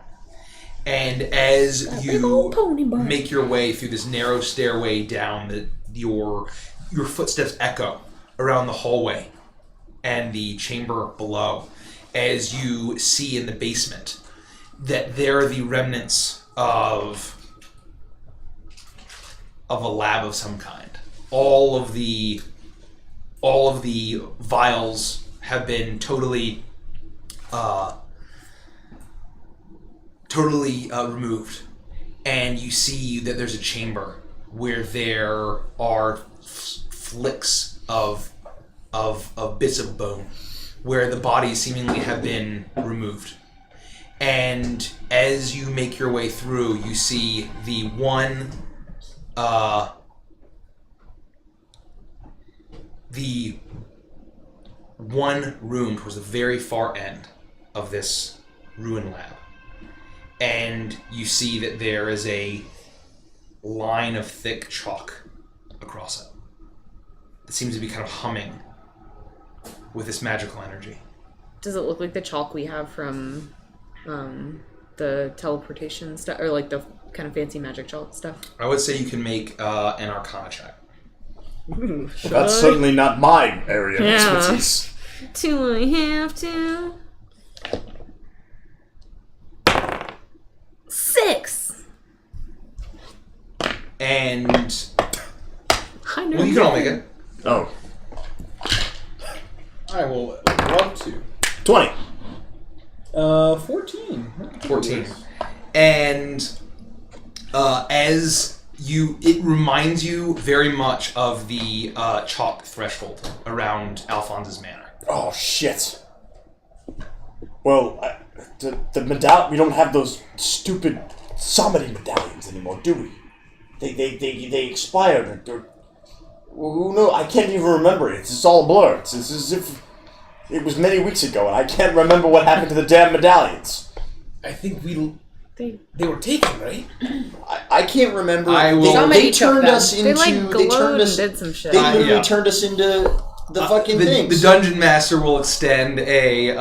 And as you make your way through this narrow stairway down, your footsteps echo around the hallway and the chamber below, as you see in the basement that there are the remnants of a lab of some kind. All of the vials have been totally removed, and you see that there's a chamber where there are flicks of of bits of bone where the bodies seemingly have been removed. And as you make your way through, you see the one room towards the very far end of this ruin lab. And you see that there is a line of thick chalk across it. It seems to be kind of humming with this magical energy. Does it look like the chalk we have from the teleportation stuff, or like the kind of fancy magic chalk stuff? I would say you can make an Arcana check. Well, that's certainly not my area of expertise. Do I have to? 6. And Well, you can all make it. Oh. I will love to. 20. 14. 14. And as it reminds you very much of the chalk threshold around Alphonse's manor. Oh, shit. Well, the medallion, we don't have those stupid summoning medallions anymore, do we? They expired. Who knows? I can't even remember it. It's all a blur. It's as if it was many weeks ago, and I can't remember what happened to the damn medallions. I think they were taken, right? I can't remember. Somebody They turned took them. us into. They like They glowed turned and us. did some shit. They literally Yeah. turned us into the fucking The things. dungeon master will extend a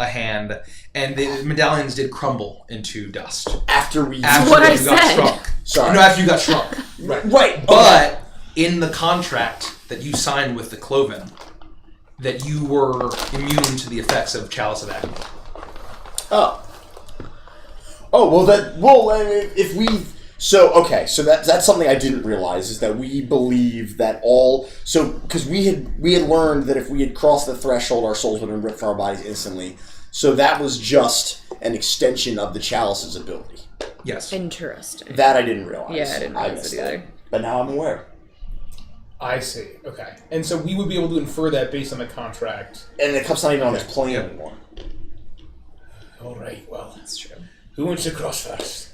hand, and the medallions did crumble into dust. After we. After what I you got said. shrunk. Sorry. No, after you got shrunk. Right. But in the contract that you signed with the Cloven, that you were immune to the effects of Chalice of Agony. If we. So that's something I didn't realize, is that we believe that because we had learned that if we had crossed the threshold, our souls would have been ripped from our bodies instantly. So that was just an extension of the Chalice's ability. Yes. Interesting. That I didn't realize. Yeah, I didn't realize missed it either. that. But now I'm aware. I see. Okay. And so we would be able to infer that based on the contract. And the cup's not even on his plane anymore. All right. Well, that's true. Who wants to cross first?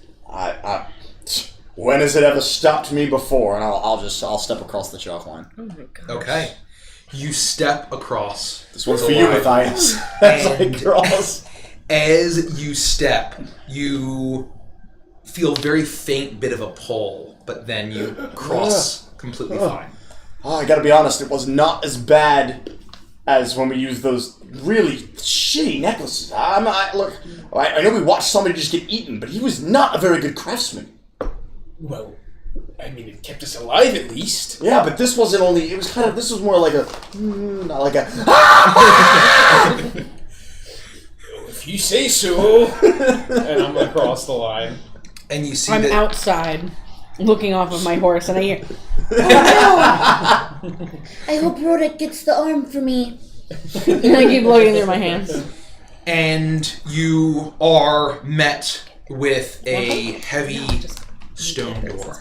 When has it ever stopped me before? And I'll step across the chalk line. Oh my gosh. Okay. You step across. This one's the for you, line. Matthias. As I And cross. as you step, you feel a very faint bit of a pull, but then you cross completely fine. Oh, I gotta be honest, it was not as bad as when we used those really shitty necklaces. I know we watched somebody just get eaten, but he was not a very good craftsman. Well, I mean, it kept us alive at least. Yeah, but this wasn't only. It was kind of. This was more like a. Not like a. If you say so. And I'm going to cross the line. And you see I'm that outside, looking off of my horse, and I hear, Oh no! I hope Rodek gets the arm for me. and I keep looking through my hands. and you are met with a heavy stone door.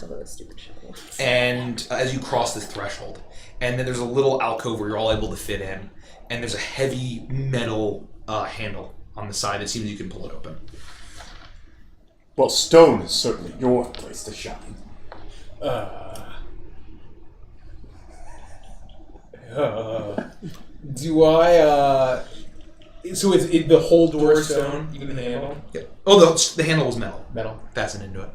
And as you cross this threshold, and then there's a little alcove where you're all able to fit in, and there's a heavy metal handle on the side that seems you can pull it open. Well, stone is certainly your place to shine. Do I, so is it the whole door stone, even the handle? Yeah. Oh, the handle was metal. Metal. Fastened into it.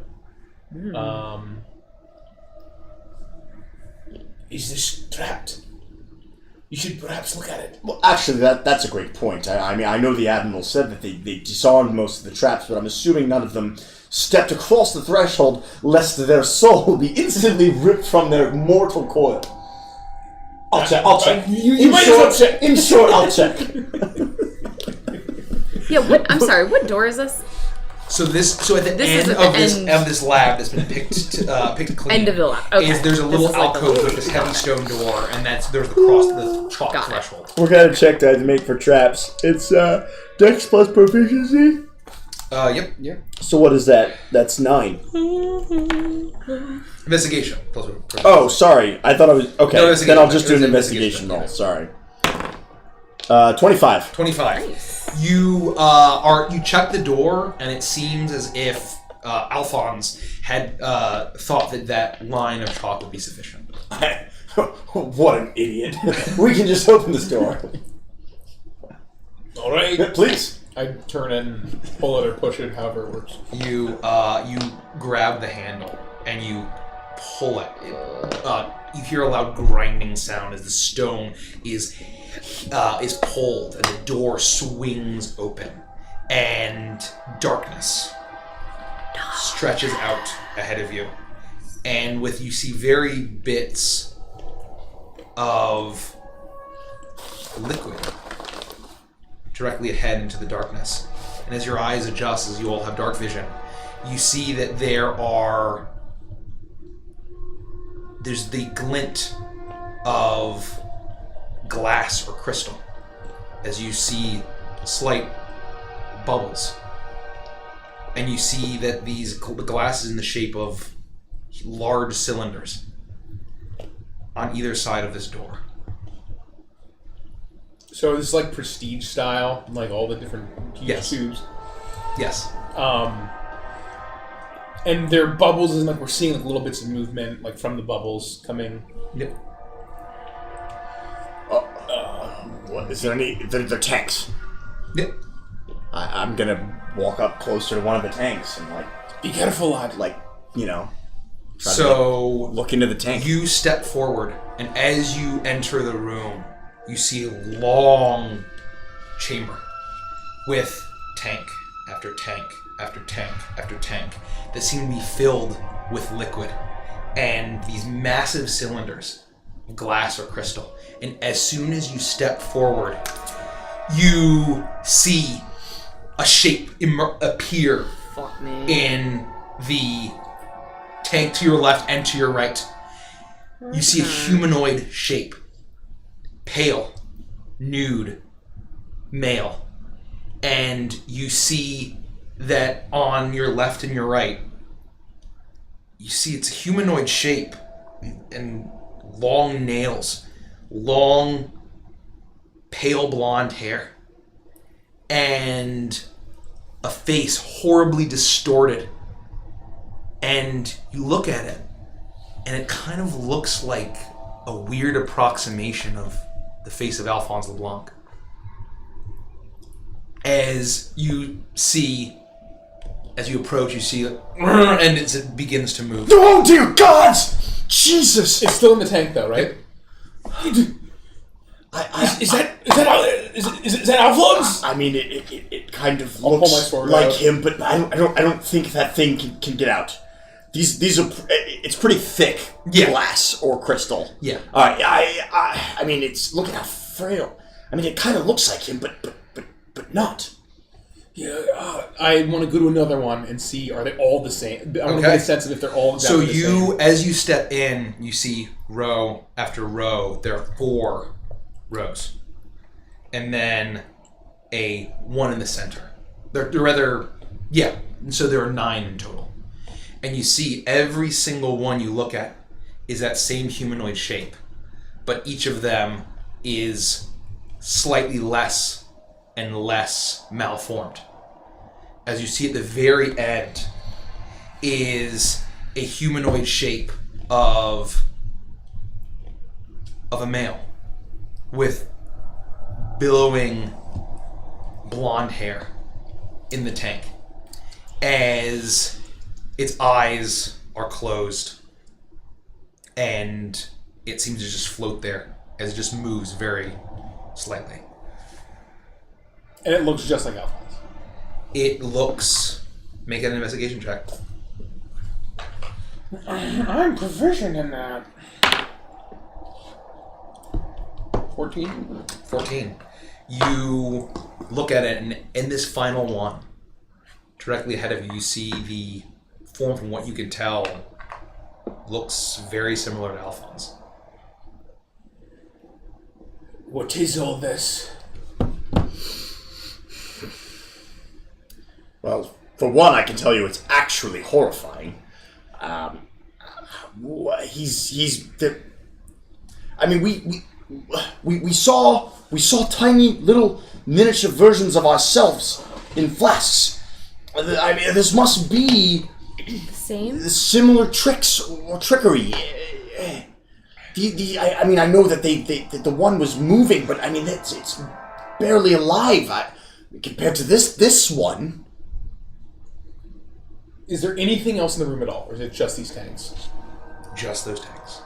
Is this trapped? You should perhaps look at it. Well, actually, that's a great point. I mean, I know the Admiral said that they disarmed most of the traps, but I'm assuming none of them stepped across the threshold lest their soul be instantly ripped from their mortal coil. I'll check. You might as well check. In short, I'll check. Yeah, I'm sorry, what door is this? So at the This end is at the of this lab that's been picked clean. End of the lab. Okay. There's a little This is like the alcove with little this heavy stone door, and there's the chalk Got it. threshold. What kind of check do I have to make for traps? It's Dex plus proficiency. Yep. So what is that? That's 9. Investigation. Plus Oh, sorry. I thought I was okay. No, Then I'll just do an investigation. investigation roll. Sorry. 25. 25. Nice. You you check the door, and it seems as if Alphonse had thought that line of chalk would be sufficient. What an idiot. We can just open this door. All right. Please. I turn and pull it or push it, however it works. You grab the handle and you pull it. You hear a loud grinding sound as the stone is pulled and the door swings open, and darkness stretches out ahead of you, and you see very bits of liquid directly ahead into the darkness. And as your eyes adjust, as you all have dark vision, you see that there's the glint of glass or crystal, as you see slight bubbles. And you see that the glass is in the shape of large cylinders on either side of this door. So it's like prestige style, like all the different Yes. tubes. Yes. And there are bubbles, and like we're seeing like little bits of movement, like from the bubbles coming. Yep. What is there any? They're tanks. Yep. I'm gonna walk up closer to one of the tanks and Be careful, lad. Try So to look into the tank. you step forward, and as you enter the room, you see a long chamber with tank after tank after tank after tank that seem to be filled with liquid, and these massive cylinders of glass or crystal. And as soon as you step forward, you see a shape appear Fuck me. in the tank to your left and to your right. You see a humanoid shape. Pale, nude, male. And you see that on your left and your right, you see it's a humanoid shape and long nails, long, pale blonde hair, and a face horribly distorted. And you look at it, and it kind of looks like a weird approximation of the face of Alphonse LeBlanc. As you approach, you see it, and it begins to move. Oh dear gods! Jesus! It's still in the tank, though, right? Is that Alphonse? I mean, it kind of I'll pull my looks sword like out. him, but I don't think that thing can get out. These are it's pretty thick glass or crystal. Yeah. I mean, look at how frail. I mean, it kind of looks like him, but not. Yeah, I want to go to another one and see, are they all the same? I want to get a sense of if they're all exactly the same. As you step in, you see row after row. There are 4 rows. And then a one in the center. So there are 9 in total. And you see every single one you look at is that same humanoid shape. But each of them is slightly less and less malformed. As you see at the very end is a humanoid shape of a male with billowing blonde hair in the tank, as its eyes are closed and it seems to just float there as it just moves very slightly. And it looks just like Alphonse. It looks... Make an investigation check. I'm proficient in that. 14. You look at it, and in this final one, directly ahead of you, you see the form, from what you can tell, looks very similar to Alphonse. What is all this? Well, for one, I can tell you it's actually horrifying. He's the. I mean, we saw We saw tiny little miniature versions of ourselves in flasks. I mean, this must be The same? similar tricks or trickery. I mean, I know that the one was moving, but I mean, it's barely alive compared to this one. Is there anything else in the room at all, or is it just these tanks? Just those tanks.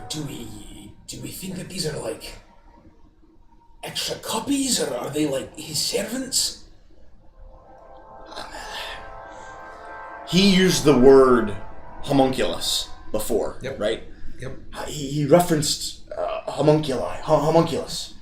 Do we think that these are like extra copies, or are they like his servants? He used the word homunculus before, right? Yep. He referenced homunculus.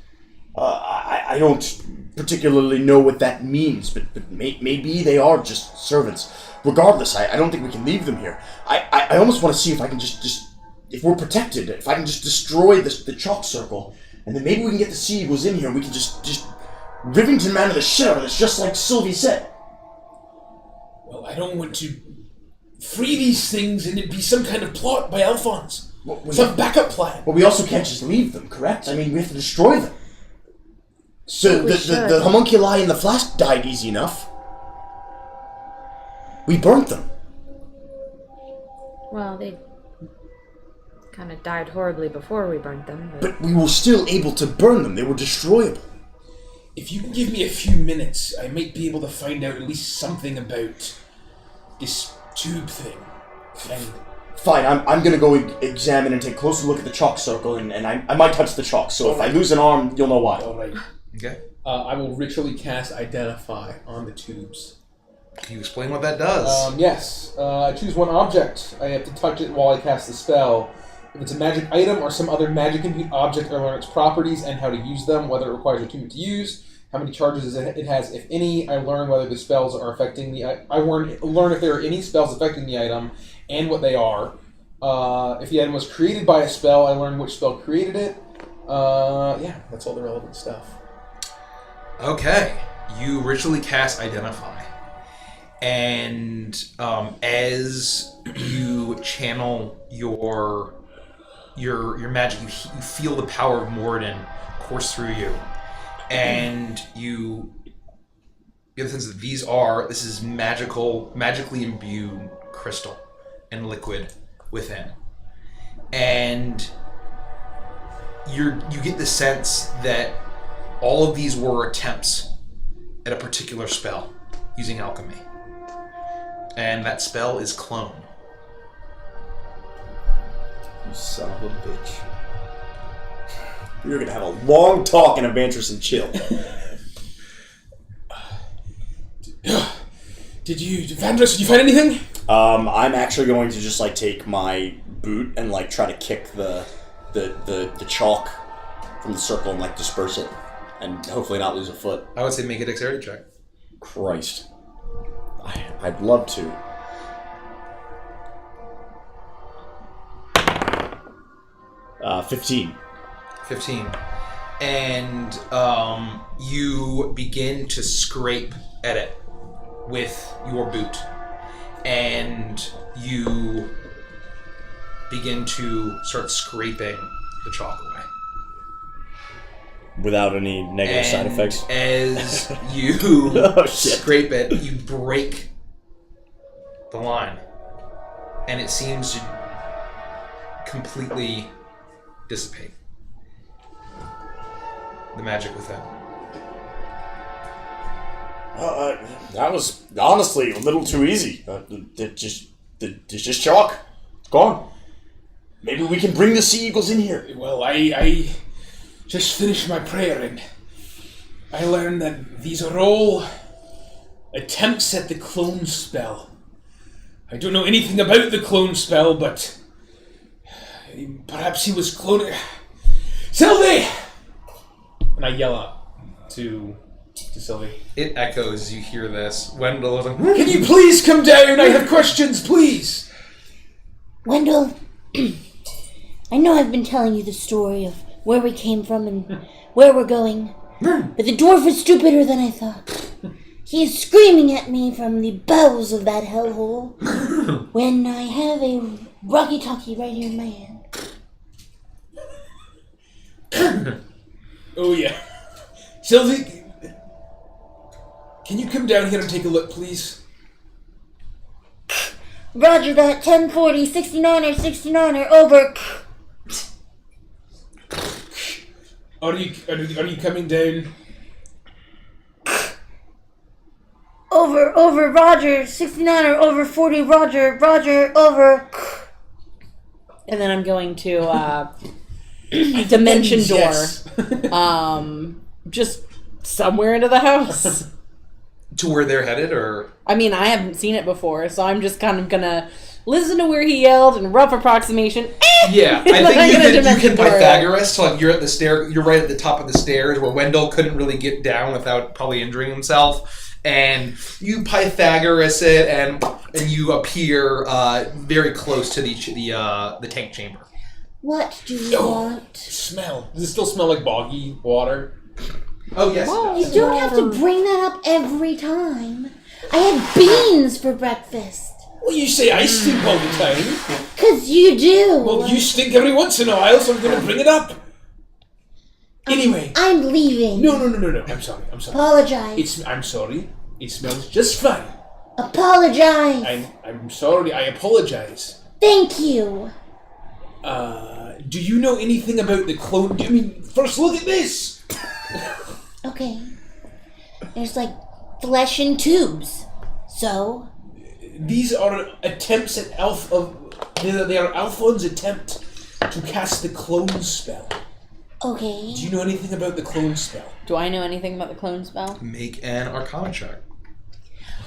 I don't particularly know what that means, but maybe they are just servants. Regardless, I don't think we can leave them here. I almost want to see if I can just if we're protected, if I can just destroy the chalk circle, and then maybe we can get the sea eagles in here, and we can just Rivington Manor the shit out of this, just like Sylvie said. Well, I don't want to free these things and it be some kind of plot by Alphonse. Some backup plan. But we also can't just leave them, correct? I mean, we have to destroy them. So the homunculi in the flask died easy enough. We burnt them. Well, they kind of died horribly before we burnt them. But we were still able to burn them. They were destroyable. If you can give me a few minutes, I might be able to find out at least something about this tube thing. And fine, I'm gonna go examine and take a closer look at the chalk circle, and I might touch the chalk, so if I lose an arm, you'll know why. Alright. Okay. I will ritually cast Identify on the tubes. Can you explain what that does? Yes. I choose one object. I have to touch it while I cast the spell. If it's a magic item or some other magic-imbued object, I learn its properties and how to use them, whether it requires attunement to use, how many charges it has, if any. I learn whether the spells are affecting the... I learn if there are any spells affecting the item and what they are. If the item was created by a spell, I learn which spell created it. Yeah, that's all the relevant stuff. Okay. You ritually cast Identify. And as you channel your magic, you feel the power of Moradin course through you. And you get the sense that this is magically imbued crystal and liquid within. And you get the sense that all of these were attempts at a particular spell using alchemy. And that spell is Clone. You son of a bitch. We're gonna have a long talk in Adventures and Chill. Vandrus, did you find anything? I'm actually going to just take my boot and try to kick the chalk from the circle and disperse it, and hopefully not lose a foot. I would say make a dexterity check. Christ. I'd love to. Uh, 15. 15. And you begin to scrape at it with your boot. And you begin to start scraping the chalk away. Without any negative side effects? As you scrape it, you break the line. And it seems to completely dissipate. The magic within. That was honestly a little too easy. It's just chalk. It's gone. Maybe we can bring the sea eagles in here. Well, I just finished my prayer and I learned that these are all attempts at the clone spell. I don't know anything about the clone spell, but perhaps he was cloning... Sylvie! And I yell out to Sylvie. It echoes as you hear this. Wendell is like, Can you please come down? I have questions, please! Wendell, I know I've been telling you the story of where we came from and where we're going, but the dwarf is stupider than I thought. He is screaming at me from the bowels of that hellhole when I have a walkie-talkie right here in my hand. Oh, yeah. Sylvie, can you come down here and take a look, please? Roger that. 1040, 69er, 69er, over. Are you coming down? Over, Roger. 69er, over 40, Roger, over. And then I'm going to dimension door. Yes. Just somewhere into the house. To where they're headed, or I mean, I haven't seen it before, so I'm just kind of gonna listen to where he yelled and rough approximation. yeah, I think you can Pythagoras. So like you're at the stair, you're right at the top of the stairs where Wendell couldn't really get down without probably injuring himself, and you Pythagoras it, and you appear very close to the tank chamber. What do you want? Smell. Does it still smell like boggy water? Oh yes. You don't have to bring that up every time. I had beans for breakfast. Well, you say I stink all the time. 'Cause you do. Well, you stink every once in a while, so I'm going to bring it up. Anyway. I'm leaving. No. I'm sorry. Apologize. I'm sorry. It smells just fine. Apologize. I'm sorry. I apologize. Thank you. Do you know anything about the clone? I mean, first look at this. Okay. There's like flesh in tubes. So? These are attempts at they are Alphonse's attempt to cast the clone spell. Okay. Do you know anything about the clone spell? Do I know anything about the clone spell? Make an Arcana check.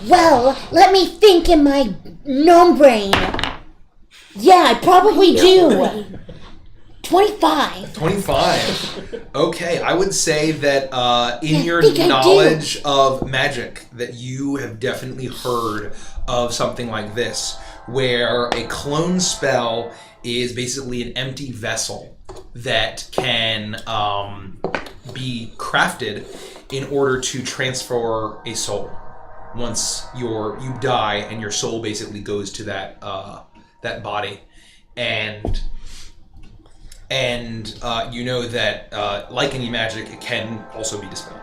Well, let me think in my gnome brain. Yeah, I probably do. 25. 25. Okay, I would say that in your think I knowledge of magic, that you have definitely heard of something like this, where a clone spell is basically an empty vessel that can be crafted in order to transfer a soul. Once you die and your soul basically goes to that body, and you know that like any magic, it can also be dispelled.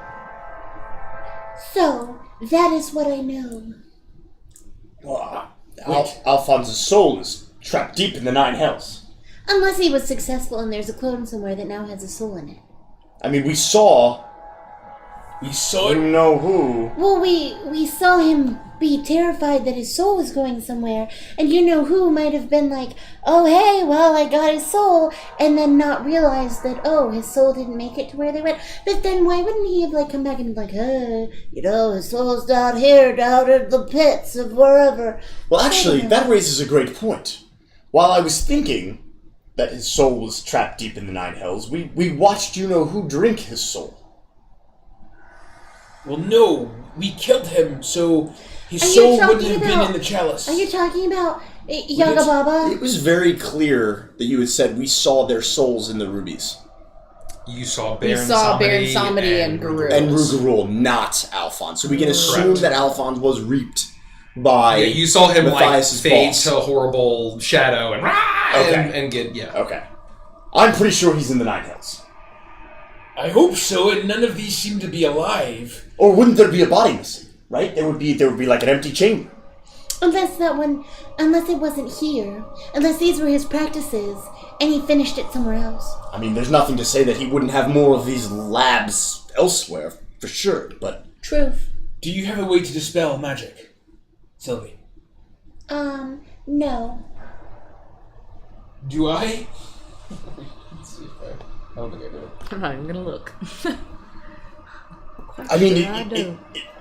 So, that is what I know. Alphonse's soul is trapped deep in the 9 hells. Unless he was successful and there's a clone somewhere that now has a soul in it. I mean, we saw it? You know who. Well, we saw him be terrified that his soul was going somewhere, and you know who might have been like, oh hey, well, I got his soul, and then not realize that, oh, his soul didn't make it to where they went. But then why wouldn't he have like come back and be like, hey, his soul's down here, down in the pits of wherever. Well, actually, that raises a great point. While I was thinking that his soul was trapped deep in the 9 hells, we watched you know who drink his soul. Well, no, we killed him, so his soul wouldn't have been in the chalice. Are you talking about Yaga Baba? It was very clear that you had said we saw their souls in the rubies. You saw We saw Baron Samedi and Guru. And Rugarul, not Alphonse. So we can assume that Alphonse was reaped by you saw him Matthias's fade boss. to a horrible shadow and get Okay. I'm pretty sure he's in the 9 hells. I hope so, and none of these seem to be alive. Or wouldn't there be a body missing? Right? There would be like an empty chamber. Unless it wasn't here. Unless these were his practices, and he finished it somewhere else. I mean, there's nothing to say that he wouldn't have more of these labs elsewhere, for sure, but... Truth. Do you have a way to dispel magic, Sylvie? No. Do I? I don't think I do. I'm not even gonna look. I mean,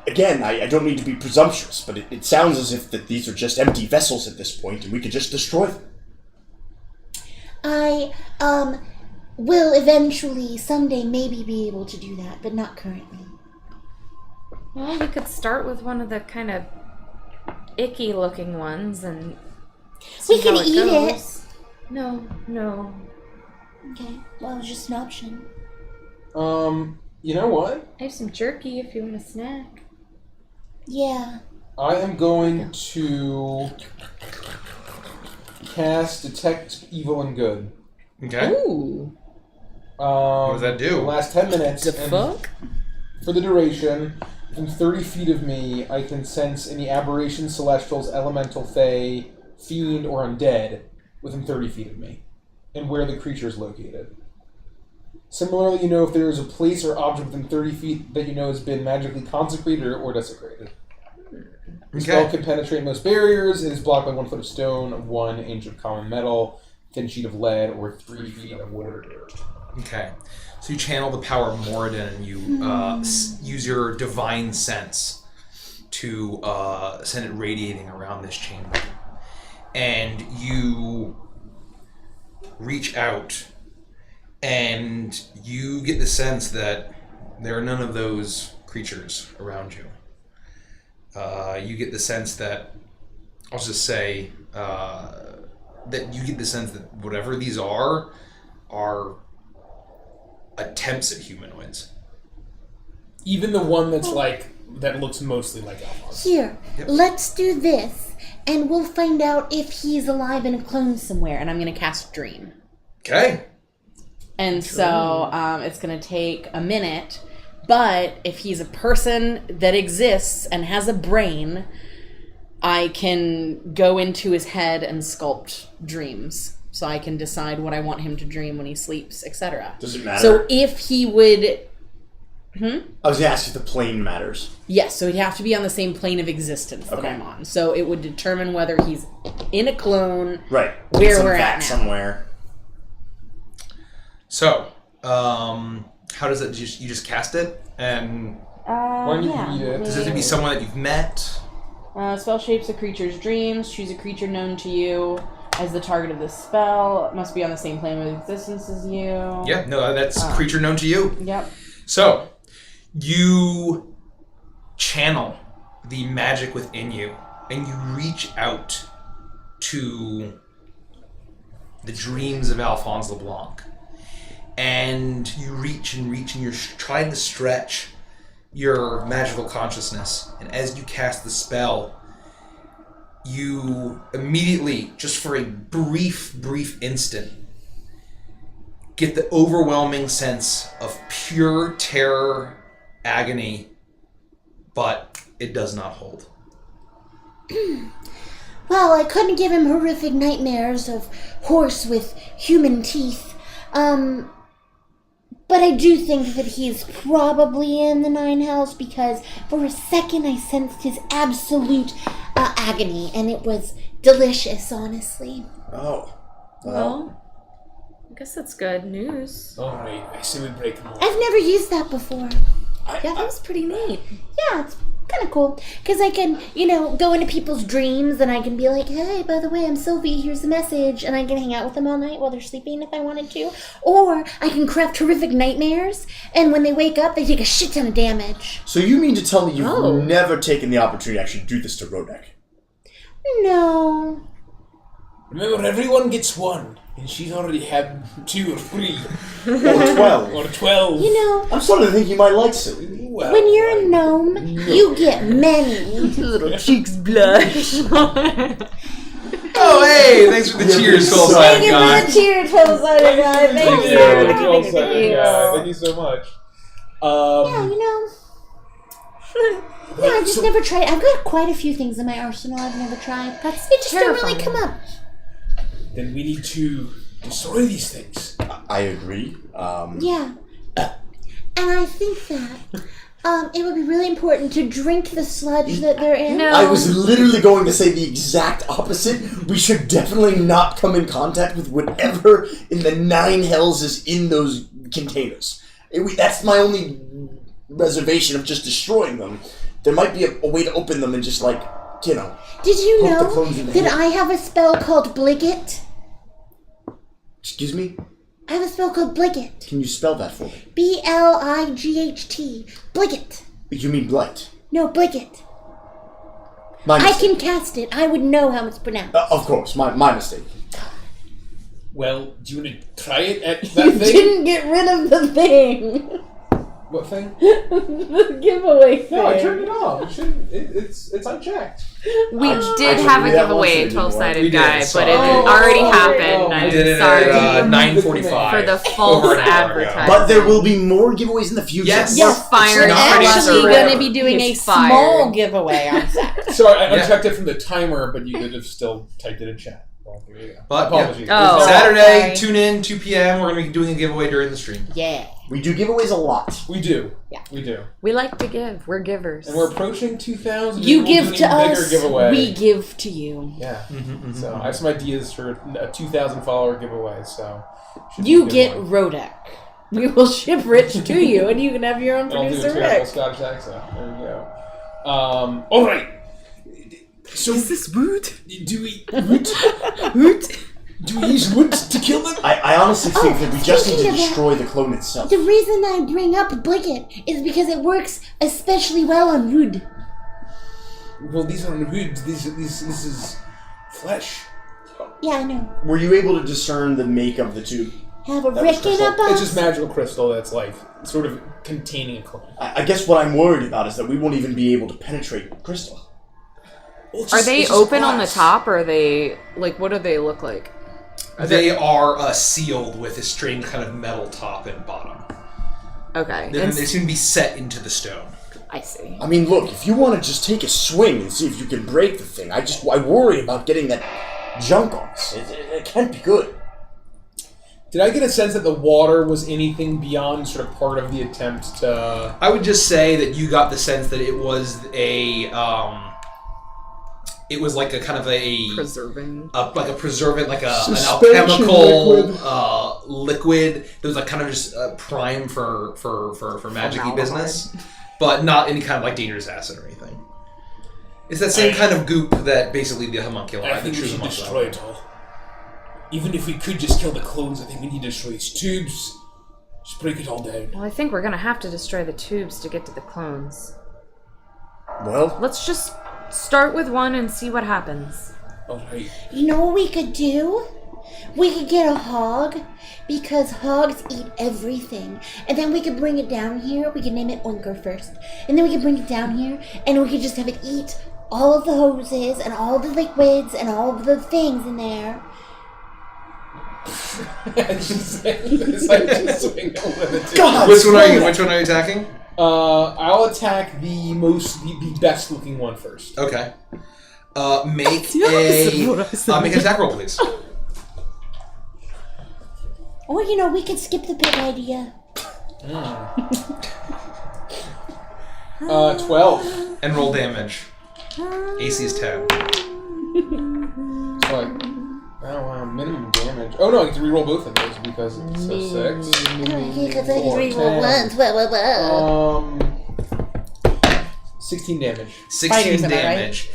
again, I don't mean to be presumptuous, but it sounds as if that these are just empty vessels at this point, and we could just destroy them. I, will eventually, someday, maybe be able to do that, but not currently. Well, we could start with one of the kind of icky-looking ones and see We can how it eat goes. it. No. Okay, well, it's just an option. You know what? I have some jerky if you want a snack. Yeah. I am going to cast Detect Evil and Good. Okay. Ooh. What does that do? The last 10 minutes. The fuck? For the duration, within 30 feet of me, I can sense any aberrations, celestials, elemental, fae, fiend, or undead within 30 feet of me, and where the creature is located. Similarly, you know if there is a place or object within 30 feet that you know has been magically consecrated or desecrated. The spell can penetrate most barriers. It is blocked by 1 foot of stone, 1 inch of common metal, thin sheet of lead, or 3 feet of wood or dirt. Okay. So you channel the power of Moradin and you use your divine sense to send it radiating around this chamber. And you reach out and you get the sense that there are none of those creatures around you. You get the sense that, I'll just say, that you get the sense that whatever these are attempts at humanoids. Even the one that's that looks mostly like Alphonse. Here, let's do this, and we'll find out if he's alive in a clone somewhere. And I'm going to cast Dream. Okay. And so it's going to take a minute, but if he's a person that exists and has a brain, I can go into his head and sculpt dreams. So I can decide what I want him to dream when he sleeps, etc. Does it matter? So if he would... I was going to ask if the plane matters. Yes, so he'd have to be on the same plane of existence that I'm on. So it would determine whether he's in a clone, right? Where we're at now. Somewhere. So, how does it? You just cast it, and why don't you read it? Does it have to be someone that you've met? Spell shapes a creature's dreams. Choose a creature known to you as the target of this spell. It must be on the same plane of existence as you. Yeah, no, that's creature known to you. Yep. So, you channel the magic within you, and you reach out to the dreams of Alphonse LeBlanc. And you reach and reach, and you're trying to stretch your magical consciousness. And as you cast the spell, you immediately, just for a brief instant, get the overwhelming sense of pure terror, agony, but it does not hold. Well, I couldn't give him horrific nightmares of horse with human teeth. But I do think that he's probably in the Nine Hells because for a second I sensed his absolute agony, and it was delicious, honestly. Oh. Well, I guess that's good news. Alright, I say we break them all. I've never used that before. Yeah, that was pretty neat. Yeah, it's kind of cool. Because I can, go into people's dreams and I can be like, hey, by the way, I'm Sylvie, here's the message. And I can hang out with them all night while they're sleeping if I wanted to. Or I can craft horrific nightmares, and when they wake up, they take a shit ton of damage. So you mean to tell me you've never taken the opportunity to actually do this to Rodek? No. Remember, everyone gets one, and she's already had 2 or 3. Or 12. Or 12. I'm starting to think you might like Sylvie. Well, when you're a gnome, you get many. Little cheeks blush. Oh, hey! Thanks for the cheers, Soul-Sided Guy. Thank you for the cheers, Soul-Sided Guy. Thank you. Thank you so much. Yeah, I just never tried. I've got quite a few things in my arsenal I've never tried. But it just don't really come up. Then we need to destroy these things. I agree. Yeah. And I think that it would be really important to drink the sludge that they're in. No. I was literally going to say the exact opposite. We should definitely not come in contact with whatever in the Nine Hells is in those containers. That's my only reservation of just destroying them. There might be a way to open them and just Did you poke the know clones in the that head. I have a spell called Bliggit? Excuse me? I have a spell called Bliggit. Can you spell that for me? B-L-I-G-H-T. Bliggit. You mean blight? No, Bliggit. My I mistake. can cast it. I would know how it's pronounced. Of course, my mistake. Well, do you want to try it at You that thing? didn't get rid of the thing. What thing? The giveaway thing. No, I turned it off. It shouldn't. It's unchecked. We did actually, have a we had giveaway, one for 12-sided We did, guy, sorry. but it Oh, already sorry. happened. Oh, I'm We did it sorry. at 9:45 For the over false an hour ago. advertising. But there will be more giveaways in the future. Yes. We're Yes, firing It's we're not actually forever. going to be doing He's a small fired. giveaway on Saturday. Sorry, I unchecked it from the timer, but you could have still typed it in chat. Well, here you go. But, Apologies. yeah. Oh. Saturday, Sorry. tune in, 2 p.m. We're going to be doing a giveaway during the stream. Yeah. We do giveaways a lot. We do. Yeah. We do. We like to give. We're givers. And we're approaching 2,000. You Maybe we'll give do to an even bigger us, giveaway. we give to you. Yeah. Mm-hmm, So I have some ideas for a 2,000 follower giveaway. So should be a You good get one. Rodek. We will ship Rich to you, and you can have your own And I'll do a producer terrible Rick. Scottish accent. There we go. All right. So Is this wood? do we do we use wood to kill them? I honestly think that we just need to speaking of that- destroy the clone itself. The reason I bring up Blanket is because it works especially well on wood. Well, these aren't wood. This is flesh. Yeah, I know. Were you able to discern the make of the tube? Have a That was brick in a crystal. box. It's just magical crystal that's like sort of containing a clone. I guess what I'm worried about is that we won't even be able to penetrate crystal. Well, it's Are just- they it's just open on the glass. top, or are they like? What do they look like? They are sealed with a strange kind of metal top and bottom. Okay, They, and they seem to be set into the stone. I see. I mean, look, if you want to just take a swing and see if you can break the thing, I worry about getting that junk on us. It can't be good. Did I get a sense that the water was anything beyond sort of part of the attempt to? I would just say that you got the sense that it was it was like a kind of Preserving. like a preservant, like an Suspension alchemical liquid. liquid that was like kind of just prime for magic-y Formaldehyde. business, but not any kind of like dangerous acid or anything. It's that same kind of goop that basically the homunculi. I think we should destroy it all. Even if we could just kill the clones, I think we need to destroy these tubes. Just break it all down. Well, I think we're gonna have to destroy the tubes to get to the clones. Well, Let's just start with one and see what happens. Alright. You know what we could do? We could get a hog, because hogs eat everything. And then we could bring it down here. We could name it Oinker first. And then we could bring it down here, and we could just have it eat all of the hoses, and all the liquids, and all of the things in there. It's like just swing over the tube. God, Which one are you attacking? I'll attack the best looking one first. Okay. Make an attack roll, please. Or, you know, we could skip the big idea. 12. And roll damage. AC is 10. So minimum damage. Oh no, I get to reroll both of those because it's a 6. Okay, because I can 4, reroll 10. once. Whoa. 16 damage. 16 Spiders, am I right? damage.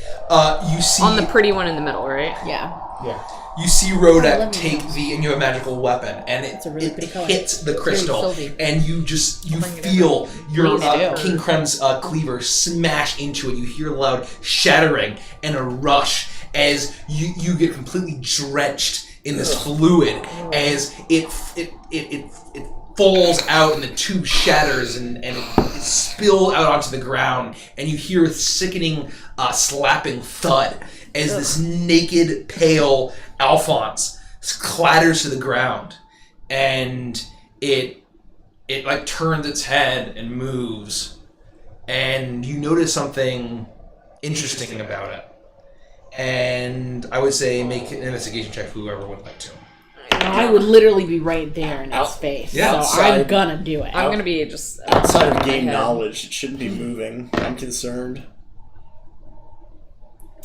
You see On the pretty one in the middle, right? Yeah. Yeah. You see I Rodek love take these. and you have a magical weapon, and it a really pretty color. hits the It's crystal, very silky. and you feel your Please do. King Krem's cleaver smash into it. You hear loud shattering and a rush as you get completely drenched in this fluid as it falls out and the tube shatters and it spills out onto the ground, and you hear a sickening slapping thud as this naked, pale Alphonse clatters to the ground, and it like turns its head and moves, and you notice something interesting about it. And I would say make an investigation check for whoever would like to. I would literally be right there in his face. Yeah, so I'm outside. gonna do it. I'm gonna be just outside of my game head. knowledge, it shouldn't be moving. I'm concerned.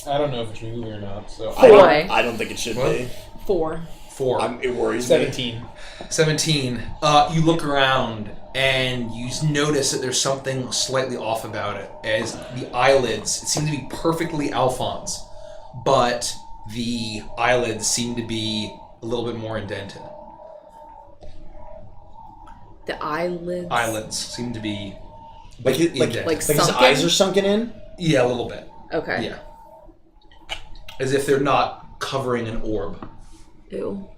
I don't know if it's moving or not. So I don't think it should be. 4. 4. It worries me. 17. 17. You look around and you notice that there's something slightly off about it, as the eyelids seem to be perfectly Alphonse, but the eyelids seem to be a little bit more indented. The eyelids. Seem to be Like indented. like his sunken? eyes are sunken in? Yeah, a little bit. Okay. Yeah. As if they're not covering an orb. Ew.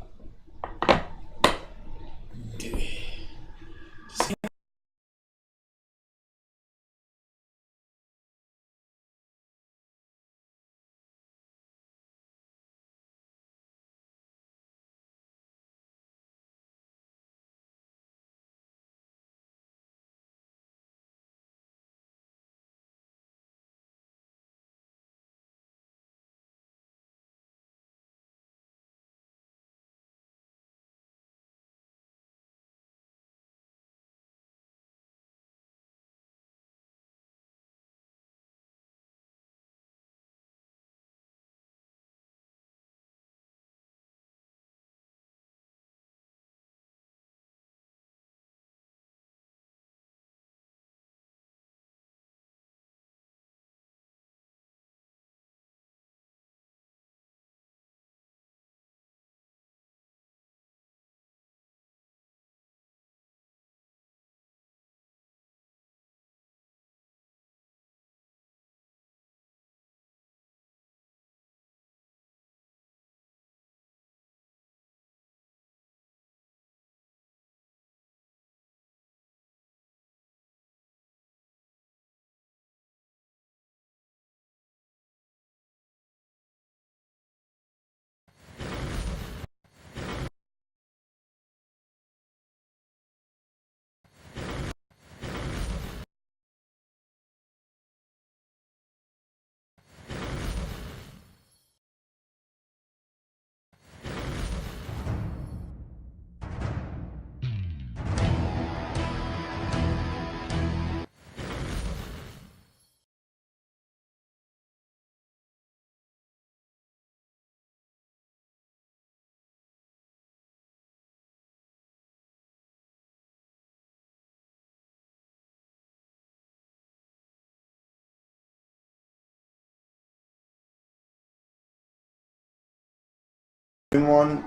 One.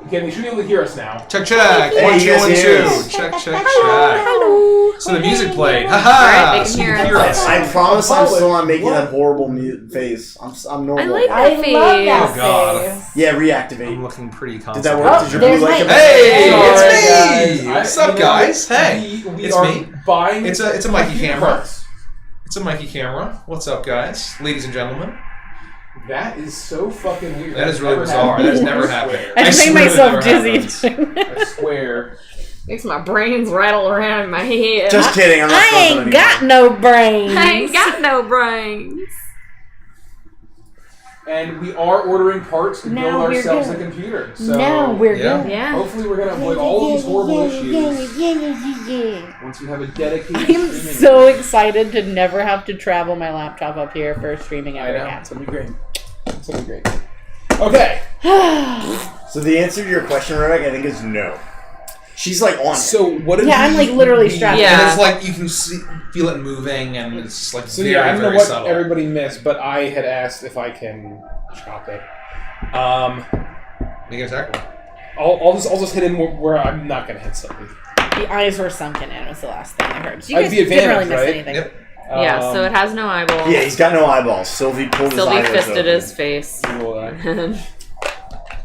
Okay, they should be able to hear us now. Check. Hey, 1, 2, yes, 1, 2. yes. Check. Hello. So the music played. Alright, Haha. they can So you hear can hear us. us. I promise I'm still not making What? that horrible face. I'm normal. I like I that face. love that Oh, God. face. Yeah, I'm reactivate. looking pretty Did confident. that work? Did your there's blue like my- a Hey, Sorry, it's me. guys. What's up, guys? Hey, we it's are me. Buying It's a Mikey computer camera. parts. It's a Mikey camera. What's up, guys? Ladies and gentlemen. That is so fucking weird. That is really Never bizarre. happened. That has never happened. I just swear made that myself never dizzy. happens. I swear. Makes my brains rattle around in my head. Just kidding. I'm not I frozen ain't anymore. got no brains. I ain't got no brains. And we are ordering parts to Now build we're ourselves good. a computer. So Now we're Yeah. good. Yeah. hopefully we're gonna avoid all of these horrible issues Yeah. once we have a dedicated I'm streaming. so excited to never have to travel my laptop up here for streaming I ever know. again. It's gonna be great. It's gonna be great. Okay. So the answer to your question, Rebecca, I think is no. She's like on it. So what if Yeah, I'm like literally strapped. Yeah. And it's like you can feel it moving, and it's like So very, yeah, I don't know very what subtle. everybody missed, but I had asked if I can chop it. Make an attack roll. I'll just hit him where I'm not gonna hit something. The eyes were sunken in was the last thing I heard. So you I'd guys be didn't really advantage, miss right? anything. Yep. Yeah, so it has no eyeballs. Yeah, he's got no eyeballs. Sylvie pulled his Sylvie eyelids fisted open. his face. Roll that.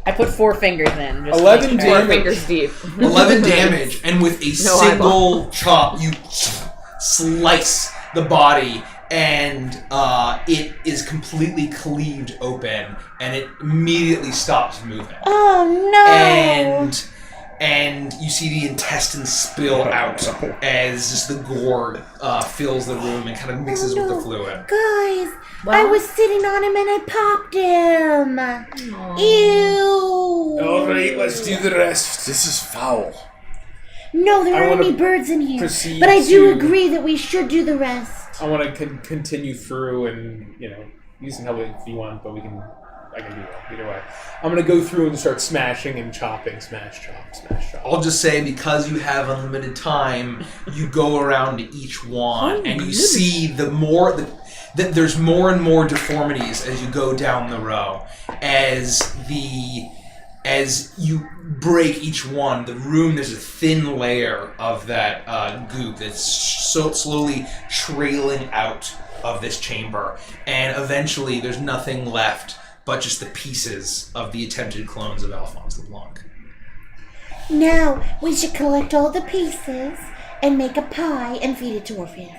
I put 4 fingers in. Just 11 to make sure. 4 damage. fingers deep. 11 damage, and with a No single chop, you slice the body, and it is completely cleaved open, and it immediately stops moving. Oh no. And you see the intestines spill out as just the gore fills the room and kind of mixes with the fluid. Guys, I was sitting on him and I popped him. Ew. Alright, let's do the rest. This is foul. No, there I aren't wanna any birds in here. proceed But I do to- agree that we should do the rest. I want to continue through and, you can help it if you want, but I can do that either way. I'm going to go through and start smashing and chopping. Smash, chop, smash, chop. I'll just say, because you have unlimited time, you go around to each one, and you see there's more and more deformities as you go down the row. As you break each one, the room, there's a thin layer of that goop that's so slowly trailing out of this chamber, and eventually there's nothing left but just the pieces of the attempted clones of Alphonse LeBlanc. Now, we should collect all the pieces and make a pie and feed it to Orpheus.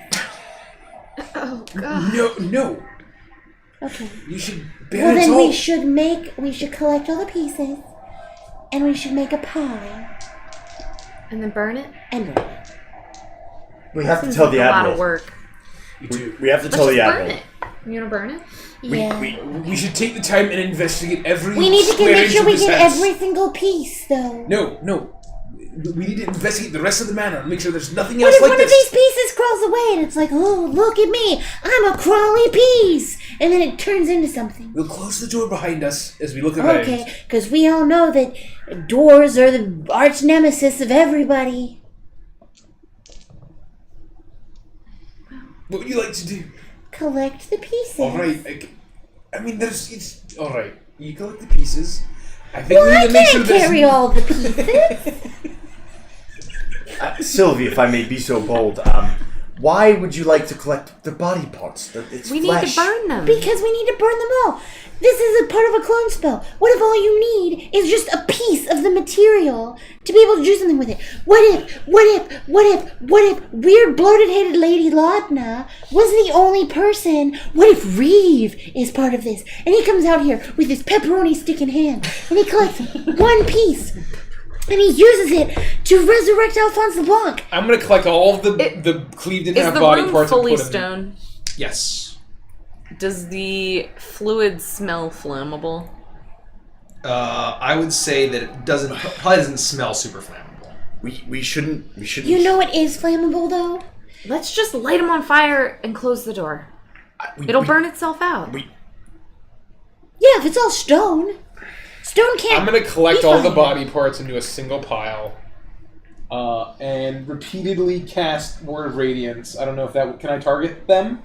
Oh, God. No. Okay. You should Well, it then all. we should collect all the pieces and we should make a pie And then burn it? and burn it. We have to Seems tell like the a lot admiral. of work. We have to Let's tell just the burn admiral. it. You want to burn it? Yeah. We should take the time and investigate every We need to square make inch sure of we this get house. every single piece, though. No. We need to investigate the rest of the manor and make sure there's nothing What else if like one this. of these pieces crawls away and it's like, oh, look at me, I'm a crawly piece, and then it turns into something? We'll close the door behind us as we look around. Okay, because we all know that doors are the arch nemesis of everybody. What would you like to do? Collect the pieces. All right. It's all right. You collect the pieces. I think Well, we I need to make can't sure carry all the pieces. Sylvie, if I may be so bold, why would you like to collect the body parts? It's We flesh. need to burn them. Because we need to burn them all. This is a part of a clone spell. What if all you need is just a piece of the material to be able to do something with it? What if weird bloated-headed Lady Laudna wasn't the only person? What if Reeve is part of this? And he comes out here with his pepperoni stick in hand, and he collects one piece, and he uses it to resurrect Alphonse LeBlanc. I'm gonna collect all of the cleaved in Is half the body room parts fully and put them. stone? Yes. Does the fluid smell flammable? I would say that it probably doesn't smell super flammable. We shouldn't. You know what is flammable, though? Let's just light them on fire and close the door. It'll burn itself out. Yeah, if it's all stone. Stone can't. I'm gonna collect be all the fire. body parts into a single pile, and repeatedly cast Word of Radiance. I don't know if that can I target them.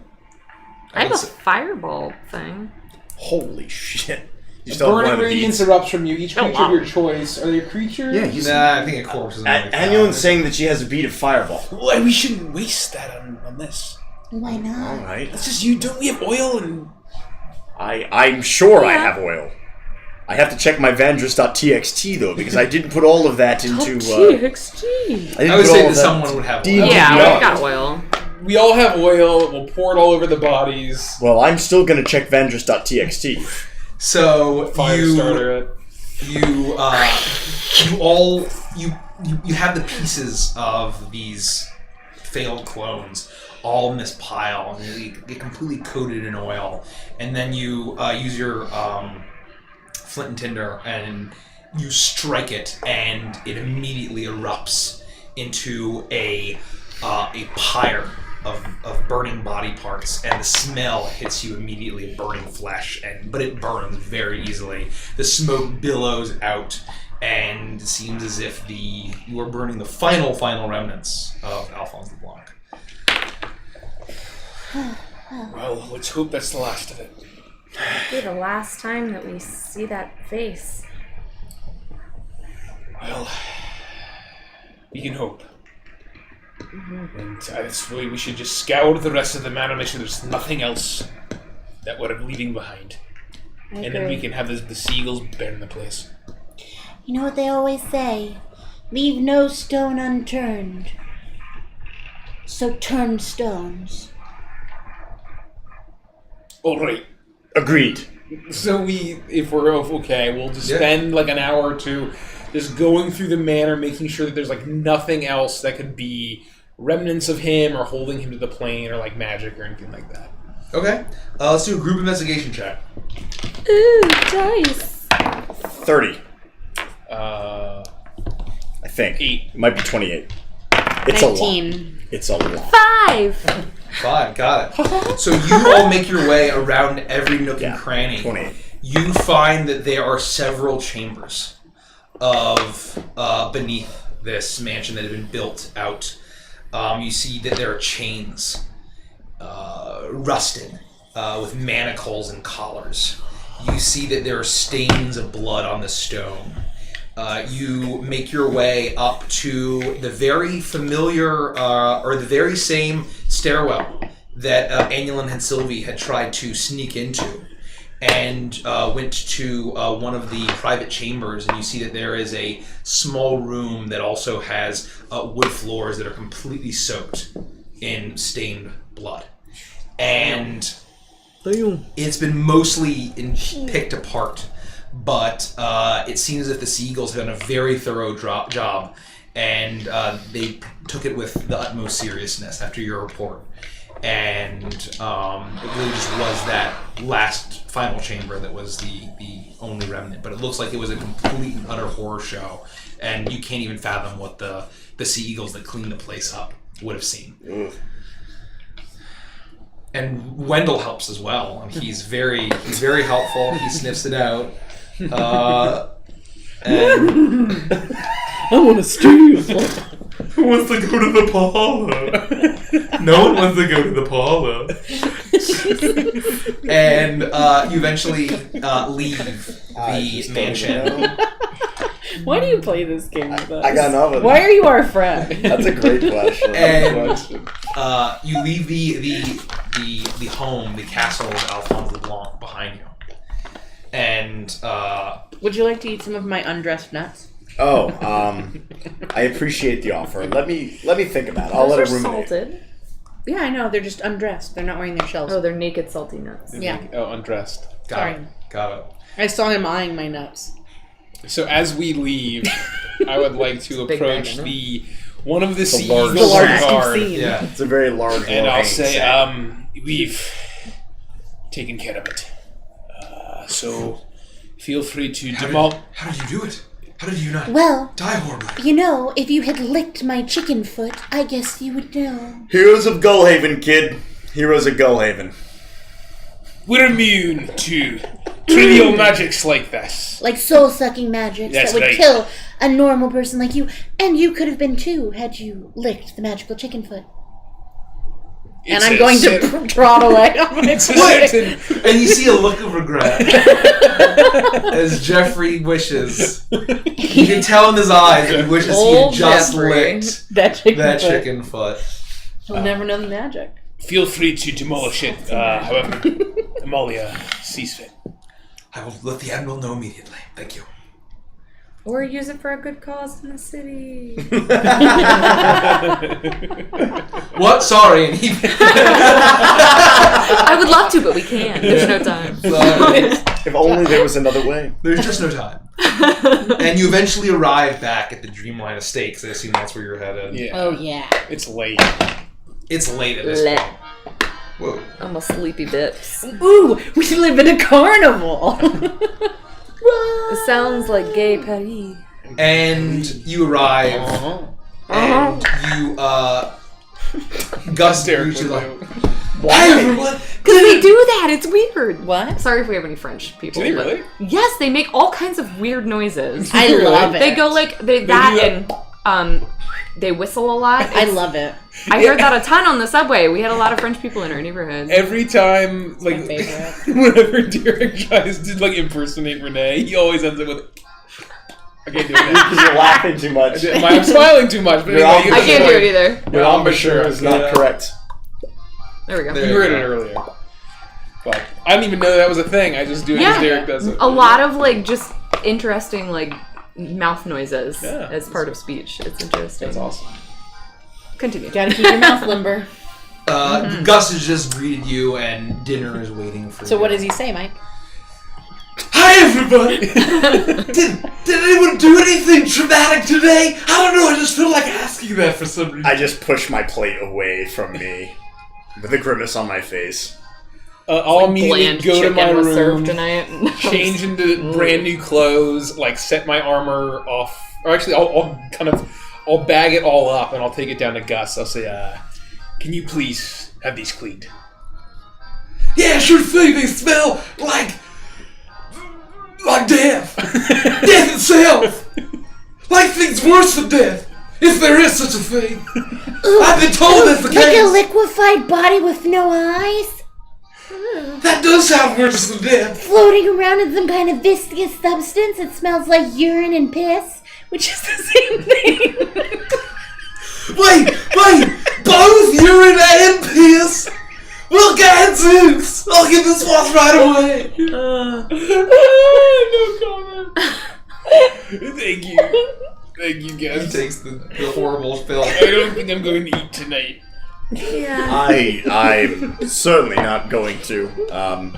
I have a fireball thing. Holy shit! You still have one Burning of radiance these. erupts from you. Each creature wow. of your choice. Are they creatures? Yeah, he's... Nah, I think a corpse is Annulin's saying that she has a bead of fireball. Well, we shouldn't waste that on this. Why not? All right. It's just you. Don't we have oil and? I'm sure I have oil. I have to check my Vandrus.txt though, because I didn't put all of that into. TXT. I would say that someone would have D&D oil. Yeah, Yeah. we've got oil. We all have oil. We'll pour it all over the bodies. Well, I'm still going to check Vandrus.txt. So Fire starter it. you have the pieces of these failed clones all in this pile, and they get completely coated in oil. And then you use your flint and tinder, and you strike it, and it immediately erupts into a pyre of burning body parts, and the smell hits you immediately of burning flesh, but it burns very easily. The smoke billows out, and it seems as if you are burning the final remnants of Alphonse LeBlanc. Well, let's hope that's the last of it. It'll be the last time that we see that face. Well, we can hope. And that's why we should just scour the rest of the manor, make sure there's nothing else that we're leaving behind. I And then we can have the seagulls burn the place. You know what they always say? Leave no stone unturned. So turn stones. All right. Agreed. So if we're okay, we'll just spend like an hour or two just going through the manor, making sure that there's like nothing else that could be remnants of him or holding him to the plane or like magic or anything like that. Okay, let's do a group investigation check. Ooh, dice. 30, Uh, I think. 8. It might be 28. It's a lot. 19. It's a lot. 5. 5, got it. So you all make your way around every nook and cranny. 28. You find that there are several chambers of beneath this mansion that have been built out. You see that there are chains rusted with manacles and collars. You see that there are stains of blood on the stone. You make your way up to the very familiar, or the very same stairwell that Annulin and Sylvie had tried to sneak into, and went to one of the private chambers, and you see that there is a small room that also has wood floors that are completely soaked in stained blood. And it's been mostly picked apart, but it seems as if the Seagulls have done a very thorough job, and they took it with the utmost seriousness after your report. And it really just was that last final chamber that was the only remnant. But it looks like it was a complete and utter horror show, and you can't even fathom what the Sea Eagles that cleaned the place up would have seen. Ugh. And Wendell helps as well. And he's very helpful. He sniffs it out. And I want to steal. who wants to go to the parlor? No one wants to go to the parlor. And you eventually leave the mansion. Why do you play this game with us? I got another. Why are you our friend? That's a great question. And you leave the home, the castle of Alphonse LeBlanc behind you. And Would you like to eat some of my undressed nuts? Oh, I appreciate the offer. Let me think about it. I'll let it Those are ruminate. salted. Yeah, I know. They're just undressed. They're not wearing their shells. Oh, they're naked salty nuts. Yeah. Oh, undressed. got it. I saw him eyeing my nuts. So as we leave, I would like to Big approach bag, one of the large- Seagulls The largest you've guard, seen. Yeah. It's a very large and I'll low-hanging say, sack. we've taken care of it. So feel free to demolish. How did you do it? How did you not Well, die horribly? you know, if you had licked my chicken foot, I guess you would know. Heroes of Gullhaven, kid. Heroes of Gullhaven. We're immune to trivial magics like this. Like soul-sucking magics That's that would right. kill a normal person like you. And you could have been too, had you licked the magical chicken foot. And I'm going to trot away on my What? And you see a look of regret as Jeffrey wishes. You can tell in his eyes that he wishes he had Old just Jeffrey. licked that that chicken foot. He'll never know the magic. Feel free to demolish it, however Amalia sees fit. I will let the Admiral know immediately. Thank you. Or use it for a good cause in the city. What? Sorry. And he... I would love to, but we can't. There's no time. If only there was another way. There's just no time. And you eventually arrive back at the Dreamline Estate, because I assume that's where you're headed. Yeah. Oh, yeah. It's late. It's late at this Let. point. Whoa. I'm a sleepy bitch. Ooh, we live in a carnival. It sounds like gay Paris. And you arrive, and you, Gus greets you like, "Hey everyone!" Because they do that. It's weird. What? Sorry if we have any French people. Do they but- really? Yes, they make all kinds of weird noises. I love it. They go like they whistle a lot. I love it. I heard that a ton on the subway. We had a lot of French people in our neighborhood. Every time, like, my favorite. whenever Derek tries to like impersonate Renee, he always ends up with. I can't do it now. Because you're laughing too much. I'm smiling too much. But Your anyway, I can't do it either. Your embouchure is not correct. There we go. There You heard it earlier. But I didn't even know that was a thing. I just do it as Derek does it. A lot of like just interesting like mouth noises Yeah. as part of speech. It's interesting. That's awesome. Continue. Gotta keep your mouth limber. Gus has just greeted you, and dinner is waiting for you. So what does he say, Mike? Hi everybody! did anyone do anything traumatic today? I don't know, I just feel like asking that for some reason. I just push my plate away from me with a grimace on my face. I'll immediately Bland go to chicken my was room, served tonight. change into brand new clothes, like set my armor off. Or actually, I'll bag it all up and I'll take it down to Gus. I'll say, can you please have these cleaned? Yeah, sure thing, they smell like death. Death itself. Like things worse than death. If there is such a thing. I've been told that's the Like a case. liquefied body with no eyes? That does sound worse than death. Floating around in some kind of viscous substance that smells like urine and piss? Which is the same thing. Wait! Both urine and piss? Well, gadzooks! I'll get this one right away. No comment. Thank you. Thank you, He guys. takes the horrible film. I don't think I'm going to eat tonight. Yeah. I'm certainly not going to. I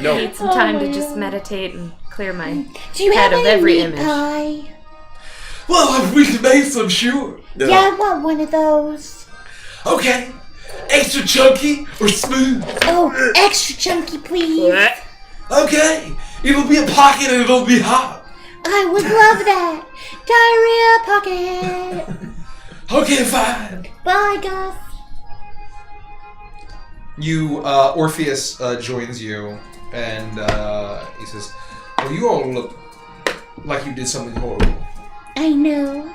No. need some time to just meditate and clear my Do you head have of any every meat image. pie? Well, we can make some, sure. Yeah, I want one of those. Okay. Extra chunky or smooth? Oh, extra chunky, please. Okay. It'll be a pocket and it'll be hot. I would love that. Diarrhea pocket. Okay, fine. Bye, Gus. You, Orpheus joins you, and he says, "Well, you all look like you did something horrible." I know.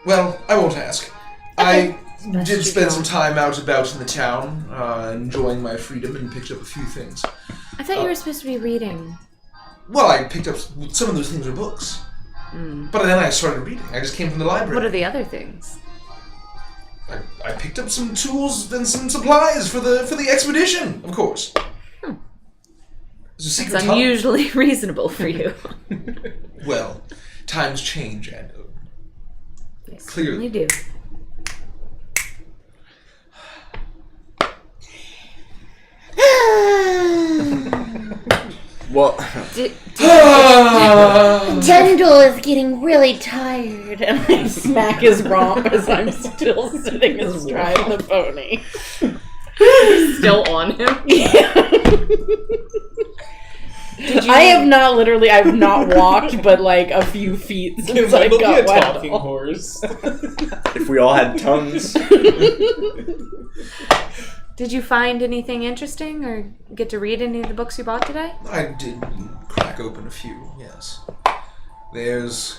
Well, I won't ask. Okay. I did spend some time out about in the town, enjoying my freedom, and picked up a few things. I thought you were supposed to be reading. Well, I picked up some of those things are books, but then I started reading. I just came from the library. What are the other things? I picked up some tools and some supplies for the expedition, of course. It's a secret It's tunnel. unusually reasonable for you. Well, times change, and They clearly. certainly do. Well, Tendril is getting really tired. And I smack his romp as I'm still sitting astride the pony. Still on him. I've not walked but like a few feet since I It'll be a got talking well. horse. if we all had tongues. Did you find anything interesting or get to read any of the books you bought today? I did crack open a few, yes. There's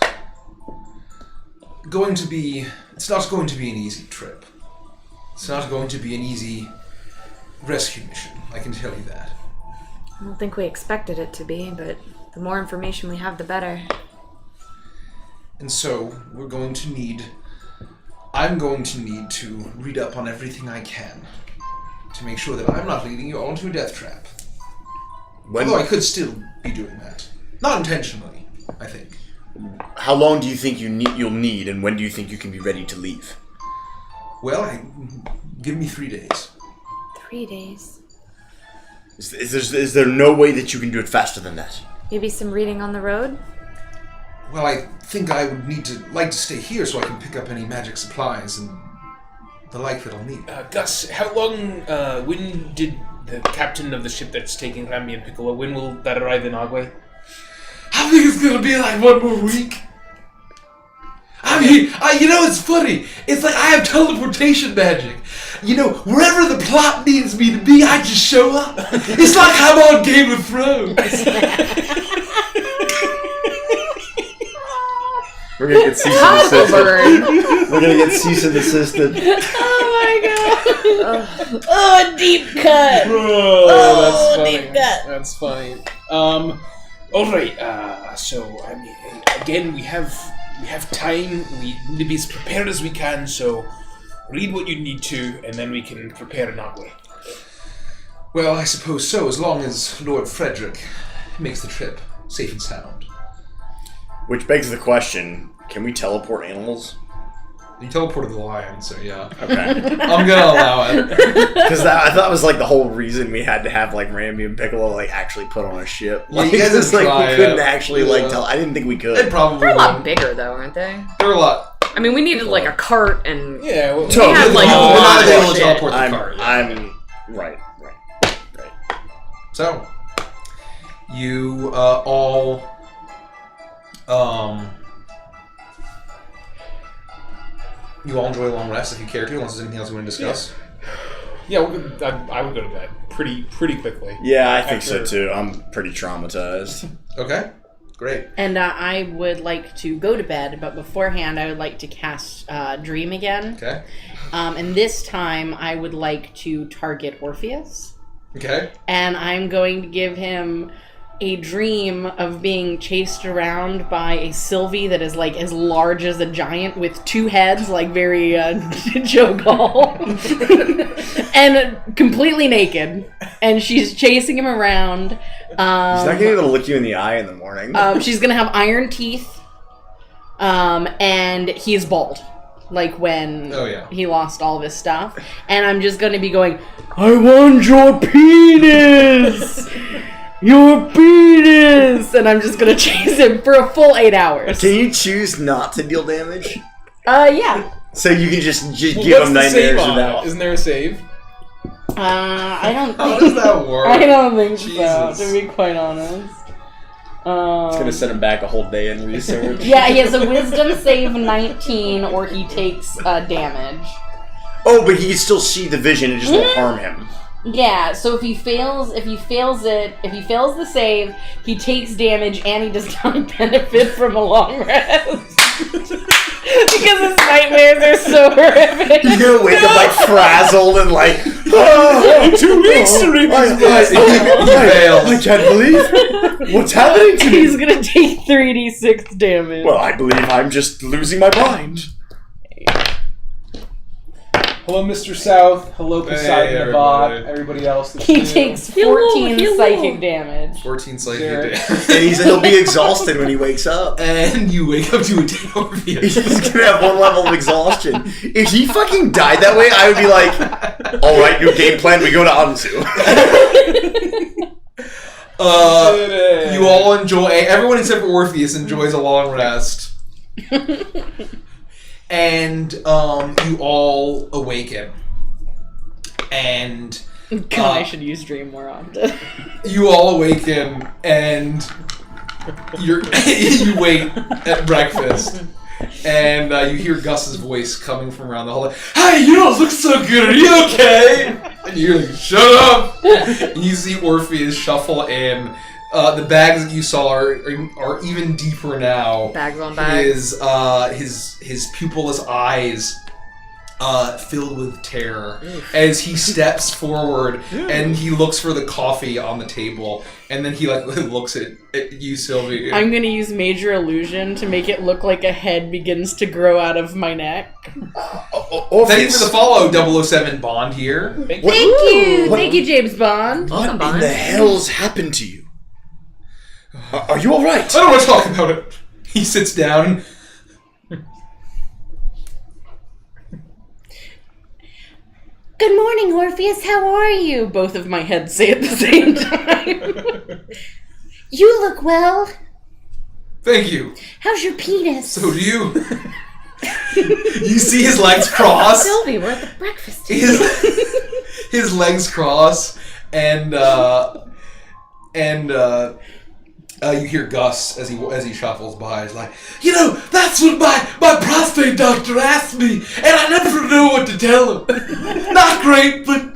going to be... It's not going to be an easy trip. It's not going to be an easy rescue mission. I can tell you that. I don't think we expected it to be, but the more information we have, the better. And so, I'm going to need to read up on everything I can to make sure that I'm not leading you all into a death trap. Although I could still be doing that. Not intentionally, I think. How long do you think you'll need, and when do you think you can be ready to leave? Well, give me 3 days. 3 days. Is there no way that you can do it faster than that? Maybe some reading on the road? Well, I think I would like to stay here so I can pick up any magic supplies and the like that I'll need. Gus, how long, when did the captain of the ship that's taking Rambi and Piccolo, when will that arrive in Agwe? I think it's gonna be like 1 more week. I mean, it's funny. It's like I have teleportation magic. Wherever the plot needs me to be, I just show up. It's like I'm on Game of Thrones. We're gonna get cease and desisted. We're gonna get cease and desisted. Oh my god! Oh, a deep cut! That's funny. Deep cut. That's funny. All right. So I mean, again, we have time. We need to be as prepared as we can. So read what you need to, and then we can prepare in Agwe. Well, I suppose so, as long as Lord Frederick makes the trip safe and sound. Which begs the question, can we teleport animals? You teleported the lion, so yeah. Okay. I'm gonna allow it. Because I thought it was like the whole reason we had to have like Rambi and Piccolo like actually put on a ship. Yeah, Like, you guys it's didn't like try we couldn't it. actually like tell. I didn't think we could. They probably They're a lot wouldn't. bigger, though, aren't they? They're a lot. I mean, we needed like a cart and Yeah. Well, we had like a We're lot not of able to shit. teleport the car yet. I'm right. So, you all enjoy a long rest if you care to, unless there's anything else you want to discuss. Yeah, I would go to bed pretty quickly. Yeah, I think so After- too. I'm pretty traumatized. Okay, great. And I would like to go to bed, but beforehand I would like to cast Dream again. Okay. And this time I would like to target Orpheus. Okay. And I'm going to give him a dream of being chased around by a Sylvie that is like as large as a giant with 2 heads, like very Joe Gall. And completely naked. And she's chasing him around. He's not gonna be able to look you in the eye in the morning. She's gonna have iron teeth. And he's bald. Like when he lost all of his stuff. And I'm just gonna be going, I want your penis! Your penis! And I'm just gonna chase him for a full 8 hours. Can you choose not to deal damage? Yeah. So you can just give What's him the save nightmares on without. it? Isn't there a save? I don't How think does that work? I don't think so, Jesus. to be quite honest. It's gonna set him back a whole day in research. Yeah, he has a wisdom save 19 or he takes damage. Oh, but he can still see the vision, it just won't harm him. Yeah, so if he fails the save, he takes damage and he does not benefit from a long rest. Because his nightmares are so horrific. You're gonna wake up like frazzled and like, oh, 2 weeks to read this book. I can't believe what's happening to me. He's gonna take 3d6 damage. Well, I believe I'm just losing my mind. Hello, Mr. South. Hello, Poseidon Hey, Abad. everybody. Everybody else that's He new. takes 14 psychic damage. 14 psychic Derek. damage. And he'll be exhausted when he wakes up. And you wake up to a dead Orpheus. He's gonna have 1 level of exhaustion. If he fucking died that way, I would be like, alright, new game plan, we go to Anzu. You all enjoy, everyone except for Orpheus enjoys a long rest. And you all awaken. And God, I should use Dream more often. you all awaken and you wait at breakfast. And you hear Gus's voice coming from around the hall. Hey, you don't look so good. Are you okay? And you're like, shut up. And you see Orpheus shuffle in. The bags that you saw are even deeper now. Bags on bags. His pupilless eyes filled with terror as he steps forward and he looks for the coffee on the table, and then he looks at you, Sylvie. I'm gonna use Major Illusion to make it look like a head begins to grow out of my neck. Thank you for the follow, 007 Bond here. Thank you! Thank you, James Bond. What in the hell's happened to you? Are you alright? I don't want to talk about it. He sits down. Good morning, Orpheus. How are you? Both of my heads say at the same time. You look well. Thank you. How's your penis? So do you. You see his legs cross. Sylvie, we're at the breakfast. His legs cross, and you hear Gus as he shuffles by. He's like, that's what my prostate doctor asked me, and I never know what to tell him. Not great, but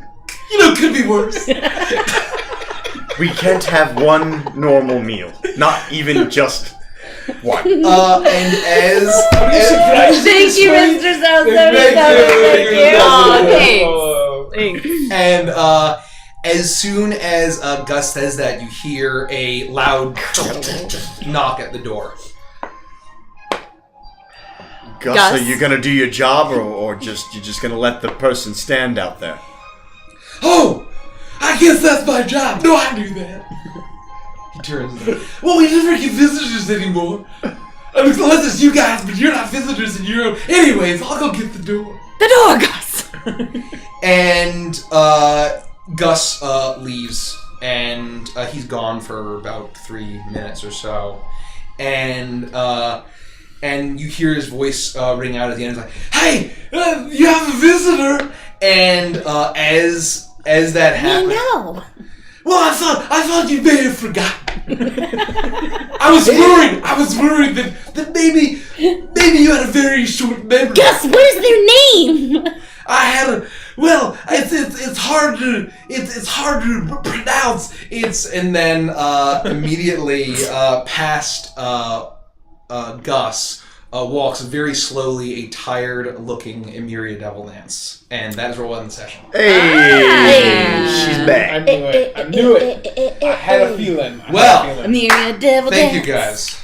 could be worse. We can't have one normal meal, not even just one. And as thank you, Mr. Southside. Thank you. Oh, thanks. And as soon as Gus says that, you hear a loud knock at the door. Gus, are you gonna do your job, or you're just gonna let the person stand out there? Oh, I guess that's my job. No, I do that. He turns. Well, we never get visitors anymore. Unless it's you guys, but you're not visitors in your own. Anyways, I'll go get the door. The door, Gus! And Gus leaves, and he's gone for about 3 minutes or so, and you hear his voice ring out at the end. It's like, "Hey, you have a visitor!" And as that happens, No. well, I thought you may have forgotten. I was worried that maybe you had a very short memory. Gus, what is their name? I had a. Well, it's hard to pronounce. And then immediately past Gus walks very slowly a tired-looking Emeria Devil Dance, and that is where we'll end the session. Hey, she's back. I knew it. I had a feeling. Emeria Devil Thank Dance. you guys.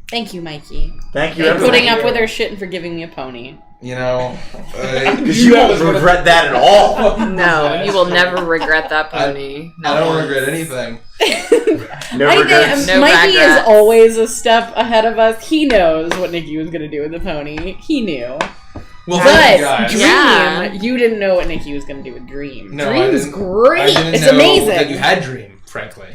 Thank you, Mikey. Thank you, For everyone. putting up with her shit and for giving me a pony. Because you won't regret that at all. No, you will never regret that pony. I don't regret anything. No I regrets. think No Mikey regrets. is always a step ahead of us. He knows what Nikki was going to do with the pony. He knew. Well, thank you But guys. Dream, Yeah. you didn't know what Nikki was going to do with Dream. No, Dream's I great. didn't It's know amazing. that you had Dream, frankly.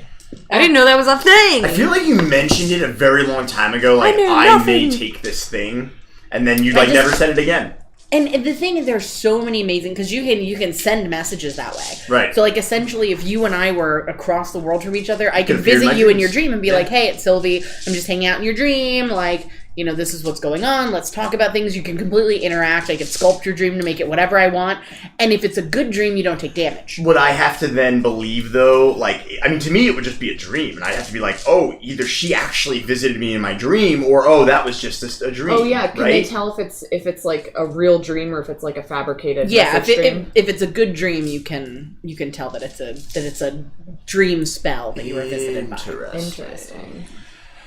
I didn't know that was a thing. I feel like you mentioned it a very long time ago, like, knew I may nothing. take this thing, and then you, like, never said it again. And the thing is, there's so many amazing, because you can send messages that way. Right. So, like, essentially, if you and I were across the world from each other, I could Could appear in visit my you in dreams. your dream and be like, hey, it's Sylvie. I'm just hanging out in your dream. Like, this is what's going on. Let's talk about things. You can completely interact. I could sculpt your dream to make it whatever I want. And if it's a good dream, you don't take damage. Would I have to then believe, though, like, I mean, to me, it would just be a dream, and I'd have to be like, oh, either she actually visited me in my dream, or, oh, that was just a dream. Oh yeah, can right? they tell if it's like a real dream or if it's like a fabricated Yeah, message dream? if it's a good dream, you can tell that it's a dream spell that you were visited by. Interesting.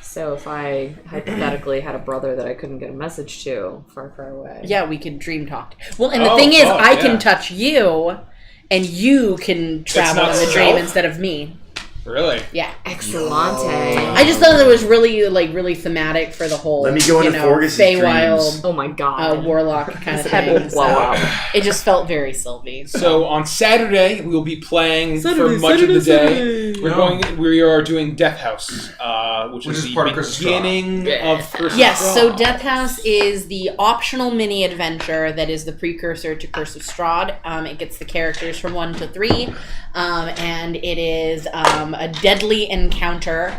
So if I hypothetically had a brother that I couldn't get a message to far away. Yeah, we could dream talk. Well, and the thing is, I can touch you, and you can travel not in the dream stealth? instead of me. Really? Yeah. Excellente. I just thought it was really thematic for the whole, Let me go into Forgus' Feywild, dreams. Oh my god. warlock kind of His head thing. will blow up. It just felt very Sylvie. So on Saturday we'll be playing for much of the day. We are doing Death House, which is the part of Curse of beginning of Curse of Yes, Strahd. so Death House is the optional mini adventure that is the precursor to Curse of Strahd. It gets the characters from 1 to 3, and it is a deadly encounter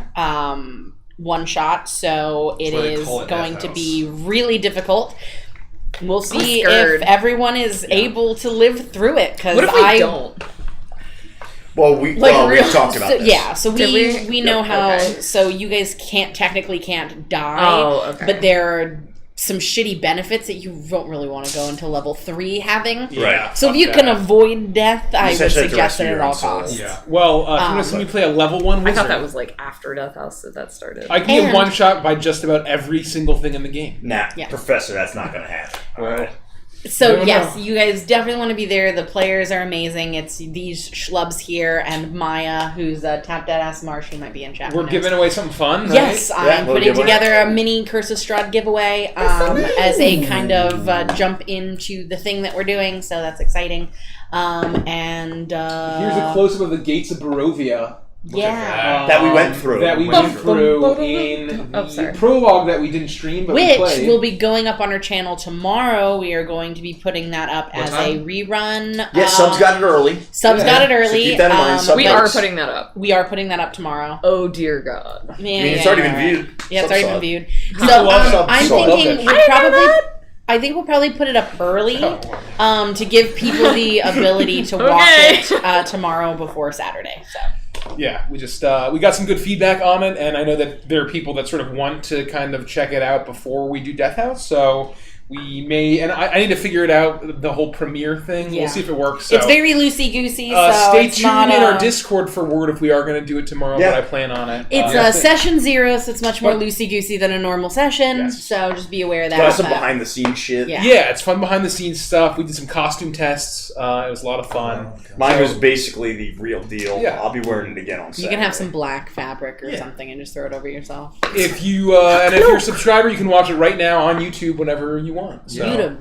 one shot. So it why they is call it going Death to House. be really difficult. We'll see scared. if everyone is able to live through it. Because What if we don't? Well, we've talked about this. Yeah, so we know Yep, how. okay. So you guys technically can't die. Oh, okay. But there are some shitty benefits that you don't really want to go into level 3 having. Right. So if you can avoid death, I would essentially have to suggest it rescue at your all own soul. costs. Yeah. Well, if you want to see me play a level 1 I wizard, thought that was like after Death House that started. I can get one shot by just about every single thing in the game. Nah, Yeah. Professor, that's not gonna happen. Well, So No, yes, no. you guys definitely want to be there. The players are amazing. It's these schlubs here and Maya, who's a tap dead ass Marsh, who might be in chat. we're who knows. giving away something fun, right? Yes, I'm little putting giveaway. together a mini Curse of Strahd giveaway as a kind of jump into the thing that we're doing. So that's exciting. And Here's a close-up of the gates of Barovia. yeah, That we went through. That we went through in Oh, the sorry. prologue that we didn't stream, but we which played. will be going up on our channel tomorrow. We are going to be putting that up What as time? a rerun. Yeah, subs got it early. Subs got it early. So keep that in mind. Sub we subs. are putting that up. We are putting that up tomorrow. Oh dear God. Yeah, I mean, it's already been viewed. Yeah, it's Sub already sub. been viewed. Sub So sub I'm sub. thinking I think we'll probably put it up early to give people the ability to watch it tomorrow before Saturday. So Yeah, we just we got some good feedback on it, and I know that there are people that sort of want to kind of check it out before we do Death House, so we may, and I need to figure it out, the whole premiere thing. Yeah. We'll see if it works. So. it's very loosey-goosey, so stay it's tuned not in our Discord for word if we are going to do it tomorrow, Yeah. but I plan on it. It's session 0, so it's much more But- loosey-goosey than a normal session, Yes. so just be aware of that. Got some but- behind the scenes shit. Yeah. Yeah, it's fun behind the scenes stuff. We did some costume tests. It was a lot of fun. Mine was basically the real deal. Yeah. I'll be wearing it again on You Saturday. can have some black fabric or Yeah. something and just throw it over yourself. If you and if you're a subscriber, you can watch it right now on YouTube whenever you want. So, Beautiful.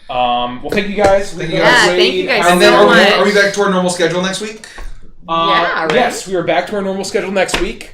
well, thank you guys. Thank We you got guys. Yeah, thank you guys how And then so are much. we back to our normal schedule next week? Yeah, right. Yes, we are back to our normal schedule next week.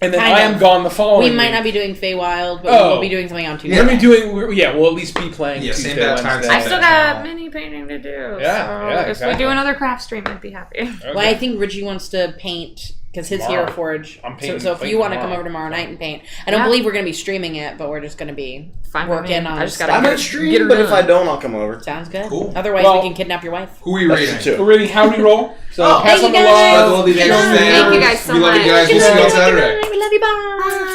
And then Kind I am of. gone the following We might week. not be doing Feywild, but Oh. we'll be doing something on Tuesday. We're going to be doing, we'll at least be playing Yeah, same Tuesday, bad time, Wednesday. same I still got mini painting to do. Yeah, so yeah, if exactly. we do another craft stream, I'd be happy. Okay. Well, I think Richie wants to paint because his Tomorrow. Hero Forge. I'm painting- So if painting you want to tomorrow. come over tomorrow night and paint, I don't Yeah. believe we're going to be streaming it, but we're just going to be Fine with working me. on. I just gotta I'm get- gonna get stream, her but if done. I don't, I'll come over. Sounds good. Cool. Otherwise, Well- we can kidnap your wife. Who are you That's rating? true. We're reading Howdy Roll. So Oh, pass thank on the you love. guys. Well, the Good next night. fan. Thank you guys so We love you much. guys. We'll see you on Saturday. We love you. Bye.